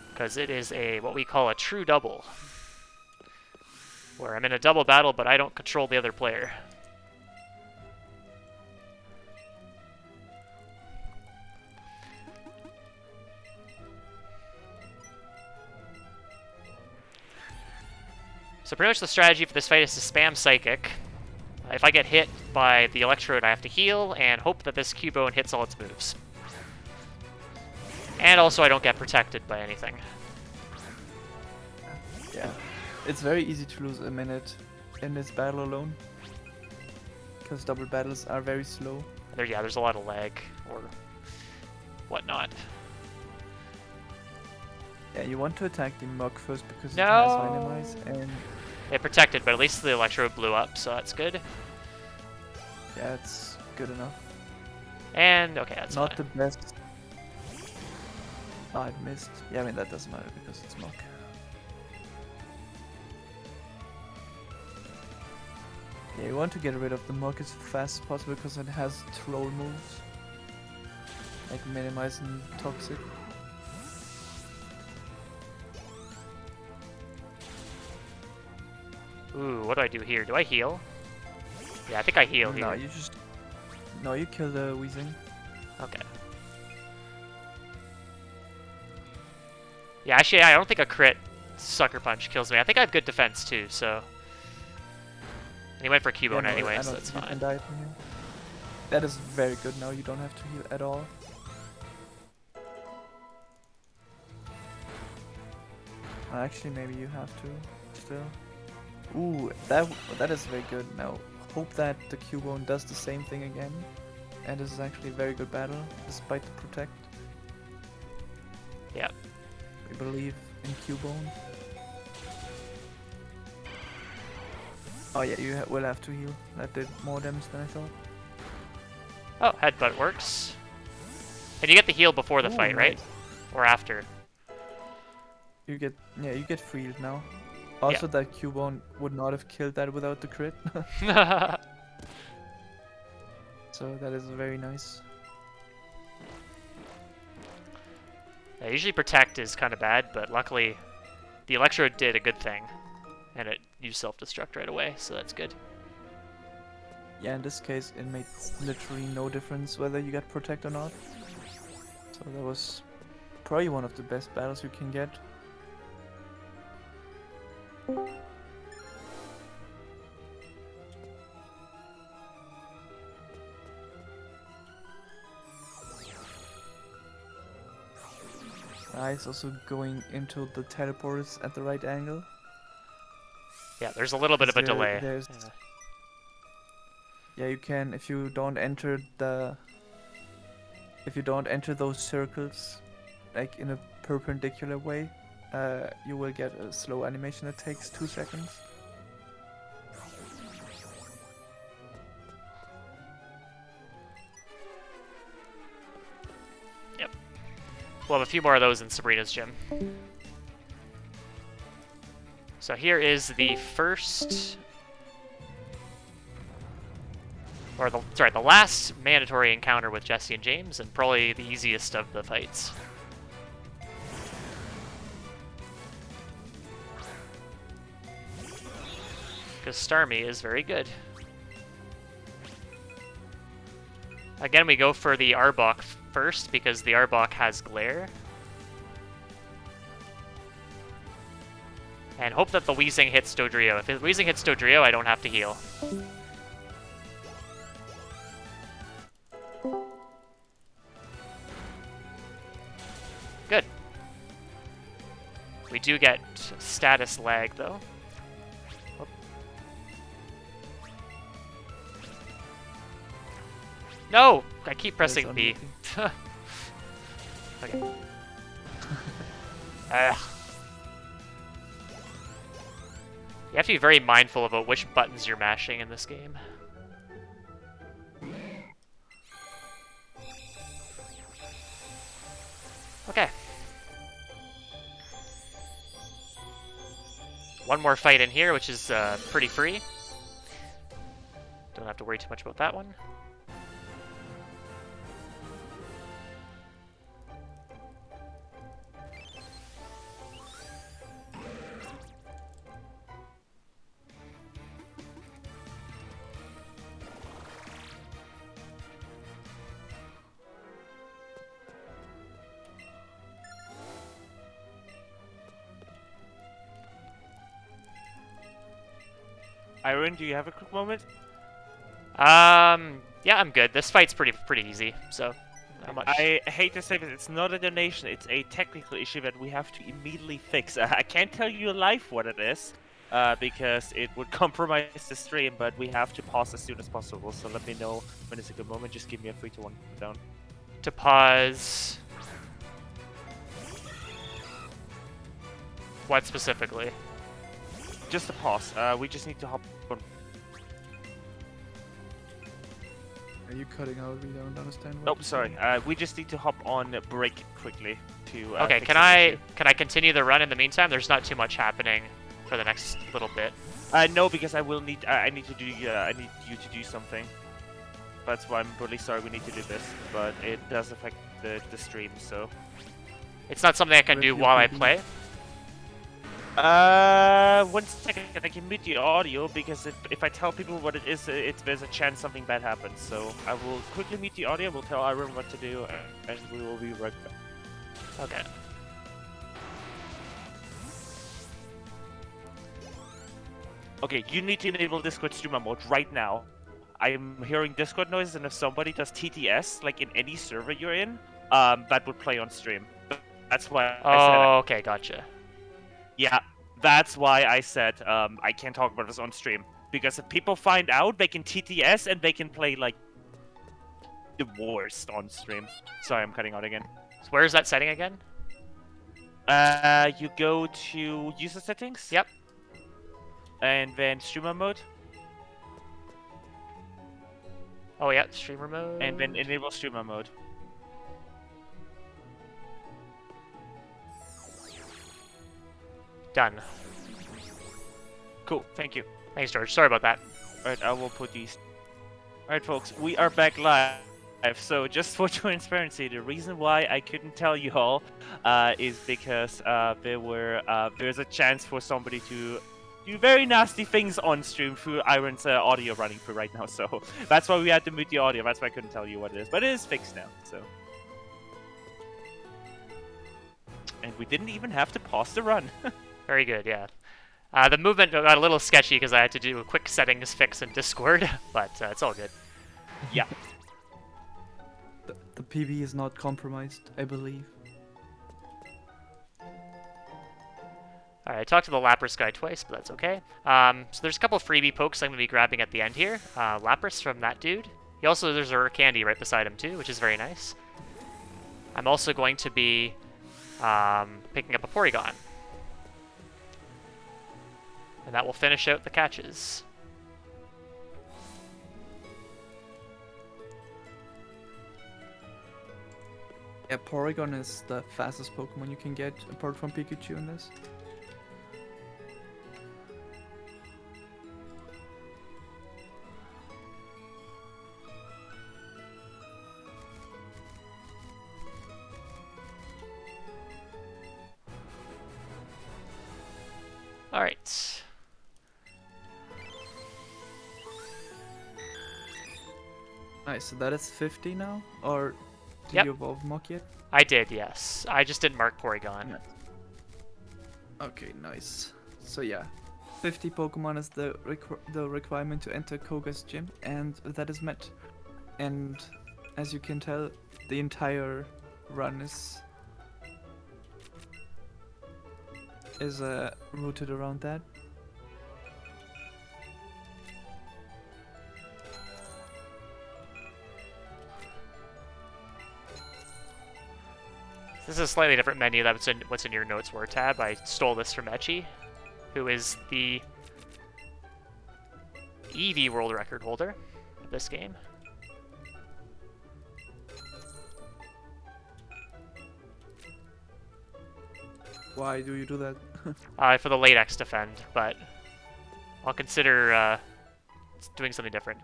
Because it is what we call a true double. Where I'm in a double battle, but I don't control the other player. So pretty much the strategy for this fight is to spam Psychic. If I get hit by the Electrode, I have to heal and hope that this Cubone hits all its moves. And also I don't get protected by anything. Yeah, it's very easy to lose a minute in this battle alone. Because double battles are very slow. There's a lot of lag or whatnot. Yeah, you want to attack the Muk first because No! it has Minimize and It protected, but at least the Electrode blew up, so that's good. yeah, it's good enough. And, okay, that's Not fine. the best. Oh, it missed. Yeah, I mean, that doesn't matter because it's Muk. Yeah, you want to get rid of the Muk as fast as possible because it has troll moves. Like Minimize and Toxic. Ooh, what do I do here? Do I heal? Yeah, I think I heal here. No, you just... No, you kill the Weezing. Okay. Yeah, actually, I don't think a crit Sucker Punch kills me. I think I have good defense, too, so... And he went for Cubone anyway, I so don't that's think you fine. can die from here. That is very good now, you don't have to heal at all. Actually, maybe you have to, still. Ooh, that is very good. Now, hope that the Cubone does the same thing again. And this is actually a very good battle, despite the Protect. Yep. We believe in Cubone. Oh yeah, you will have to heal. That did more damage than I thought. Oh, Headbutt works. And you get the heal before the Ooh, fight, right? nice. Or after? You get freed now. Also, that Cubone would not have killed that without the crit. So that is very nice. Yeah, usually Protect is kind of bad, but luckily the Electrode did a good thing. And it used self-destruct right away, so that's good. Yeah, in this case, it made literally no difference whether you get Protect or not. So that was probably one of the best battles you can get. Nice, also going into the teleporters at the right angle. Yeah, there's a little bit of a delay. Yeah, you can, if you don't enter those circles like in a perpendicular way, you will get a slow animation that takes 2 seconds. Yep. We'll have a few more of those in Sabrina's gym. So here is the first, or the last mandatory encounter with Jesse and James, and probably the easiest of the fights. Because Starmie is very good. Again, we go for the Arbok first, because the Arbok has Glare. And hope that the Weezing hits Dodrio. If the Weezing hits Dodrio, I don't have to heal. Good. We do get status lag, though. Whoop. No! I keep pressing B. Okay. You have to be very mindful about which buttons you're mashing in this game. Okay. One more fight in here, which is pretty free. Don't have to worry too much about that one. Iron, do you have a quick moment? Yeah, I'm good. This fight's pretty easy, so not much. I hate to say this, it's not a donation, it's a technical issue that we have to immediately fix. I can't tell you live what it is, because it would compromise the stream, but we have to pause as soon as possible, so let me know when it's a good moment. Just give me a 3 to 1 down. To pause... What specifically? Just a pause. We just need to hop on. Are you cutting out? We don't understand what Nope, you're sorry. saying. We just need to hop on break quickly to. Okay, fix can this issue. I continue the run in the meantime? There's not too much happening for the next little bit. No, because I will need. I need to do. I need you to do something. That's why I'm really sorry we need to do this, but it does affect the stream. So. It's not something I can do while I play. 1 second. I can mute the audio because if I tell people what it is, there's a chance something bad happens. So I will quickly mute the audio. We'll tell everyone what to do, and we will be right back. Okay. Okay, you need to enable Discord streamer mode right now. I'm hearing Discord noises, and if somebody does TTS, like in any server you're in, that would play on stream. That's why I said Oh, okay, gotcha. Yeah, that's why I said I can't talk about this on stream. Because if people find out, they can TTS and they can play, like, the worst on stream. Sorry, I'm cutting out again. So where is that setting again? You go to user settings. Yep. And then streamer mode. Oh yeah, streamer mode. And then enable streamer mode. Done. Cool, thank you. Thanks, George. Sorry about that. Alright, I will put these. Alright, folks, we are back live. So just for transparency, the reason why I couldn't tell you all is because there's a chance for somebody to do very nasty things on stream through Iron's audio running through right now. So that's why we had to mute the audio. That's why I couldn't tell you what it is. But it is fixed now. So. And we didn't even have to pause the run. Very good, yeah. The movement got a little sketchy because I had to do a quick settings fix in Discord, but it's all good. Yeah. The PB is not compromised, I believe. Alright, I talked to the Lapras guy twice, but that's okay. So there's a couple freebie pokes I'm going to be grabbing at the end here. Lapras from that dude. There's a rare candy right beside him too, which is very nice. I'm also going to be picking up a Porygon. And that will finish out the catches. Yeah, Porygon is the fastest Pokemon you can get, apart from Pikachu in this. Alright. Nice, so that is 50 now? Or did Yep. you evolve Mach yet? I did, yes. I just didn't mark Porygon. Okay, nice. So yeah, 50 Pokemon is the requirement to enter Koga's gym, and that is met. And as you can tell, the entire run is rooted around that. This is a slightly different menu than what's in your notes Wartab. I stole this from Etchy, who is the EV world record holder of this game. Why do you do that? For the late X defend, but I'll consider doing something different.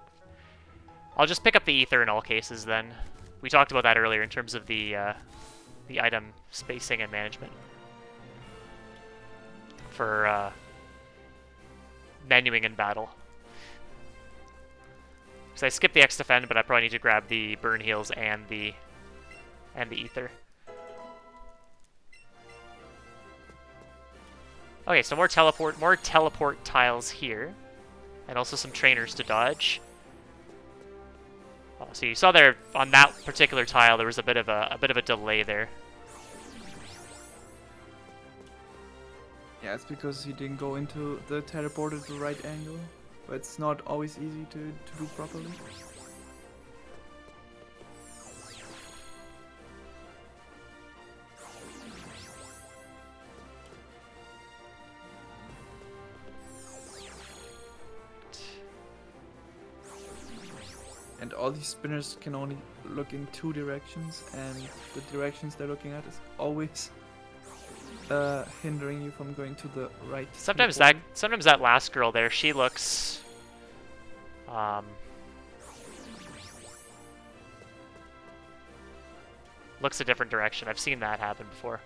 I'll just pick up the ether in all cases then. We talked about that earlier in terms of the item spacing and management for menuing in battle. So I skipped the X defend, but I probably need to grab the burn heals and the ether. Okay, so more teleport tiles here, and also some trainers to dodge. Oh, so you saw there on that particular tile there was a bit of a delay there. Yeah, it's because he didn't go into the teleport at the right angle, but it's not always easy to do properly. And all these spinners can only look in two directions, and the directions they're looking at is always hindering you from going to the right. Sometimes that last girl there, she looks looks a different direction. I've seen that happen before.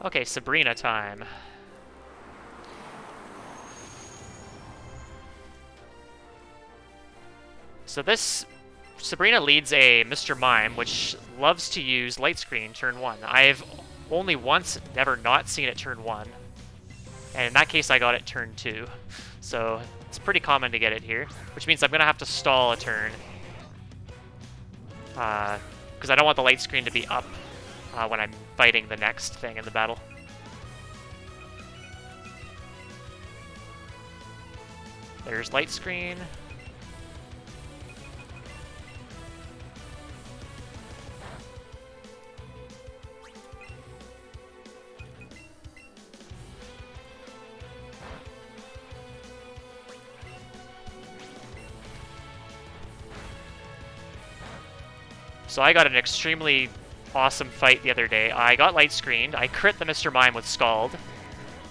Okay, Sabrina time. So this Sabrina leads a Mr. Mime, which loves to use Light Screen turn 1. I've only once never not seen it turn 1. And in that case, I got it turn 2. So it's pretty common to get it here, which means I'm going to have to stall a turn. Because I don't want the Light Screen to be up when I'm fighting the next thing in the battle. There's Light Screen. So I got an extremely awesome fight the other day. I got light screened. I crit the Mr. Mime with Scald.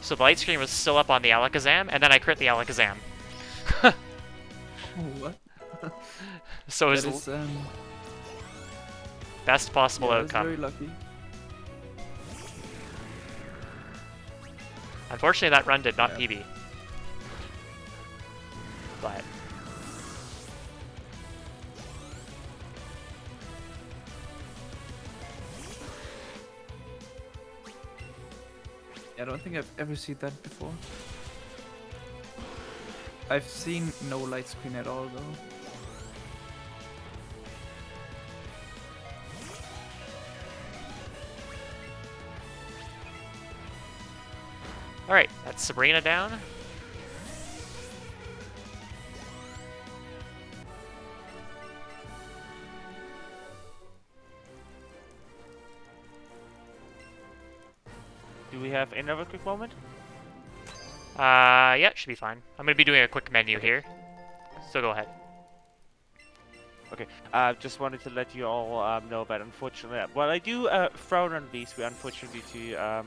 So the light screen was still up on the Alakazam, and then I crit the Alakazam. What? So That his is best possible yeah, that's outcome. very lucky. Unfortunately, that run did not Yeah. PB. But I don't think I've ever seen that before. I've seen no light screen at all though. all right, that's Sabrina down. Do we have another quick moment? Yeah, should be fine. I'm gonna be doing a quick menu here, so go ahead. Okay, just wanted to let you all know that unfortunately, well, I do frown on these. We unfortunately, due to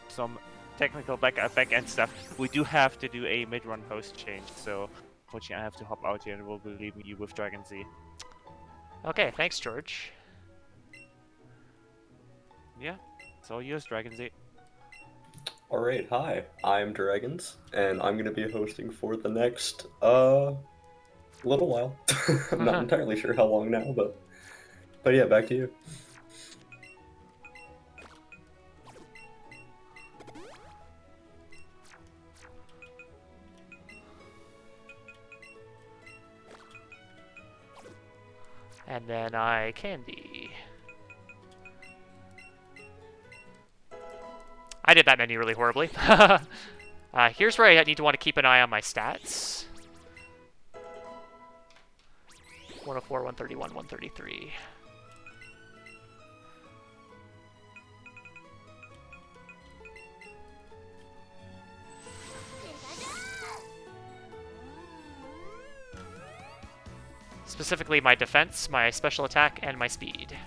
some technical back-end stuff, we do have to do a mid-run host change. So, unfortunately, I have to hop out here and we'll be leaving you with Dragon Z. Okay, thanks, George. Yeah, it's all yours, Dragon Z. Alright, hi, I'm Dragons, and I'm gonna be hosting for the next, little while. I'm not entirely sure how long now, but yeah, back to you. And then I candy. I did that menu really horribly. Here's where I need to want to keep an eye on my stats. 104, 131, 133. Specifically my defense, my special attack, and my speed.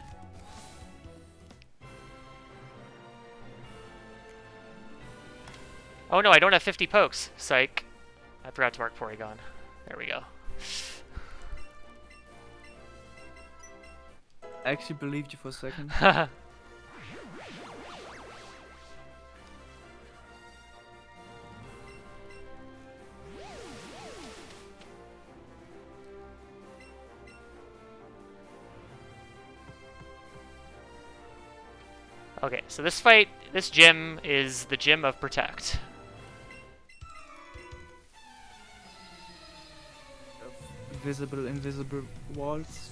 Oh no, I don't have 50 pokes. Psych. I forgot to mark Porygon. There we go. I actually believed you for a second. Okay, so this fight, this gym is the gym of Protect. Visible, invisible walls.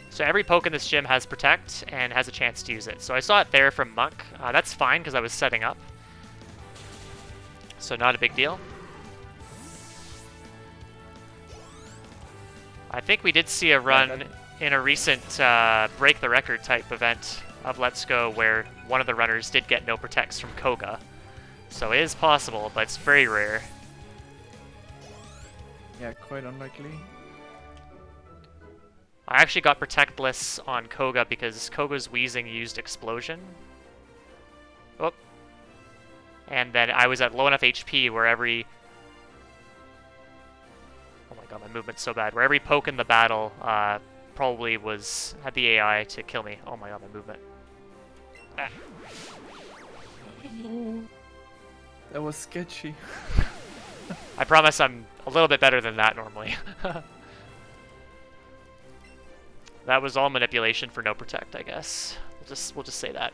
So every poke in this gym has Protect and has a chance to use it. So I saw it there from Monk. That's fine because I was setting up. So not a big deal. I think we did see a run in a recent Break the Record type event of Let's Go where one of the runners did get no Protects from Koga. So it is possible, but it's very rare. Yeah, quite unlikely. I actually got Protectless on Koga because Koga's Wheezing used Explosion. Oh. And then I was at low enough HP where every... Oh my god, my movement's so bad. Where every poke in the battle probably had the AI to kill me. Oh my god, my movement. Ah. That was sketchy. I promise I'm a little bit better than that normally. That was all manipulation for no Protect, I guess. We'll just say that.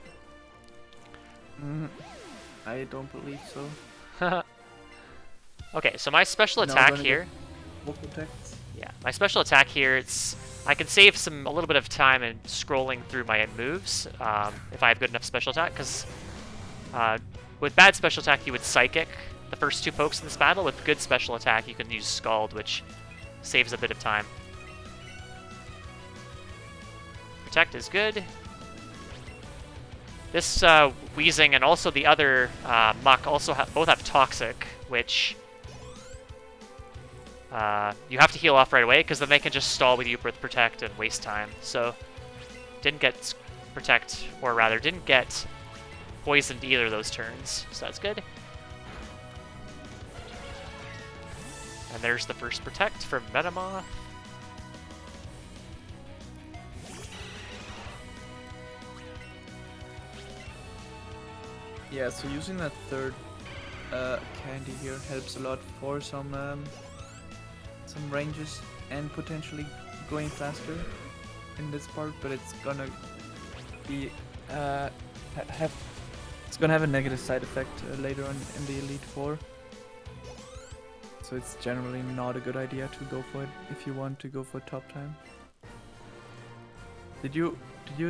I don't believe so. Okay, so my special No, attack gonna here. What protects? Yeah, my special attack here. I can save a little bit of time in scrolling through my moves if I have good enough special attack. Because with bad special attack, you would Psychic the first two pokes in this battle. With good special attack, you can use Scald, which saves a bit of time. Protect is good. This Wheezing and also the other Muck also both have Toxic, which you have to heal off right away, because then they can just stall with you with Protect and waste time. So, didn't get Protect, or rather, didn't get poisoned either of those turns, so that's good. And there's the first Protect from Venomoth. Yeah, so using that third candy here helps a lot for some ranges and potentially going faster in this part, but it's gonna be it's gonna have a negative side effect later on in the Elite Four. So it's generally not a good idea to go for it if you want to go for top time. Did you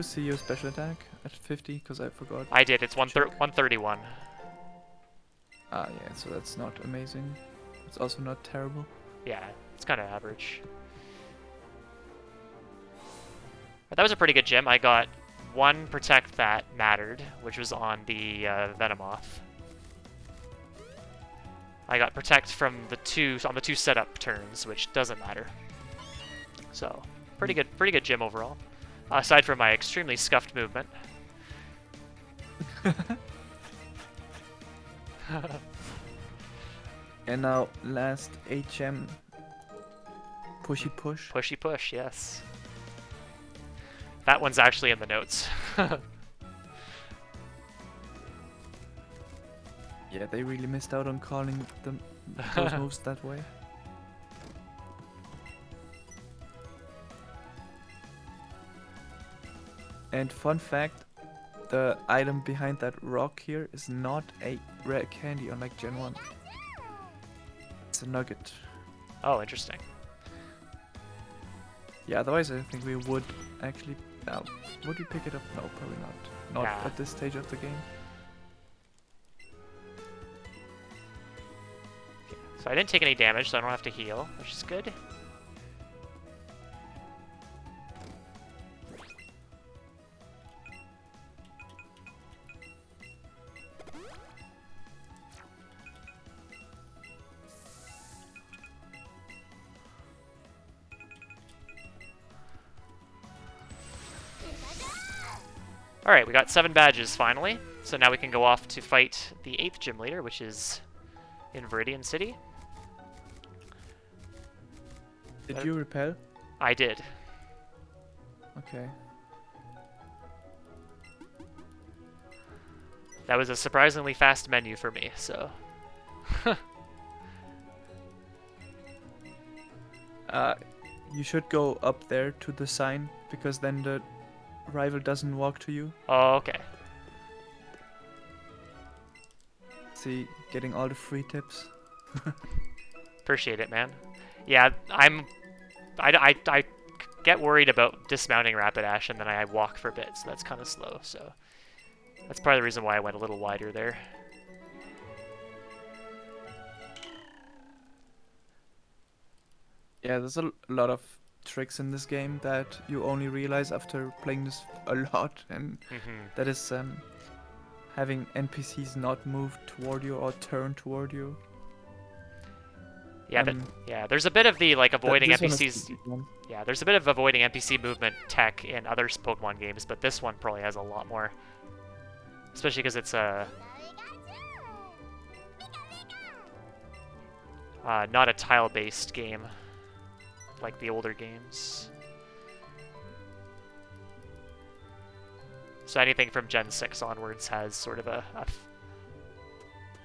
see your special attack at 50? Because I forgot. I did. It's 131. Ah, yeah. So that's not amazing. It's also not terrible. Yeah, it's kind of average. But that was a pretty good gym. I got one Protect that mattered, which was on the Venomoth. I got Protect from the two setup turns, which doesn't matter. So pretty good gym overall. Aside from my extremely scuffed movement. And now last HM. Pushy push. Pushy push, yes. That one's actually in the notes. Yeah, they really missed out on calling them those moves that way. And fun fact, the item behind that rock here is not a rare candy unlike Gen 1. It's a nugget. Oh, interesting. Yeah, otherwise I think we would actually... would we pick it up? No, probably not. Not Nah. at this stage of the game. So I didn't take any damage, so I don't have to heal, which is good. Alright, we got 7 badges finally, so now we can go off to fight the 8th gym leader, which is in Viridian City. Did you repel? I did. Okay. That was a surprisingly fast menu for me, so... You should go up there to the sign, because then the rival doesn't walk to you. Oh, okay. See, getting all the free tips. Appreciate it, man. Yeah, I get worried about dismounting Rapidash and then I walk for a bit, so that's kind of slow, so... That's probably the reason why I went a little wider there. Yeah, there's a lot of tricks in this game that you only realize after playing this a lot, and that is having NPCs not move toward you or turn toward you. Yeah, yeah. There's a bit of the like avoiding this one is NPCs. the big one. Yeah, there's a bit of avoiding NPC movement tech in other Pokemon games, but this one probably has a lot more, especially because it's a not a tile-based game like the older games. So anything from Gen 6 onwards has sort of a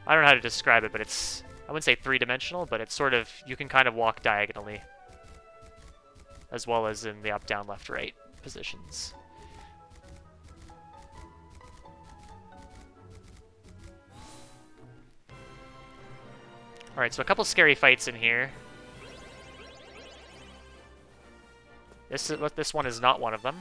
I don't know how to describe it, but it's, I wouldn't say three-dimensional, but it's sort of, you can kind of walk diagonally, as well as in the up, down, left, right positions. Alright, so a couple scary fights in here. This one is not one of them.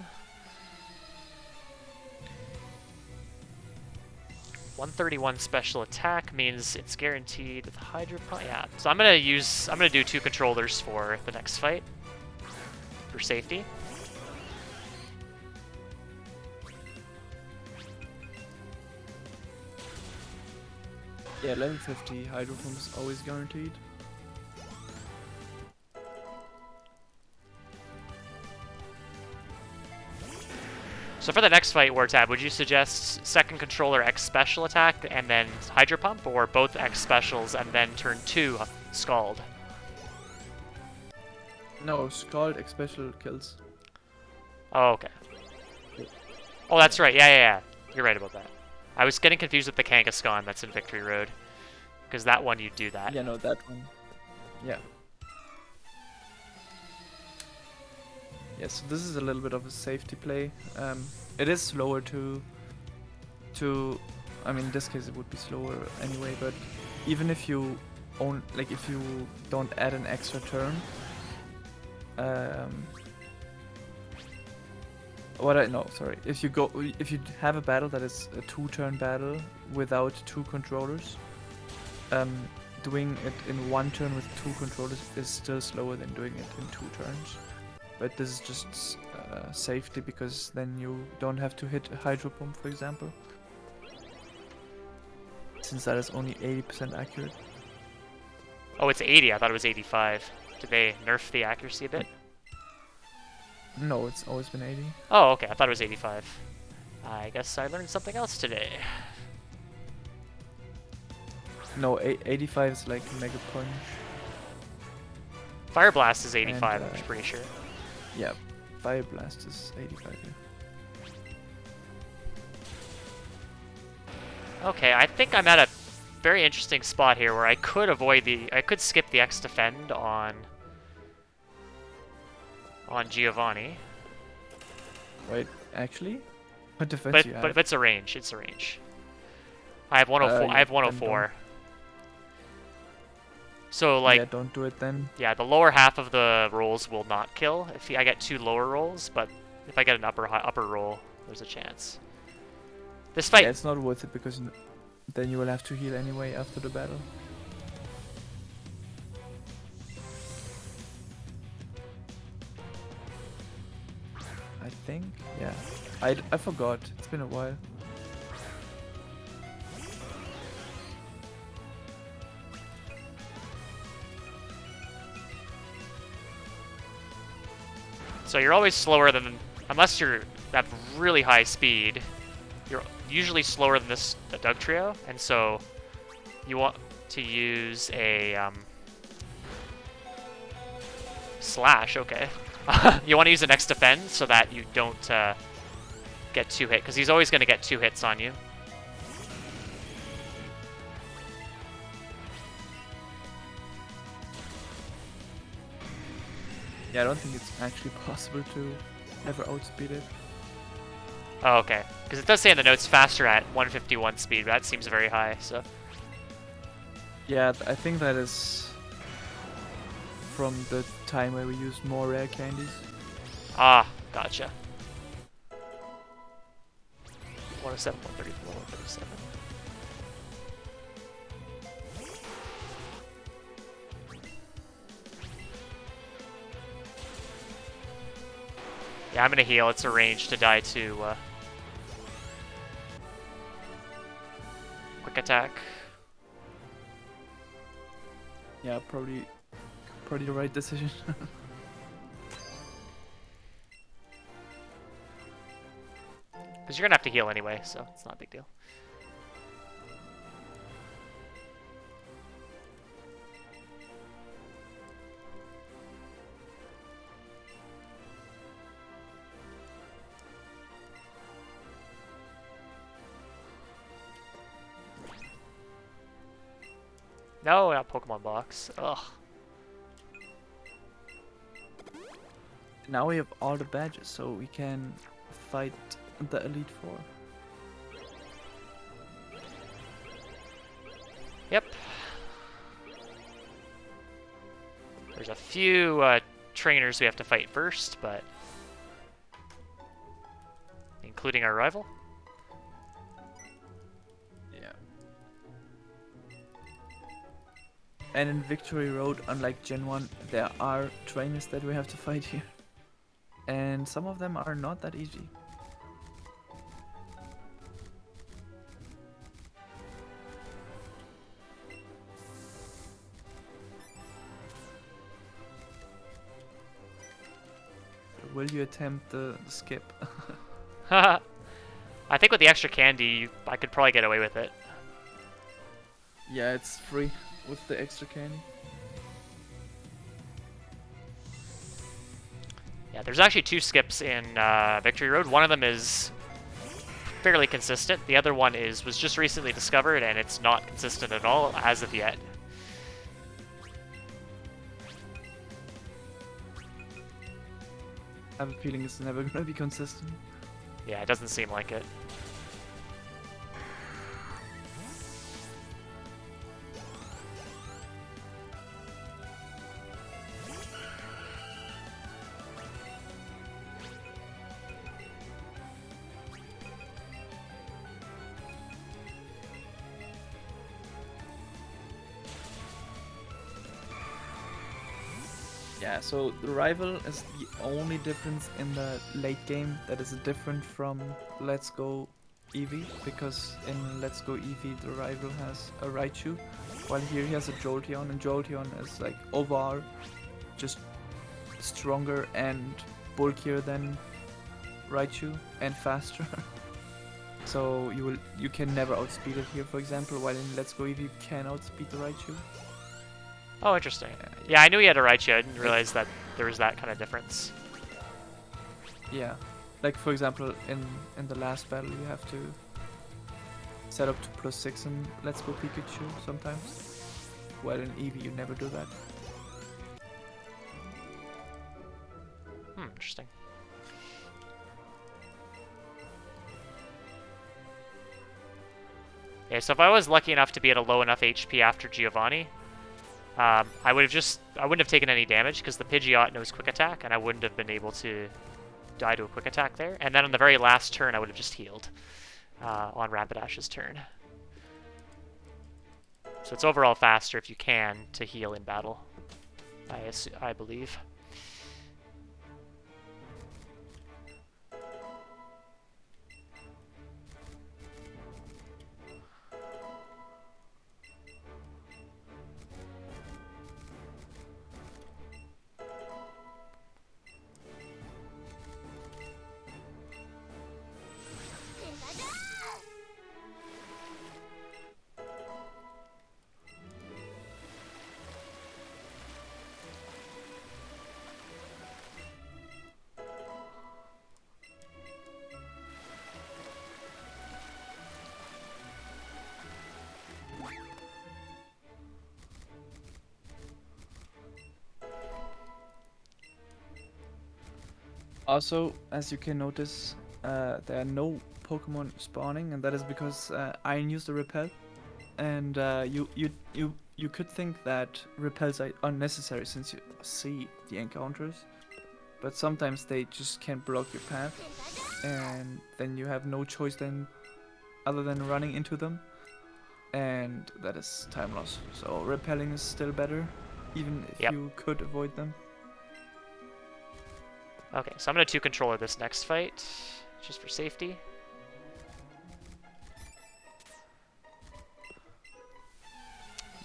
131 special attack means it's guaranteed with Hydro Pump. Yeah, so I'm gonna do 2 controllers for the next fight for safety. Yeah, level 50 Hydro Pump is always guaranteed. So for the next fight, Wartab, would you suggest second controller X special attack and then Hydro Pump, or both X specials and then turn 2 Scald? No, Scald X special kills. Oh, okay. Oh, that's right. Yeah. You're right about that. I was getting confused with the Kangaskhan that's in Victory Road. Because that one, you do that. Yeah, no, that one. Yeah. Yeah, so this is a little bit of a safety play. It is slower to... I mean, in this case it would be slower anyway, but even if you if you don't add an extra turn, if you have a battle that is a 2-turn battle without 2 controllers, doing it in 1 turn with 2 controllers is still slower than doing it in 2 turns. But this is just safety, because then you don't have to hit a Hydro Pump, for example, since that is only 80% accurate. Oh, it's 80. I thought it was 85. Did they nerf the accuracy a bit? No, it's always been 80. Oh, okay. I thought it was 85. I guess I learned something else today. No, 85 is like Mega Punch. Fire Blast is 85, And, I'm pretty sure. Yeah, Fire Blast is 85. Yeah. Okay, I think I'm at a very interesting spot here where I could skip the X Defend on Giovanni. Wait, actually? What defense But you have? but if it's a range, it's a range. I have 104. Yeah, I have then 104. So like yeah, don't do it then. yeah, the lower half of the rolls will not kill. If I get 2 lower rolls, but if I get an upper roll, there's a chance. This fight. Yeah, it's not worth it, because then you will have to heal anyway after the battle. I think, yeah. I forgot. It's been a while. So you're always slower than, unless you're at really high speed, you're usually slower than the Doug Trio, and so you want to use a slash. Okay, you want to use an X Defend so that you don't get 2 hit, because he's always going to get 2 hits on you. Yeah, I don't think it's actually possible to ever outspeed it. Oh, okay, because it does say in the notes faster at 151 speed, but that seems very high. So Yeah, I think that is from the time where we used more rare candies. ah, gotcha. 107, 134, 137. Yeah, I'm gonna heal. It's a range to die to quick attack. Yeah, probably the right decision. Because you're gonna have to heal anyway, so it's not a big deal. No, not Pokemon box. Ugh. Now we have all the badges, so we can fight the Elite Four. Yep. There's a few trainers we have to fight first, but including our rival. Yeah. And in Victory Road, unlike Gen 1, there are trainers that we have to fight here. And some of them are not that easy. Will you attempt the skip? I think with the extra candy, I could probably get away with it. Yeah, it's free with the extra candy. Yeah, there's actually 2 skips in Victory Road. One of them is fairly consistent. The other one was just recently discovered, and it's not consistent at all as of yet. I have a feeling it's never gonna be consistent. Yeah, it doesn't seem like it. Yeah, so the rival is the only difference in the late game that is different from Let's Go Eevee, because in Let's Go Eevee the rival has a Raichu, while here he has a Jolteon, and Jolteon is like overall just stronger and bulkier than Raichu and faster. So you can never outspeed it here, for example, while in Let's Go Eevee you can outspeed the Raichu. Oh, interesting. Yeah, I knew he had a Raichu. I didn't realize that there was that kind of difference. Yeah, like for example, in the last battle you have to set up to +6 in Let's Go Pikachu sometimes. While in Eevee you never do that. Interesting. Okay, so if I was lucky enough to be at a low enough HP after Giovanni, I wouldn't have taken any damage because the Pidgeot knows Quick Attack, and I wouldn't have been able to die to a Quick Attack there. And then on the very last turn, I would have just healed on Rapidash's turn. So it's overall faster if you can to heal in battle, I believe. Also, as you can notice, there are no Pokemon spawning, and that is because Iron used a repel. And you could think that repels are unnecessary since you see the encounters, but sometimes they just can't block your path, and then you have no choice then other than running into them, and that is time loss. So repelling is still better, even if you could avoid them. Okay, so I'm going to 2-controller this next fight, just for safety.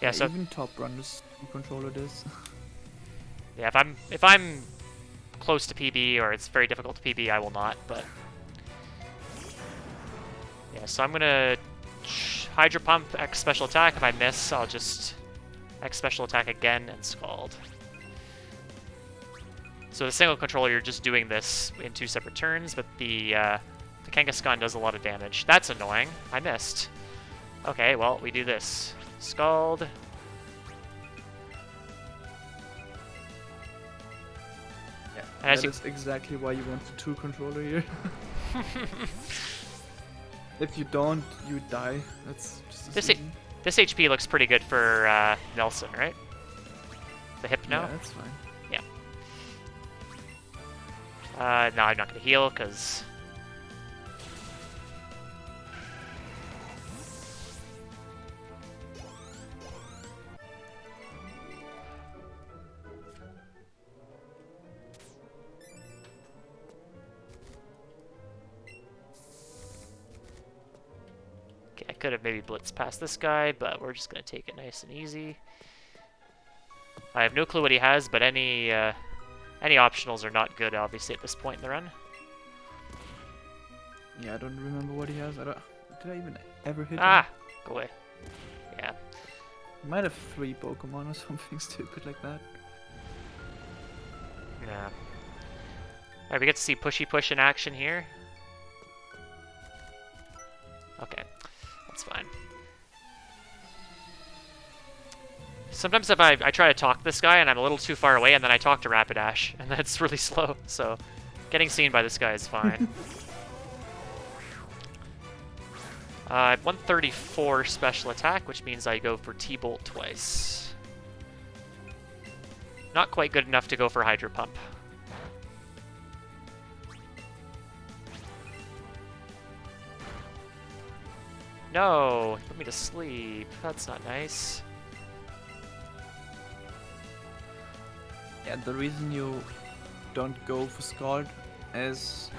Yeah, so even top runners controller this. yeah, if I'm close to PB or it's very difficult to PB, I will not. But yeah, so I'm gonna Hydro Pump, X Special Attack. If I miss, I'll just X Special Attack again and Scald. So the single controller, you're just doing this in 2 separate turns, but the Kangaskhan does a lot of damage. That's annoying. I missed. Okay, well, we do this. Scald. Yeah, and that is exactly why you want the 2-controller here. If you don't, you die. That's just this HP looks pretty good for Nelson, right? The Hypno? Yeah, that's fine. Yeah. No, I'm not going to heal, because... Okay, I could have maybe blitzed past this guy, but we're just going to take it nice and easy. I have no clue what he has, but any optionals are not good, obviously, at this point in the run. Yeah, I don't remember what he has. Did I even ever hit him? Ah! Go away. Yeah. He might have 3 Pokemon or something stupid like that. Yeah. Alright, we get to see Pushy Push in action here. Okay. That's fine. Sometimes if I try to talk to this guy and I'm a little too far away, and then I talk to Rapidash, and that's really slow, so getting seen by this guy is fine. 134 special attack, which means I go for T-Bolt twice. Not quite good enough to go for Hydro Pump. No, he put me to sleep. That's not nice. Yeah, the reason you don't go for Scald is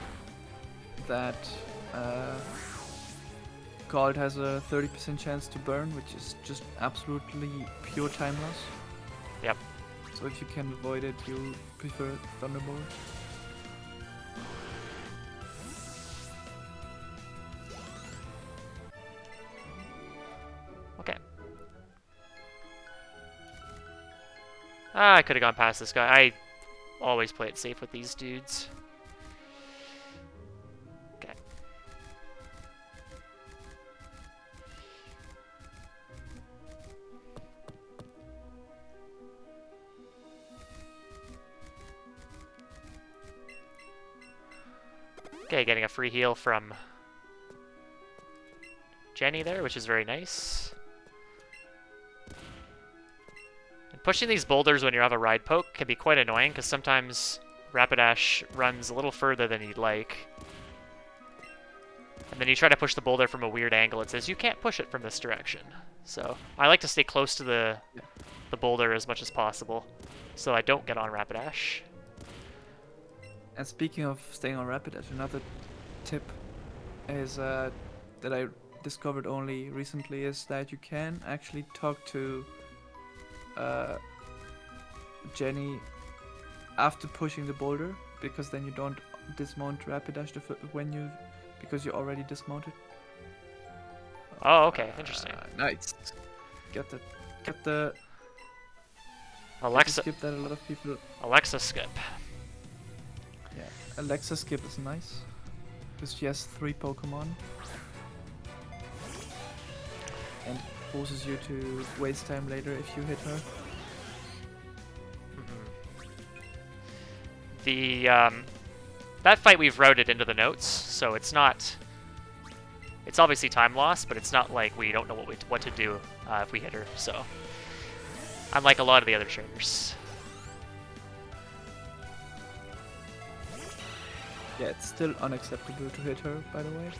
that Scald has a 30% chance to burn, which is just absolutely pure time loss. Yep. So if you can avoid it, you prefer Thunderbolt. Okay. I could have gone past this guy. I always play it safe with these dudes. Okay. Okay, getting a free heal from Jenny there, which is very nice. And pushing these boulders when you have a ride poke can be quite annoying, because sometimes Rapidash runs a little further than you'd like. And then you try to push the boulder from a weird angle. It says you can't push it from this direction. So I like to stay close to the boulder as much as possible, so I don't get on Rapidash. And speaking of staying on Rapidash, another tip is that I discovered only recently is that you can actually talk to Jenny after pushing the boulder, because then you don't dismount Rapidash because you already dismounted. Oh, okay, interesting. Nice. Get the Alexa skip that a lot of people. Alexa skip. Yeah, Alexa skip is nice because she has 3 Pokemon and forces you to waste time later if you hit her. The that fight we've routed into the notes, so it's not. It's obviously time loss, but it's not like we don't know what to do if we hit her. So, unlike a lot of the other trainers. Yeah, it's still unacceptable to hit her, by the way.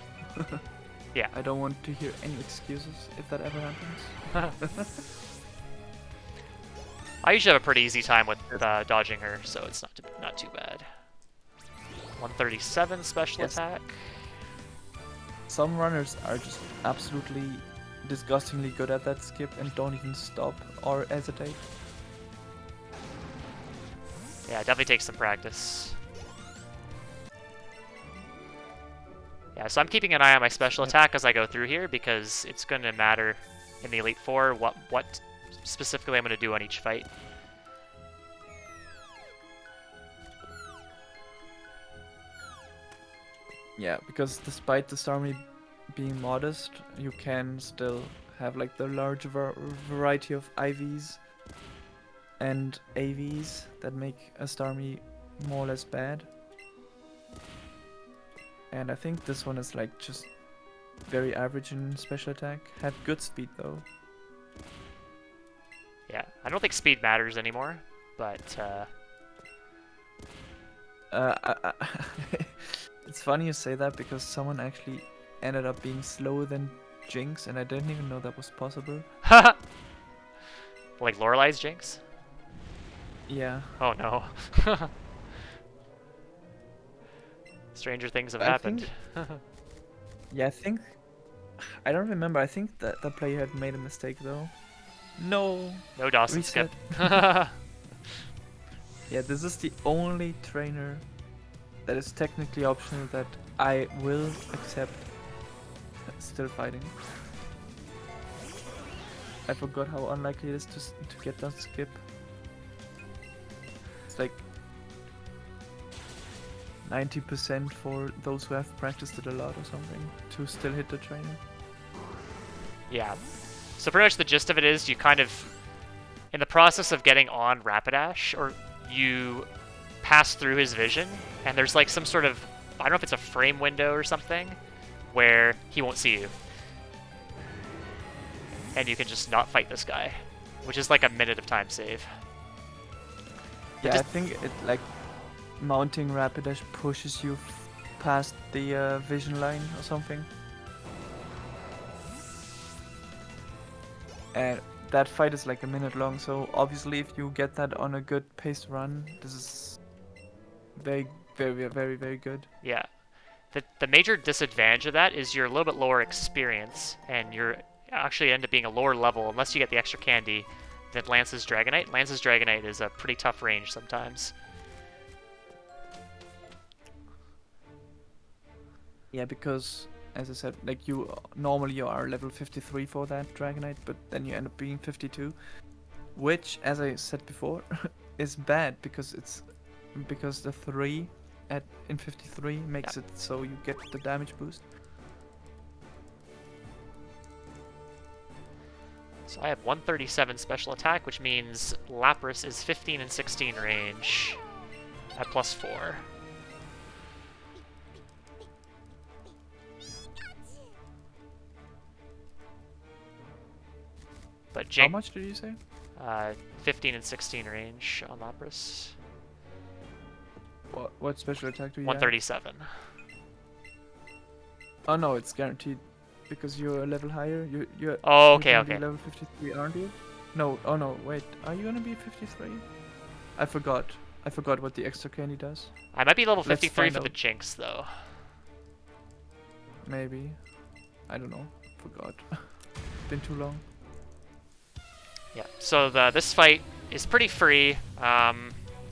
Yeah. I don't want to hear any excuses if that ever happens. I usually have a pretty easy time with dodging her, so it's not too bad. 137 special attack. Some runners are just absolutely disgustingly good at that skip and don't even stop or hesitate. Yeah, it definitely takes some practice. Yeah, so I'm keeping an eye on my special attack as I go through here, because it's going to matter in the Elite Four what specifically I'm going to do on each fight. Yeah, because despite the Starmie being modest, you can still have like the large variety of IVs and AVs that make a Starmie more or less bad. And I think this one is like just very average in special attack. Had good speed though. Yeah, I don't think speed matters anymore, but it's funny you say that, because someone actually ended up being slower than Jinx, and I didn't even know that was possible. like Lorelei's Jinx? Yeah. Oh no. Stranger things have I happened. Yeah, I don't remember. I think that the player had made a mistake though. No. No Dawson Reset. skip. Yeah, this is the only trainer that is technically optional that I will accept. Still fighting. I forgot how unlikely it is to get that skip. It's like 90% for those who have practiced it a lot or something to still hit the trainer. Yeah. So pretty much the gist of it is you kind of, in the process of getting on Rapidash, or you pass through his vision, and there's like some sort of, I don't know if it's a frame window or something, where he won't see you. And you can just not fight this guy, which is like a minute of time save. Yeah, just- I think it like mounting Rapidash pushes you past the vision line or something. And that fight is like a minute long, so obviously if you get that on a good paced run, this is very, very, very, very good. Yeah. The major disadvantage of that is you're a little bit lower experience, and you're actually end up being a lower level unless you get the extra candy than Lance's Dragonite. Lance's Dragonite is a pretty tough range sometimes. Yeah, because as I said, like you normally are level 53 for that Dragonite, but then you end up being 52, which, as I said before, is bad because the 3 in 53 makes it so you get the damage boost. So I have 137 special attack, which means Lapras is 15 and 16 range at +4. But How Jake, much did you say? 15 and 16 range on Lapras. What special attack do you 137. have? Oh no, it's guaranteed because you're a level higher. You're Oh, you're okay, gonna be okay. level 53, aren't you? No, oh no, wait. Are you gonna be 53? I forgot. I forgot what the extra candy does. I might be level Let's 53 find for the out. Jinx, though. Maybe. I don't know. Forgot. Been too long. Yeah, so this fight is pretty free.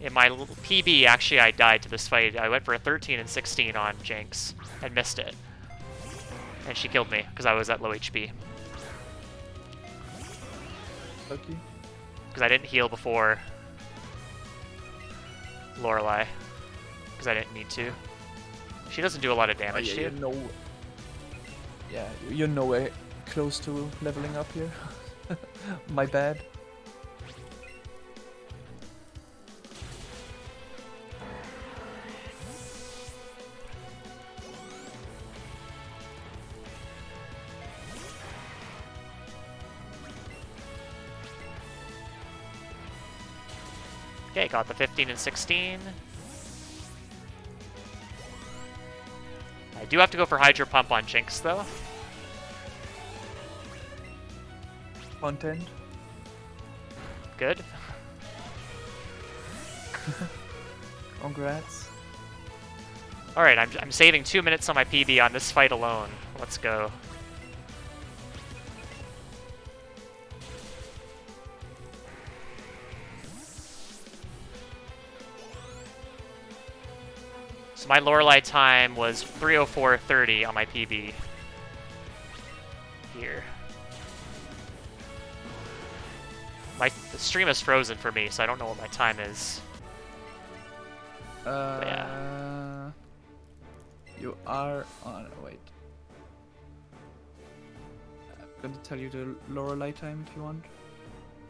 In my little PB, actually, I died to this fight. I went for a 13 and 16 on Jinx and missed it. And she killed me because I was at low HP. Lucky. Because I didn't heal before Lorelei. Because I didn't need to. She doesn't do a lot of damage to you. You're nowhere close to leveling up here. My bad. Okay, got the 15 and 16. I do have to go for Hydro Pump on Jinx, though. Content. Good. Congrats. Alright, I'm saving 2 minutes on my PB on this fight alone. Let's go. So my Lorelei time was 3:04:30 on my PB. Here. The stream is frozen for me, so I don't know what my time is. Yeah. You are on. Wait. I'm going to tell you the Lorelei time if you want.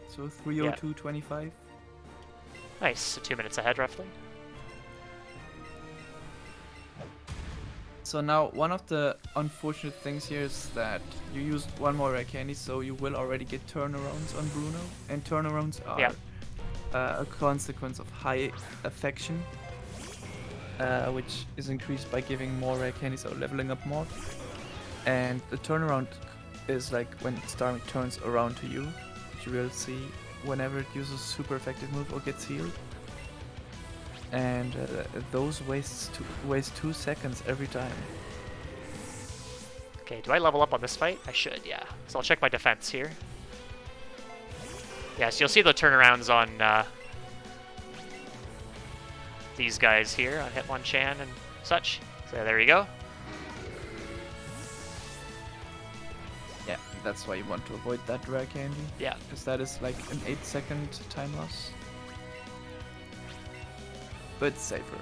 So 3:02:25. Nice, so 2 minutes ahead roughly. So now, one of the unfortunate things here is that you used one more rare candy, so you will already get turnarounds on Bruno, and turnarounds are a consequence of high affection, which is increased by giving more rare candy, so leveling up more. And the turnaround is like when Starmie turns around to you, which you will see whenever it uses a super effective move or gets healed. And those waste 2 seconds every time. Okay, do I level up on this fight? I should, yeah. So I'll check my defense here. Yeah, so you'll see the turnarounds on these guys here on Hitmonchan and such. So there you go. Yeah, that's why you want to avoid that rare candy. Yeah. Because that is like an 8-second time loss. But it's safer.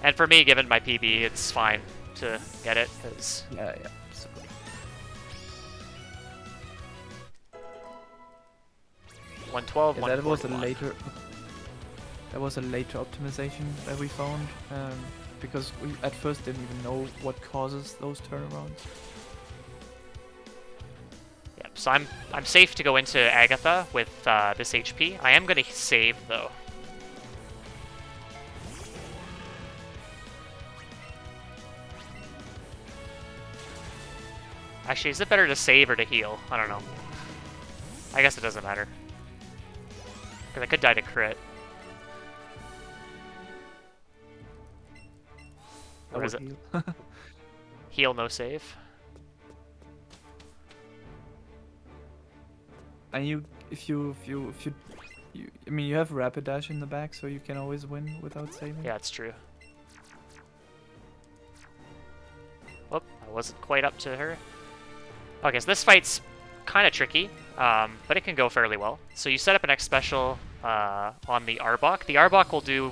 And for me, given my PB, it's fine to get it, because... Yeah. So, 112, yeah, that was a 141. later optimization that we found, because we at first didn't even know what causes those turnarounds. Yep, so I'm safe to go into Agatha with this HP. I am going to save, though. Actually, is it better to save or to heal? I don't know. I guess it doesn't matter. Because I could die to crit. I Or would is it heal. heal, no save? And I mean, you have rapid dash in the back, so you can always win without saving. Yeah, it's true. Whoop, I wasn't quite up to her. Okay, so this fight's kind of tricky, but it can go fairly well. So you set up an X special on the Arbok. The Arbok will do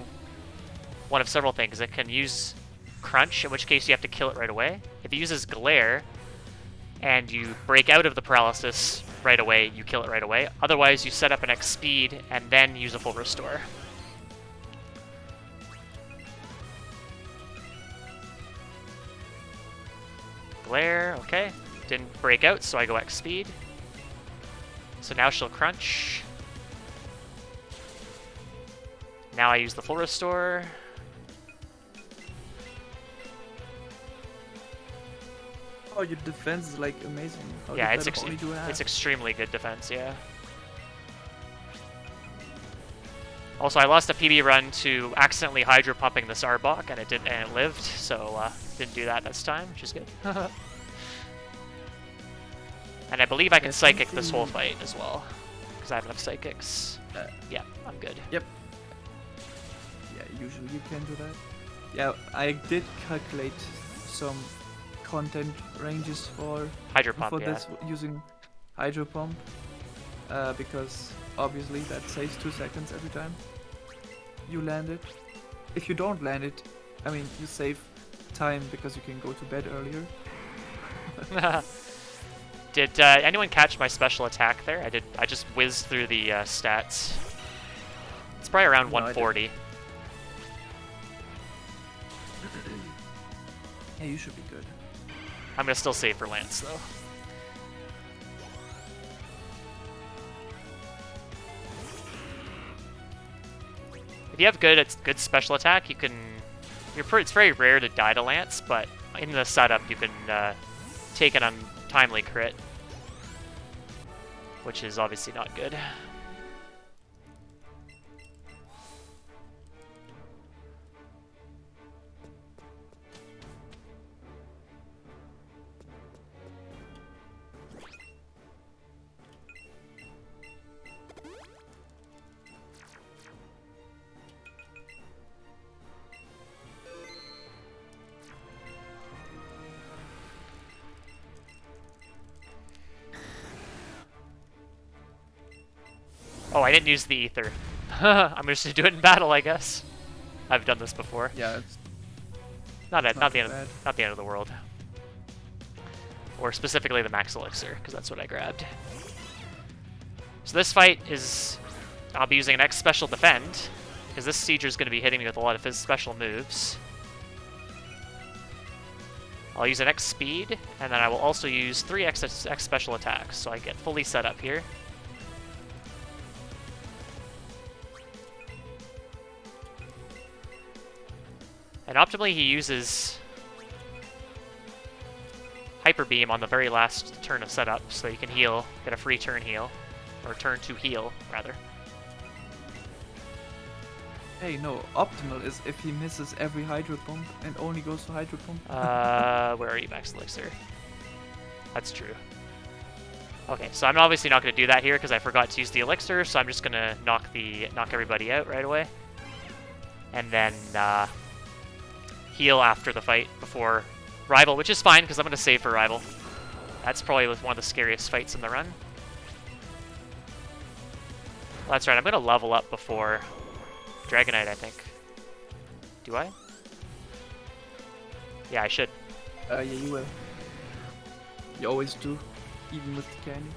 one of several things. It can use Crunch, in which case you have to kill it right away. If it uses Glare, and you break out of the paralysis right away, you kill it right away. Otherwise, you set up an X speed, and then use a full restore. Glare, okay. Didn't break out, so I go X speed. So now she'll crunch. Now I use the full restore. Oh, your defense is like amazing. How Yeah, did that only do half? it's extremely good defense, yeah. Also, I lost a PB run to accidentally hydro pumping this Arbok, and it lived, so didn't do that this time, which is good. And I believe I can Psychic this whole fight as well, because I have enough Psychics. Yeah, I'm good. Yep. Yeah, usually you can do that. Yeah, I did calculate some content ranges for Hydro Pump, yeah. this using Hydro Pump, because obviously that saves 2 seconds every time you land it. If you don't land it, I mean, you save time because you can go to bed earlier. Did anyone catch my special attack there? I just whizzed through the stats. It's probably around No, I 140. Yeah, you should be good. I'm gonna still save for Lance though. If you have good special attack, you can. It's very rare to die to Lance, but in the setup you can take an untimely crit, which is obviously not good. Oh, I didn't use the ether. I'm just gonna do it in battle, I guess. I've done this before. Yeah, it's Not the too end. bad. Not the end of the world. Or specifically the max elixir, because that's what I grabbed. So this fight is, I'll be using an X special defend, because this Sieger is going to be hitting me with a lot of his special moves. I'll use an X speed, and then I will also use 3 X special attacks, so I get fully set up here. And optimally, he uses Hyper Beam on the very last turn of setup, so you can heal, get a free turn heal, or turn to heal, rather. Hey, no, optimal is if he misses every Hydro Pump and only goes to Hydro Pump. Where are you, Max Elixir? That's true. Okay, so I'm obviously not going to do that here because I forgot to use the Elixir, so I'm just going to knock everybody out right away. and then heal after the fight before Rival, which is fine because I'm going to save for Rival. That's probably one of the scariest fights in the run. Well, that's right, I'm going to level up before Dragonite, I think. Do I? Yeah, I should. Yeah, you will. You always do, even with the candy.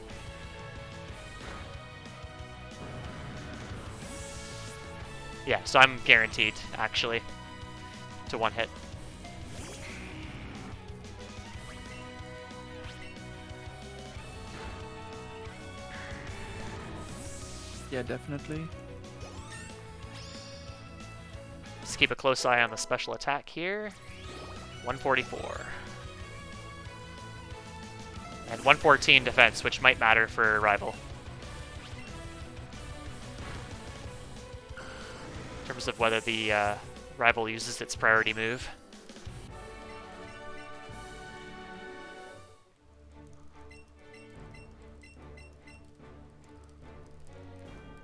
Yeah, so I'm guaranteed, actually, to one hit. Yeah, definitely. Just keep a close eye on the special attack here. 144. And 114 defense, which might matter for Rival. In terms of whether the Rival uses its priority move.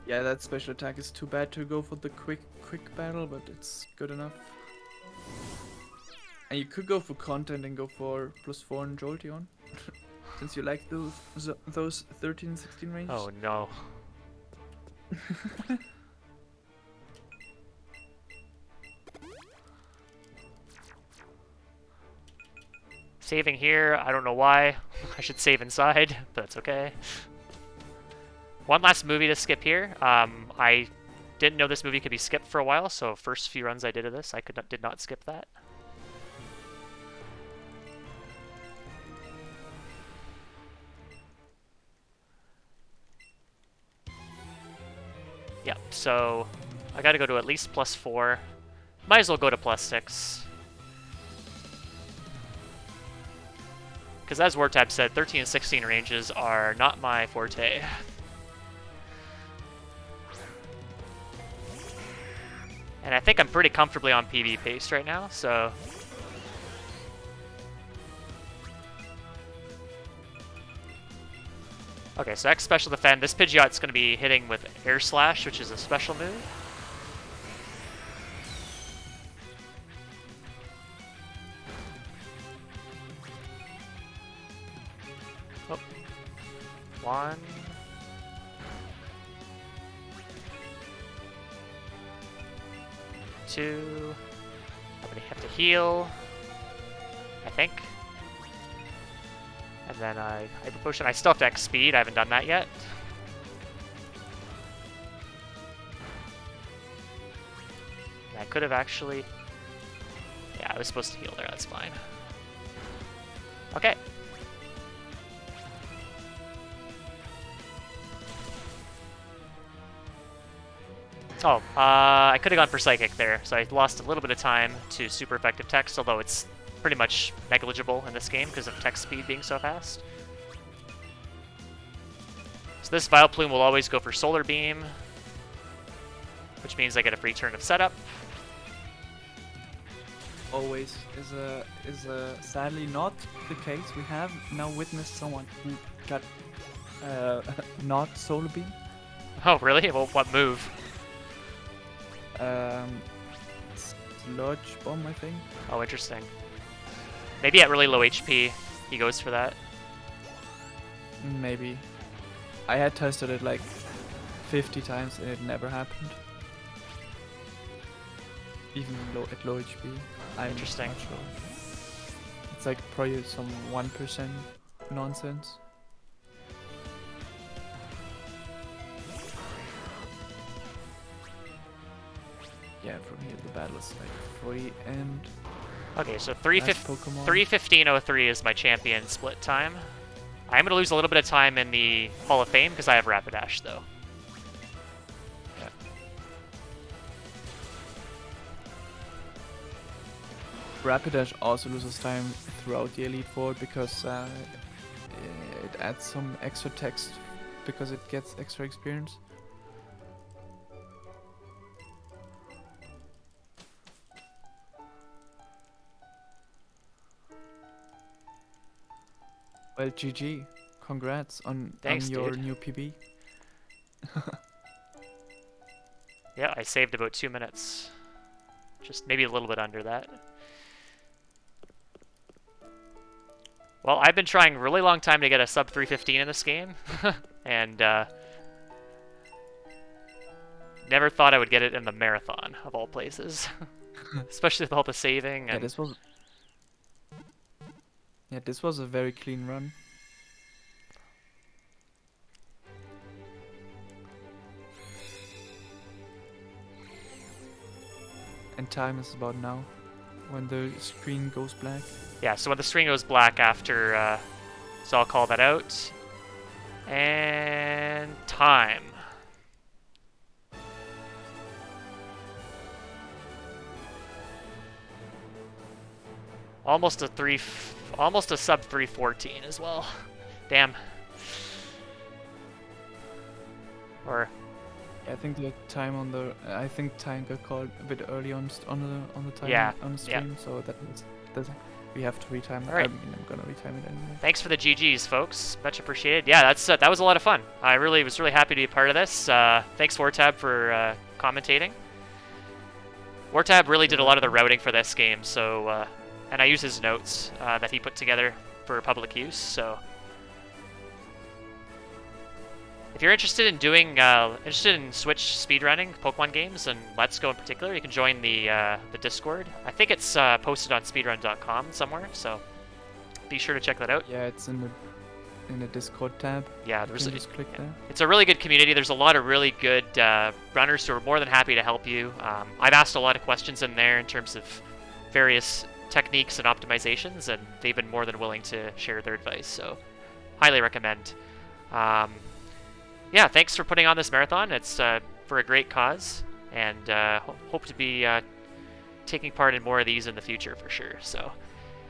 Yeah, that special attack is too bad to go for the quick battle, but it's good enough. And you could go for content and go for +4 on Jolteon, since you like those 13 and 16 ranges. Oh no. Saving here, I don't know why. I should save inside, but that's okay. One last movie to skip here. I didn't know this movie could be skipped for a while, so first few runs I did of this, I did not skip that. Yep, so I gotta go to at least +4. Might as well go to +6. Because as Wartab said, 13 and 16 ranges are not my forte. And I think I'm pretty comfortably on PB pace right now, so... Okay, so X special defend. This Pidgeot's going to be hitting with Air Slash, which is a special move. Oh. 1. 2. I'm gonna have to heal, I think. And then Hyper Potion. I still have to X speed. I haven't done that yet. I could have actually... Yeah, I was supposed to heal there. That's fine. Okay. Oh, I could have gone for Psychic there, so I lost a little bit of time to super effective text, although it's pretty much negligible in this game because of text speed being so fast. So this Vileplume will always go for Solar Beam, which means I get a free turn of setup. Always is sadly not the case. We have now witnessed someone who got not Solar Beam. Oh, really? Well, what move? Sludge Bomb, I think. Oh, interesting. Maybe at really low HP, he goes for that. Maybe. I had tested it like 50 times and it never happened. Even at low HP. I'm Interesting. not sure. It's like probably some 1% nonsense. Yeah, from here the battle is like free and... Okay, so Pokemon. 3:15:03 is my champion split time. I'm going to lose a little bit of time in the Hall of Fame because I have Rapidash, though. Yeah. Rapidash also loses time throughout the Elite Four because it adds some extra text because it gets extra experience. Well, GG. Congrats on your dude. new PB. Yeah, I saved about 2 minutes. just maybe a little bit under that. Well, I've been trying a really long time to get a sub 315 in this game, and never thought I would get it in the marathon, of all places. Especially with all the saving. Yeah, And... this was a very clean run. And time is about now, when the screen goes black. Yeah, so when the screen goes black after, so I'll call that out. And time. Almost a sub 314 as well. Damn. Or I think the time on the time got called a bit early on the time Yeah, on the stream, so we have to retime it. All right. I mean, I'm gonna retime it anyway. thanks for the GGs, folks. Much appreciated. Yeah, that was a lot of fun. I was really happy to be a part of this. Thanks, Wartab, for commentating. Wartab really did a lot of the routing for this game, so and I use his notes that he put together for public use. So if you're interested in Switch speedrunning Pokemon games and Let's Go in particular, you can join the Discord. I think it's posted on speedrun.com somewhere, so be sure to check that out. Yeah, it's in the Discord tab. Yeah, You can just click there. it's a really good community. There's a lot of really good runners who are more than happy to help you. I've asked a lot of questions in there in terms of various techniques and optimizations, and they've been more than willing to share their advice, so highly recommend. Yeah, thanks for putting on this marathon. It's for a great cause, and hope to be taking part in more of these in the future for sure. So,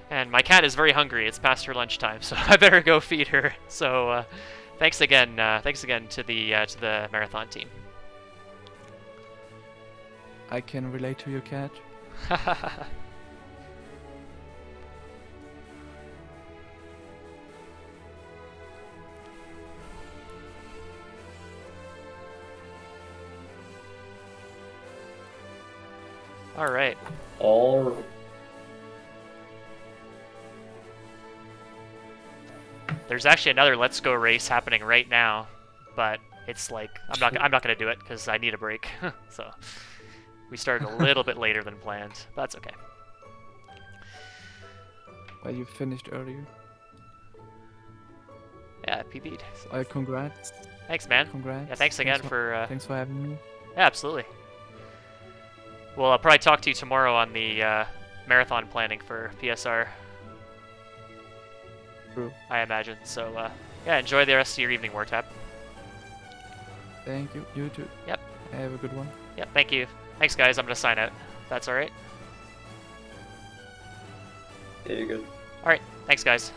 and my cat is very hungry. It's past her lunchtime, so I better go feed her. So, thanks again to the marathon team. I can relate to your cat. All right. There's actually another Let's Go race happening right now, but it's like I'm not gonna do it because I need a break. So we started a little bit later than planned. But that's okay. Well, you finished earlier. Yeah, PB'd. Congrats. Thanks, man. Congrats. Yeah, thanks again for. Thanks for having me. Yeah, absolutely. Well, I'll probably talk to you tomorrow on the marathon planning for PSR. True. I imagine. So, yeah, enjoy the rest of your evening, Wartab. Thank you. You too. Yep. Have a good one. Yep, thank you. Thanks, guys. I'm going to sign out. That's all right? Yeah, you're good. All right. Thanks, guys.